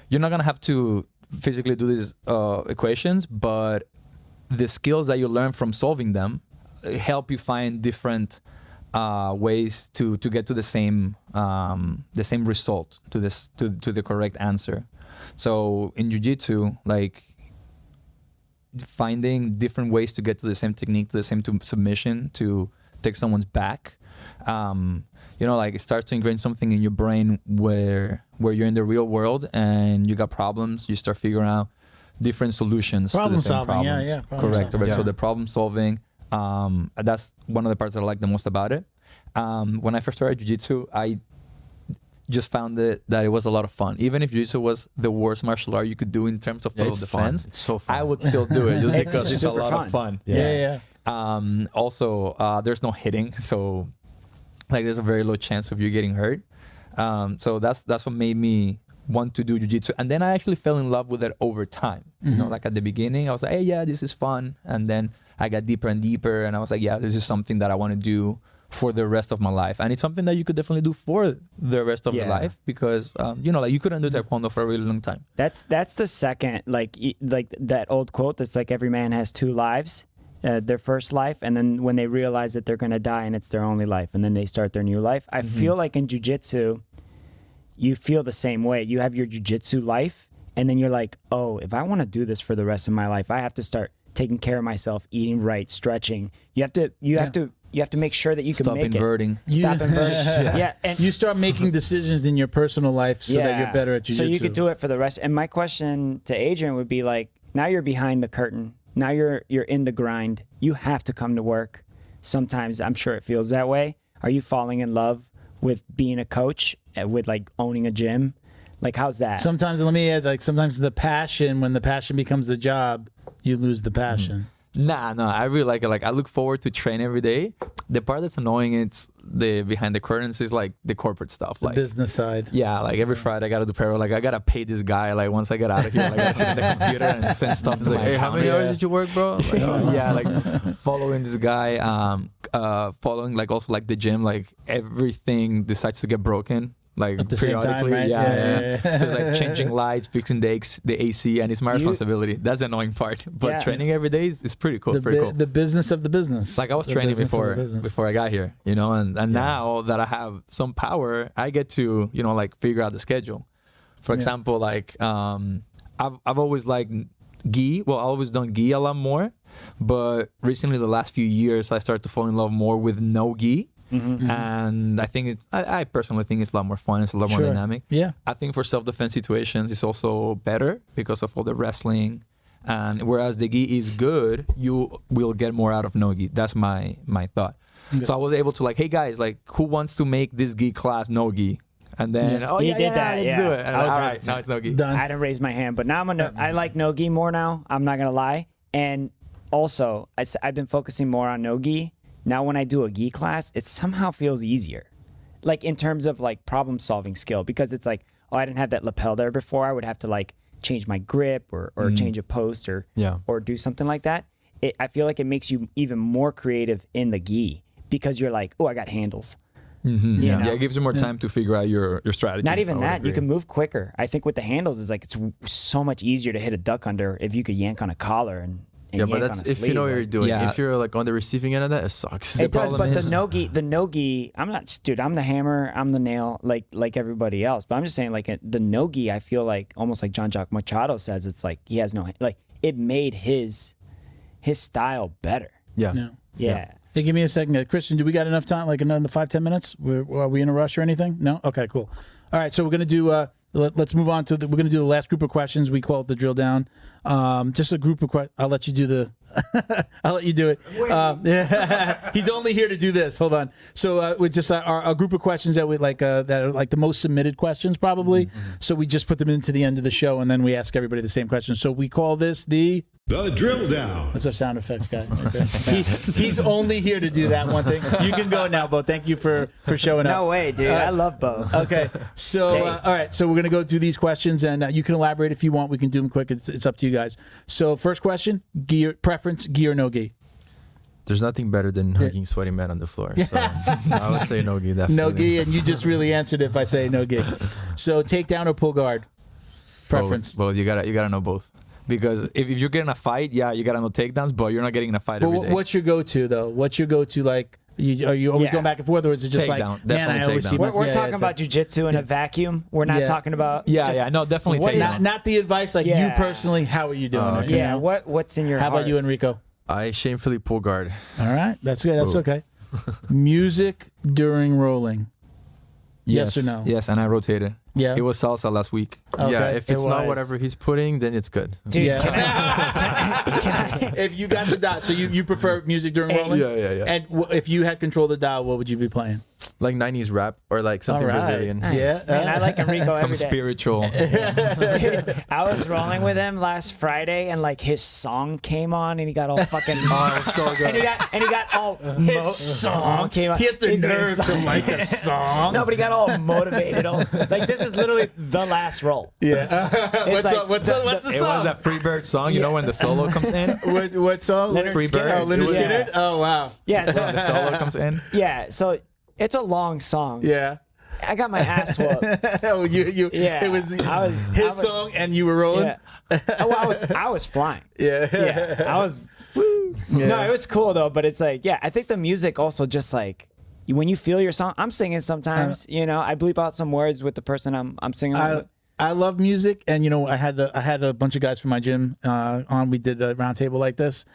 you're not going to have to physically do these equations, but the skills that you learn from solving them help you find different ways to get to the same result, to the correct answer. So in jiu-jitsu, like, finding different ways to get to the same technique, to the same submission, to take someone's back, like, it starts to ingrain something in your brain where you're in the real world and you got problems, you start figuring out different solutions to the same problems. Correct. Solving. So the problem solving, that's one of the parts that I like the most about it. When I first started jiu-jitsu, I just found that it was a lot of fun. Even if jiu-jitsu was the worst martial art you could do in terms of total defense, it's so fun. I would still do it just because it's a lot of fun. Also, there's no hitting, so like there's a very low chance of you getting hurt. So that's what made me want to do jiu-jitsu, and then I actually fell in love with it over time. Like at the beginning I was like, hey, yeah, this is fun, and then I got deeper and deeper, and I was like, yeah, this is something that I want to do for the rest of my life. And it's something that you could definitely do for the rest of your life, because like, you couldn't do taekwondo for a really long time. That's the second, like that old quote that's like, every man has two lives, their first life, and then when they realize that they're going to die and it's their only life, and then they start their new life. I feel like in jiu-jitsu you feel the same way. You have your jiu-jitsu life, and then you're like, oh, if I want to do this for the rest of my life, I have to start taking care of myself, eating right, stretching. You have to make sure that you can make inverting. it. Stop inverting. And you start making decisions in your personal life so that you're better at jiu-jitsu. So you could do it for the rest. And my question to Adrian would be like, now you're behind the curtain. Now you're in the grind. You have to come to work. Sometimes I'm sure it feels that way. Are you falling in love with being a coach, with like owning a gym? Like, how's that? Sometimes, let me add, like, sometimes when the passion becomes the job, you lose the passion. Nah, I really like it. Like, I look forward to train every day. The part that's annoying, it's the behind the curtains, is like the corporate stuff, like business side. Yeah, like every Friday I gotta do payroll. Like, I gotta pay this guy. Like, once I get out of here, like, I sit at the computer and send stuff to my hey, how many hours did you work, bro? Like, like following this guy, following like also like the gym. Like, everything decides to get broken. Like, at the periodically, same time, right? Yeah. So it's like changing lights, fixing the AC, and it's my responsibility. That's the annoying part. But training every day is pretty cool. The business of the business. Like, I was training before I got here, and now that I have some power, I get to like figure out the schedule. For example, like I've always liked gi. Well, I've always done gi a lot more, but recently, the last few years, I started to fall in love more with no gi. And I think I personally think it's a lot more fun. It's a lot more dynamic. Yeah. I think for self-defense situations, it's also better because of all the wrestling. And whereas the gi is good, you will get more out of no gi. That's my thought. Okay. So I was able to like, hey guys, like, who wants to make this gi class no gi? And then let's do it. And all right, now it's no gi. Done. I didn't raise my hand, but now I like no gi more now. I'm not gonna lie. And also, I've been focusing more on no gi. Now when I do a gi class, it somehow feels easier, like in terms of like problem solving skill, because it's like, oh, I didn't have that lapel there before. I would have to like change my grip or change a post or do something like that. I feel like it makes you even more creative in the gi because you're like, oh, I got handles. Yeah, it gives you more time to figure out your strategy. Not even that, you can move quicker. I think with the handles, is like, it's so much easier to hit a duck under if you could yank on a collar and but that's if you know what you're doing. Yeah. If you're like on the receiving end of that, it sucks. It does, but the no gi, I'm not, dude, I'm the hammer, I'm the nail, like everybody else. But I'm just saying, like, the no gi, I feel like almost like Jean-Jacques Machado says, it's like he has no, like, it made his style better. Yeah. Hey, give me a second. Christian, do we got enough time? Like another 5-10 minutes? Are we in a rush or anything? No? Okay, cool. All right, so we're going to do, let's move on to we're going to do the last group of questions. We call it the drill down. Just a group of questions. I'll let you do I'll let you do it. He's only here to do this. Hold on. So with just our group of questions that we like, that are like the most submitted questions probably. So we just put them into the end of the show and then we ask everybody the same questions. So we call this the The Drill Down. That's our sound effects guy. Okay. He's only here to do that one thing. You can go now, Bo. Thank you for showing up. No way, dude. I love Bo. Okay. So, all right. So we're going to go through these questions, and you can elaborate if you want. We can do them quick. It's up to you guys. So first question, gear preference, gi or no gi? There's nothing better than hugging sweaty men on the floor. So I would say no gi, definitely. No gi, and you just really answered it by saying no gi. So takedown or pull guard? Preference? Both. You gotta know both. Because if you're getting a fight, yeah, you gotta know takedowns, but you're not getting in a fight every day. What's your go-to, though? What's your go-to, like, are you always going back and forth, or is it just takedown. Like, man, I always see We're talking about jiu-jitsu in a vacuum. We're not talking about... No, definitely takedown. Not the advice, like, you personally, how are you doing it? Yeah, what's in your heart? How about you, Enrico? I shamefully pull guard. All right, that's good. That's okay. Music during rolling. Yes or no? Yes, and I rotated. Yeah. It was salsa last week. Okay. Yeah, if it's not whatever he's putting, then it's good. Dude, if you got the dial, so you prefer music during rolling? Yeah. And if you had control of the dial, what would you be playing? Like 90s rap or like something Brazilian. Nice. Yeah. Man, I like Enrico every Some day. spiritual. Dude, I was rolling with him last Friday, and like his song came on, and he got all fucking. So good. And he got all. His song came on. He has the nerve to like a song. No, but he got all motivated. Like this is literally the last roll. Yeah. What's the It song? was that Freebird song, you know, when the solo comes in. What song? Leonard Freebird. Skinner. Oh, Leonard Yeah. Skinner? Oh, wow. Yeah. So The solo comes in. yeah. So it's a long song. Yeah. I got my ass whooped. Oh, you. Yeah. It was I was his song, and you were rolling. Yeah. Oh, I was flying. Yeah. Yeah. I was. Yeah. No, it was cool though. But it's like, yeah, I think the music also just like when you feel your song. I'm singing sometimes. You know, I bleep out some words with the person I'm singing with. I love music, and you know, I had a bunch of guys from my gym on. We did a roundtable like this,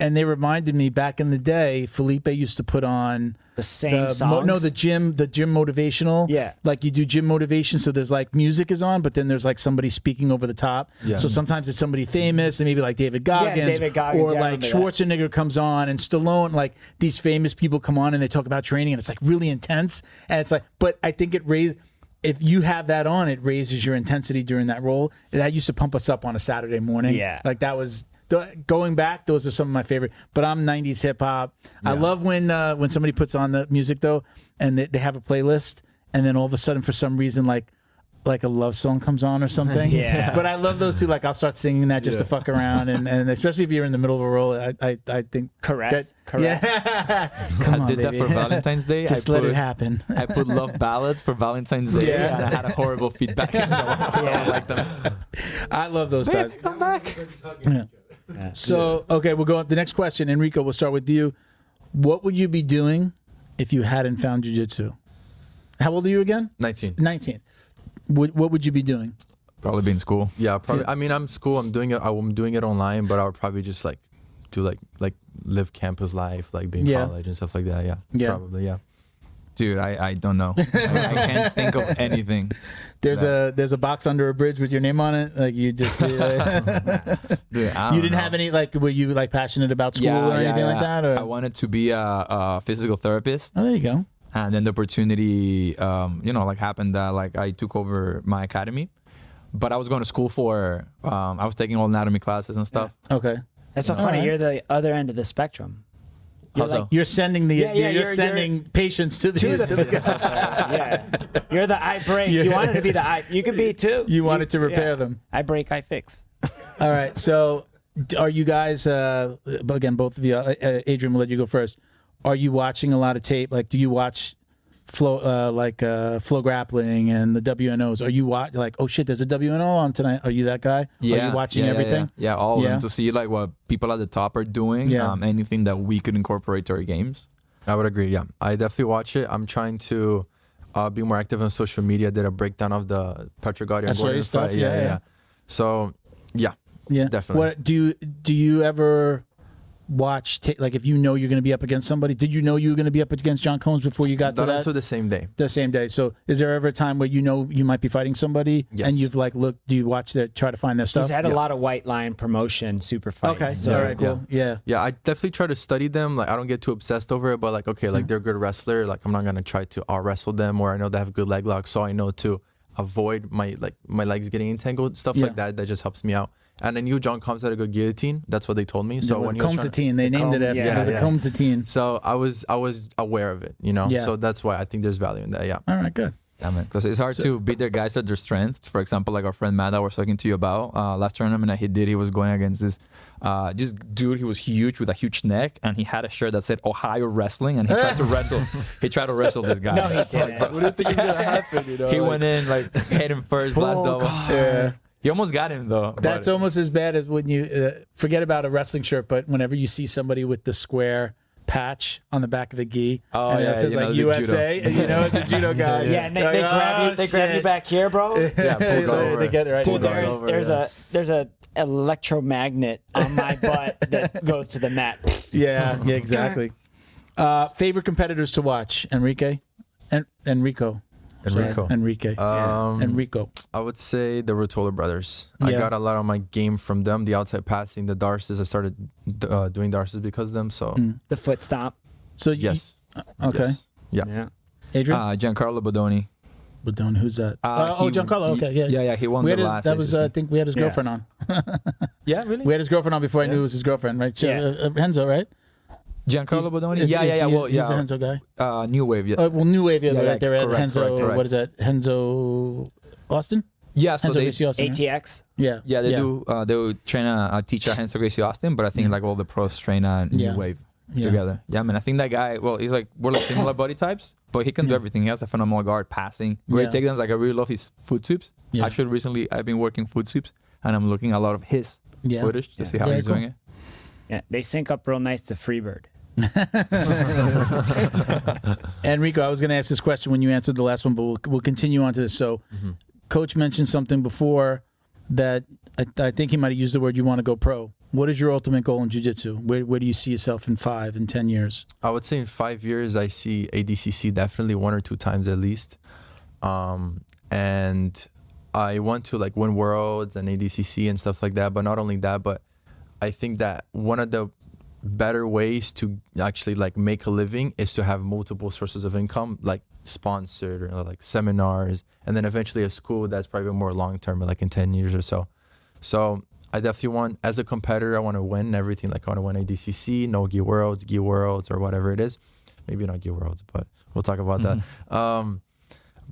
and they reminded me back in the day. Felipe used to put on the same songs. The gym motivational. Yeah, like you do gym motivation, so there's like music is on, but then there's like somebody speaking over the top. Yeah. So sometimes it's somebody famous, and maybe like David Goggins, or like Schwarzenegger comes on, and Stallone. Like these famous people come on, and they talk about training, and it's like really intense, and it's like, but I think it raised. If you have that on, it raises your intensity during that roll. That used to pump us up on a Saturday morning. Yeah. Like that was, going back, those are some of my favorite. But I'm 90s hip hop. Yeah. I love when somebody puts on the music, though, and they have a playlist, and then all of a sudden, for some reason, like a love song comes on or something. Yeah. But I love those two. Like I'll start singing that just to fuck around, and especially if you're in the middle of a roll, I think caress. Yeah. Come on, I did baby. that for Valentine's Day. Just let it happen. I put love ballads for Valentine's Day, and I had a horrible feedback. I like them. I love those times. Come back. Yeah. So okay, we'll go on. The next question, Enrico. We'll start with you. What would you be doing if you hadn't found jiu-jitsu? How old are you again? 19. 19. What would you be doing? Probably be in school. Yeah, probably. I mean, I'm school. I'm doing it online, but I would probably just like do like live campus life, like being college and stuff like that. Yeah. Probably. Yeah. Dude, I don't know. I can't think of anything. There's a box under a bridge with your name on it. Like you just be like, dude, you didn't have any like. Were you like passionate about school or anything like that? Or? I wanted to be a physical therapist. Oh, there you go. And then the opportunity, happened that like I took over my academy, but I was going to school for. I was taking all anatomy classes and stuff. Yeah. Okay. That's so funny. Right. You're the other end of the spectrum. You're sending you're sending patients to the physical. Yeah, you're the I break. You wanted to be the I. You could be too. You wanted to repair them. I break, I fix. All right. So, are you guys? Again, both of you. Adrian, we'll let you go first. Are you watching a lot of tape? Like, do you watch flow grappling and the WNOs? Are you like, oh shit, there's a WNO on tonight? Are you that guy? Yeah. Are you watching everything? Yeah, all of them to see like what people at the top are doing. Yeah. Anything that we could incorporate to our games. I would agree. Yeah, I definitely watch it. I'm trying to be more active on social media. Did a breakdown of the Petrogatti and Gordon stuff. fight. Yeah. So yeah, definitely. What do you ever watch like if you know you're going to be up against somebody? Did you know you were going to be up against John Combs before you got to that? Until the same day. The same day. So is there ever a time where you know you might be fighting somebody and you've like looked? Do you watch try to find their stuff? He's had a lot of white line promotion super fights. Okay. So. All right. Cool. Yeah. I definitely try to study them. Like I don't get too obsessed over it, but like okay, like they're a good wrestler. Like I'm not gonna try to wrestle them, or I know they have good leg locks, so I know to avoid my legs getting entangled, stuff like that. That just helps me out. And I knew John Combs had a good guillotine. That's what they told me. So when he was Combs-atine, they named it after the Combs-atine. So I was aware of it, So that's why I think there's value in that. Yeah. All right, good. Yeah, man. Because it's hard to beat their guys at their strength. For example, like our friend Matt that I was talking to you about last tournament that he did. He was going against this dude. He was huge with a huge neck, and he had a shirt that said Ohio Wrestling, and he tried to wrestle. He tried to wrestle this guy. No, he didn't. What do you think is gonna happen? He went in like head him first, blast double. Yeah. He almost got him though. That's almost as bad as when you forget about a wrestling shirt, but whenever you see somebody with the square patch on the back of the gi, and it says like USA, and it's a judo guy. Yeah, and they grab you back here, bro. Yeah, so they get it right. Dude, there's a electromagnet on my butt that goes to the mat. Yeah, exactly. Favorite competitors to watch? Enrique. Enrico. I would say the Rutola brothers. I got a lot of my game from them. The outside passing, the darces. I started doing darces because of them. So the foot stomp. So yes. Okay. Yes. Yeah. Adrian. Giancarlo Bodoni. Bodoni. Who's that? Giancarlo. Okay. Yeah. He won the last. That was. I think we had his girlfriend on. Yeah. Really. We had his girlfriend on before I knew it was his girlfriend, right? Renzo, right? Giancarlo Bodoni? He's a Renzo guy. New Wave, yeah. New Wave, right there at correct, Renzo. correct. What is that? Renzo Austin? Yeah, so Renzo Gracie Austin, ATX? Right? Yeah, they do. They would train a teacher, Renzo Gracie Austin, but I think like all the pros train New Wave together. Yeah, man, I think that guy, well, we're like similar body types, but he can do everything. He has a phenomenal guard, passing, great takedowns. Like I really love his foot sweeps. Yeah. Actually, recently I've been working foot sweeps, and I'm looking at a lot of his footage to see how he's doing it. Yeah, they sync up real nice to Freebird. Enrico, I was going to ask this question when you answered the last one, but we'll continue on to this. So, Coach mentioned something before that I think he might have used the word you want to go pro. What is your ultimate goal in jiu-jitsu? Where do you see yourself in 5 and 10 years? I would say in 5 years, I see ADCC definitely 1 or 2 times at least. And I want to like win worlds and ADCC and stuff like that. But not only that, but I think that one of the better ways to actually like make a living is to have multiple sources of income, like sponsored or like seminars, and then eventually a school that's probably more long-term, like in 10 years or so. So I definitely want, as a competitor, I want to win everything. Like I want to win ADCC, no gi worlds, or whatever it is. Maybe not gi worlds, but we'll talk about that.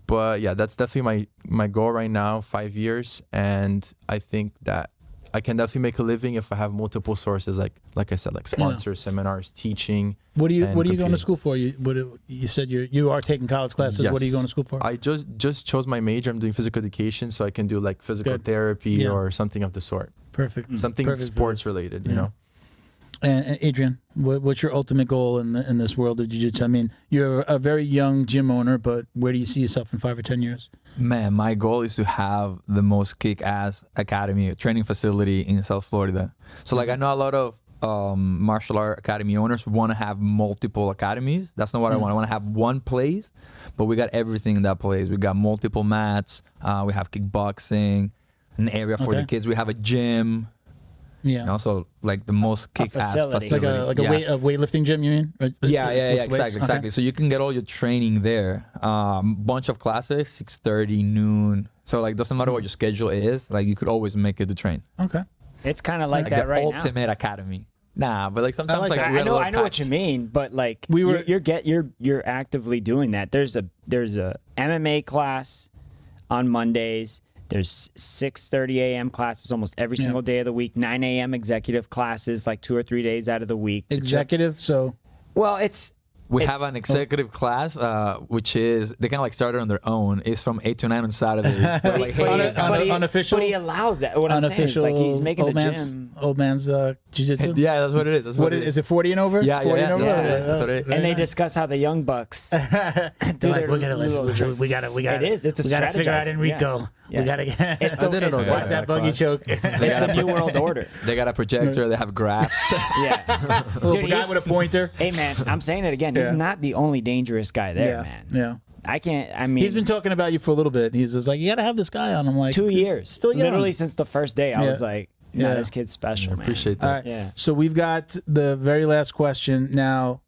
But yeah, that's definitely my goal right now, 5 years. And I think that I can definitely make a living if I have multiple sources, like I said, like sponsors, seminars, teaching. What are you going to school for? You said you are taking college classes. Yes. What are you going to school for? I just chose my major. I'm doing physical education, so I can do like physical therapy or something of the sort. Perfect. Something sports related, you know. And Adrian, what's your ultimate goal in this world of jiu-jitsu? I mean, you're a very young gym owner, but where do you see yourself in 5 or 10 years? Man, my goal is to have the most kick-ass academy, training facility in South Florida. So, like, I know a lot of martial art academy owners want to have multiple academies. That's not what I want. I want to have one place, but we got everything in that place. We got multiple mats. We have kickboxing, an area for the kids. We have a gym. Yeah. And also, like the most kick-ass facility. Like a weightlifting gym, you mean? Yeah, exactly. Okay. So you can get all your training there. Bunch of classes, 6:30, noon. So like, doesn't matter what your schedule is. Like, you could always make it to train. Okay. It's kind of like that right now. The ultimate academy. Nah, but like sometimes I know what you mean, but like you're actively doing that. There's a MMA class on Mondays. There's 6:30 a.m. classes almost every single day of the week. 9 a.m. executive classes, like 2 or 3 days out of the week. Executive, We have an executive class, which is, they kind of like started on their own. It's from 8 to 9 on Saturdays. Unofficial? But he allows that. What I'm saying is like he's making the gym. Old man's jiu-jitsu? Yeah, that's what it is. Is it 40 and over? Yeah, 40 and over? That's what it is. And they discuss how the young bucks do like, we gotta figure out Enrico. Yes. We gotta get. I didn't know watch that buggy choke. It's the new world order. They got a projector. They have graphs. Yeah. Dude, guy with a pointer. Hey man, I'm saying it again. He's not the only dangerous guy there, man. Yeah. I mean, he's been talking about you for a little bit. He's just like, you gotta have this guy on. I'm like, 2 years. Still young. Literally since the first day, I was like, nah, this kid's special, man. Appreciate that. All right. Yeah. So we've got the very last question now.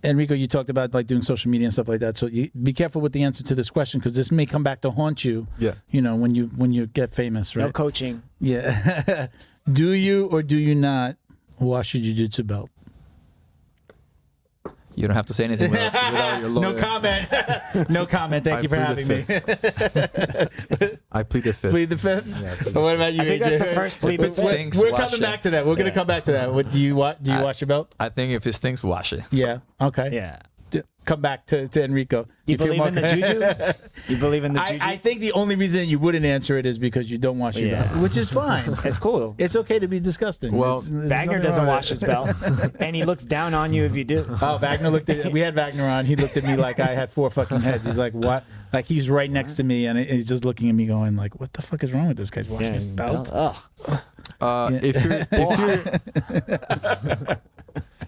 Enrico, you talked about like doing social media and stuff like that. So you be careful with the answer to this question because this may come back to haunt you. Yeah. You know, when you get famous, right? No coaching. Yeah. Do you or do you not wash your jiu-jitsu belt? You don't have to say anything without your lawyer. No comment. No comment. Thank you for having me. I plead the fifth. Plead the fifth? Yeah, What about you, I think AJ? that's the first plead the fifth. We're coming back to that. We're going to come back to that. What, do you wash your belt? I think if it stinks, wash it. Yeah. Okay. Yeah. Come back to Enrico. You believe in the juju? You believe in the juju? I think the only reason you wouldn't answer it is because you don't wash your belt, which is fine. It's cool. It's okay to be disgusting. Well, Wagner doesn't wash his belt, and he looks down on you if you do. Oh, Wagner we had Wagner on. He looked at me like I had 4 fucking heads. He's like, what? Like he's right next to me, and he's just looking at me going like, what the fuck is wrong with this guy? He's washing his belt.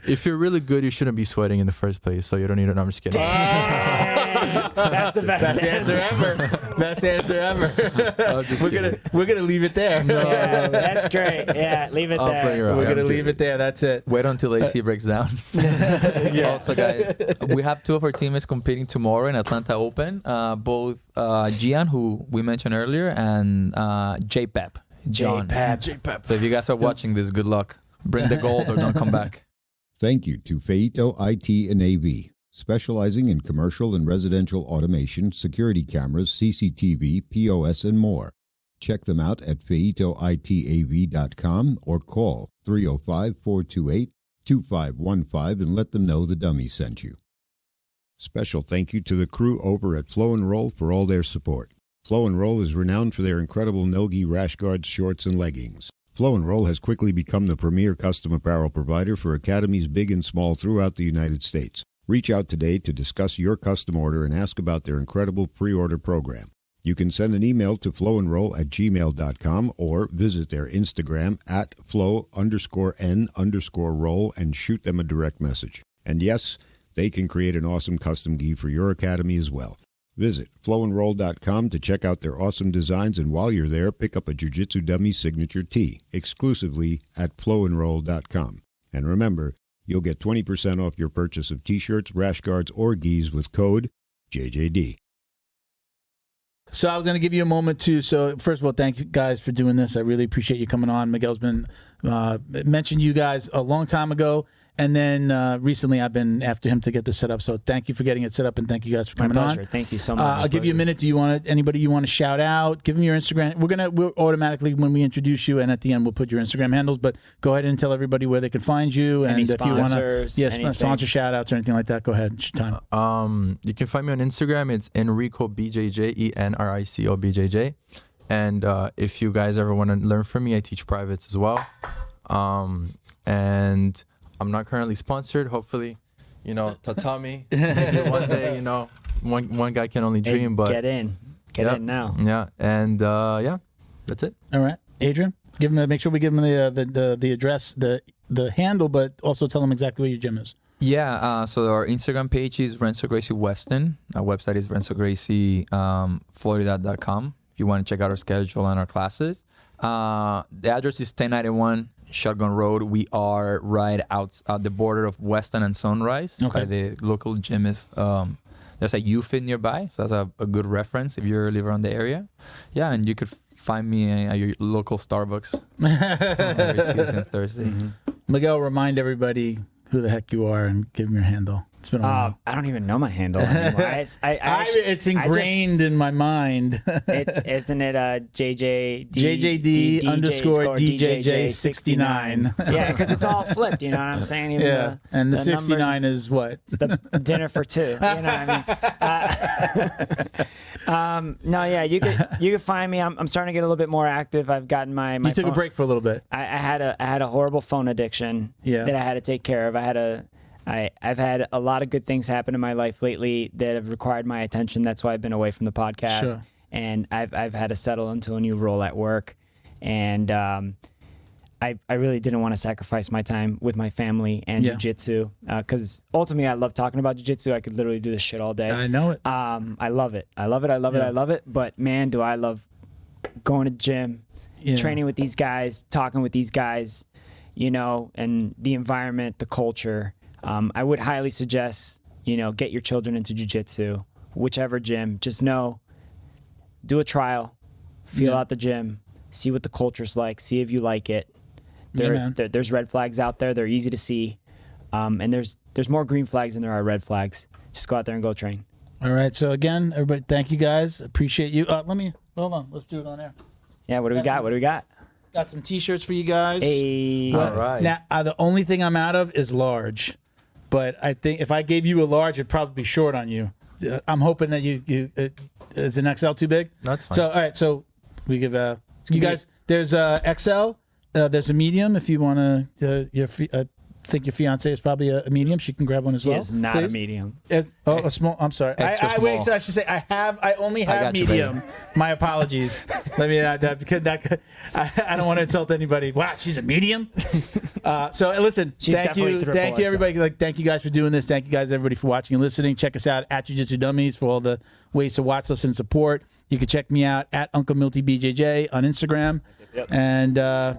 If you're really good, you shouldn't be sweating in the first place, so you don't need it. I'm just kidding. That's the best answer ever. Best answer ever. We're gonna leave it there. Yeah, that's great. Yeah, leave it there. We're gonna leave it there. That's it. Wait until AC breaks down. Also, guys, we have 2 of our teammates competing tomorrow in Atlanta Open. Both Gian, who we mentioned earlier, and J-Pep. John. J-Pep. So if you guys are watching this, good luck. Bring the gold or don't come back. Thank you to Feito IT and AV, specializing in commercial and residential automation, security cameras, CCTV, POS, and more. Check them out at feitoitav.com or call 305-428-2515 and let them know the dummy sent you. Special thank you to the crew over at Flow and Roll for all their support. Flow and Roll is renowned for their incredible no-gi rash guards, shorts, and leggings. Flow and Roll has quickly become the premier custom apparel provider for academies big and small throughout the United States. Reach out today to discuss your custom order and ask about their incredible pre-order program. You can send an email to flowandroll@gmail.com or visit their Instagram at flow_n_roll and shoot them a direct message. And yes, they can create an awesome custom gi for your academy as well. Visit flowandroll.com to check out their awesome designs, and while you're there, pick up a Jiu-Jitsu Dummy Signature Tee exclusively at flowandroll.com. And remember, you'll get 20% off your purchase of T-shirts, rash guards, or gis with code JJD. So I was going to give you a moment to. So first of all, thank you guys for doing this. I really appreciate you coming on. Miguel's been mentioned you guys a long time ago, and then recently I've been after him to get this set up. So thank you for getting it set up, and thank you guys for coming My pleasure. on. Thank you so much. I'll give you a minute. Do you want anybody you want to shout out? Give them your Instagram. We'll automatically when we introduce you, and at the end we'll put your Instagram handles. But go ahead and tell everybody where they can find you, and if you want to, sponsor shout outs or anything like that. Go ahead. It's your time. You can find me on Instagram. It's Enrico BJJ, Enrico BJJ. And if you guys ever want to learn from me, I teach privates as well. And I'm not currently sponsored. Hopefully, tatami. Maybe one day, one guy can only dream. But get in now. Yeah, and that's it. All right, Adrian, make sure we give him the address, the handle, but also tell them exactly where your gym is. Yeah, so our Instagram page is Renzo Gracie Weston. Our website is RenzoGracieFlorida.com. If you want to check out our schedule and our classes. The address is 1091 Shotgun Road. We are right out at the border of Weston and Sunrise. Okay. The local gym is, there's a U-Fit nearby, so that's a good reference if you live around the area. Yeah, and you could find me at your local Starbucks every Tuesday and Thursday. Mm-hmm. Miguel, remind everybody who the heck you are and give them your handle. It's been a while. I don't even know my handle anymore. It's ingrained in my mind. Isn't it JJD? JJD _ DJJ69. Yeah, because it's all flipped. You know what I'm saying? Even and the 69 is what? It's the dinner for two. You know what I mean? You could find me. I'm starting to get a little bit more active. I've gotten my You took phone. a break for a little bit. I had a horrible phone addiction that I had to take care of. I've had a lot of good things happen in my life lately that have required my attention. That's why I've been away from the podcast. Sure. And I've had to settle into a new role at work. And I really didn't want to sacrifice my time with my family and jiu-jitsu. Because ultimately, I love talking about jiu-jitsu. I could literally do this shit all day. I know it. I love it. I love it. I love it. I love it. But man, do I love going to the gym, training with these guys, talking with these guys, and the environment, the culture. I would highly suggest, get your children into jiu-jitsu, whichever gym. Just know, do a trial, feel out the gym, see what the culture's like, see if you like it. There's red flags out there. They're easy to see. And there's more green flags than there are red flags. Just go out there and go train. All right. So again, everybody, thank you guys. Appreciate you. Hold on. Let's do it on air. Yeah. What do we got? Got some T-shirts for you guys. Hey. All right. Now, the only thing I'm out of is large, but I think if I gave you a large, it'd probably be short on you. I'm hoping that you is an XL too big? That's fine. So all right. So we give you guys. There's XL. There's a medium if you want to. Think your fiance is probably a medium. She can grab one as well. He is not a medium. A small. I'm sorry. Wait. So I should say I only have medium. My apologies. Let me because I don't want to insult anybody. Wow, she's a medium. So listen. Thank you everybody. Thank you guys for doing this. Thank you guys everybody for watching and listening. Check us out at Jiu-Jitsu Dummies for all the ways to watch, listen, and support. You can check me out at Uncle Milty BJJ on Instagram. Yep. And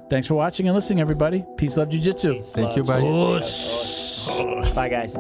thanks for watching and listening, everybody. Peace, love, jiu-jitsu. Thank you, bye. Bye, guys.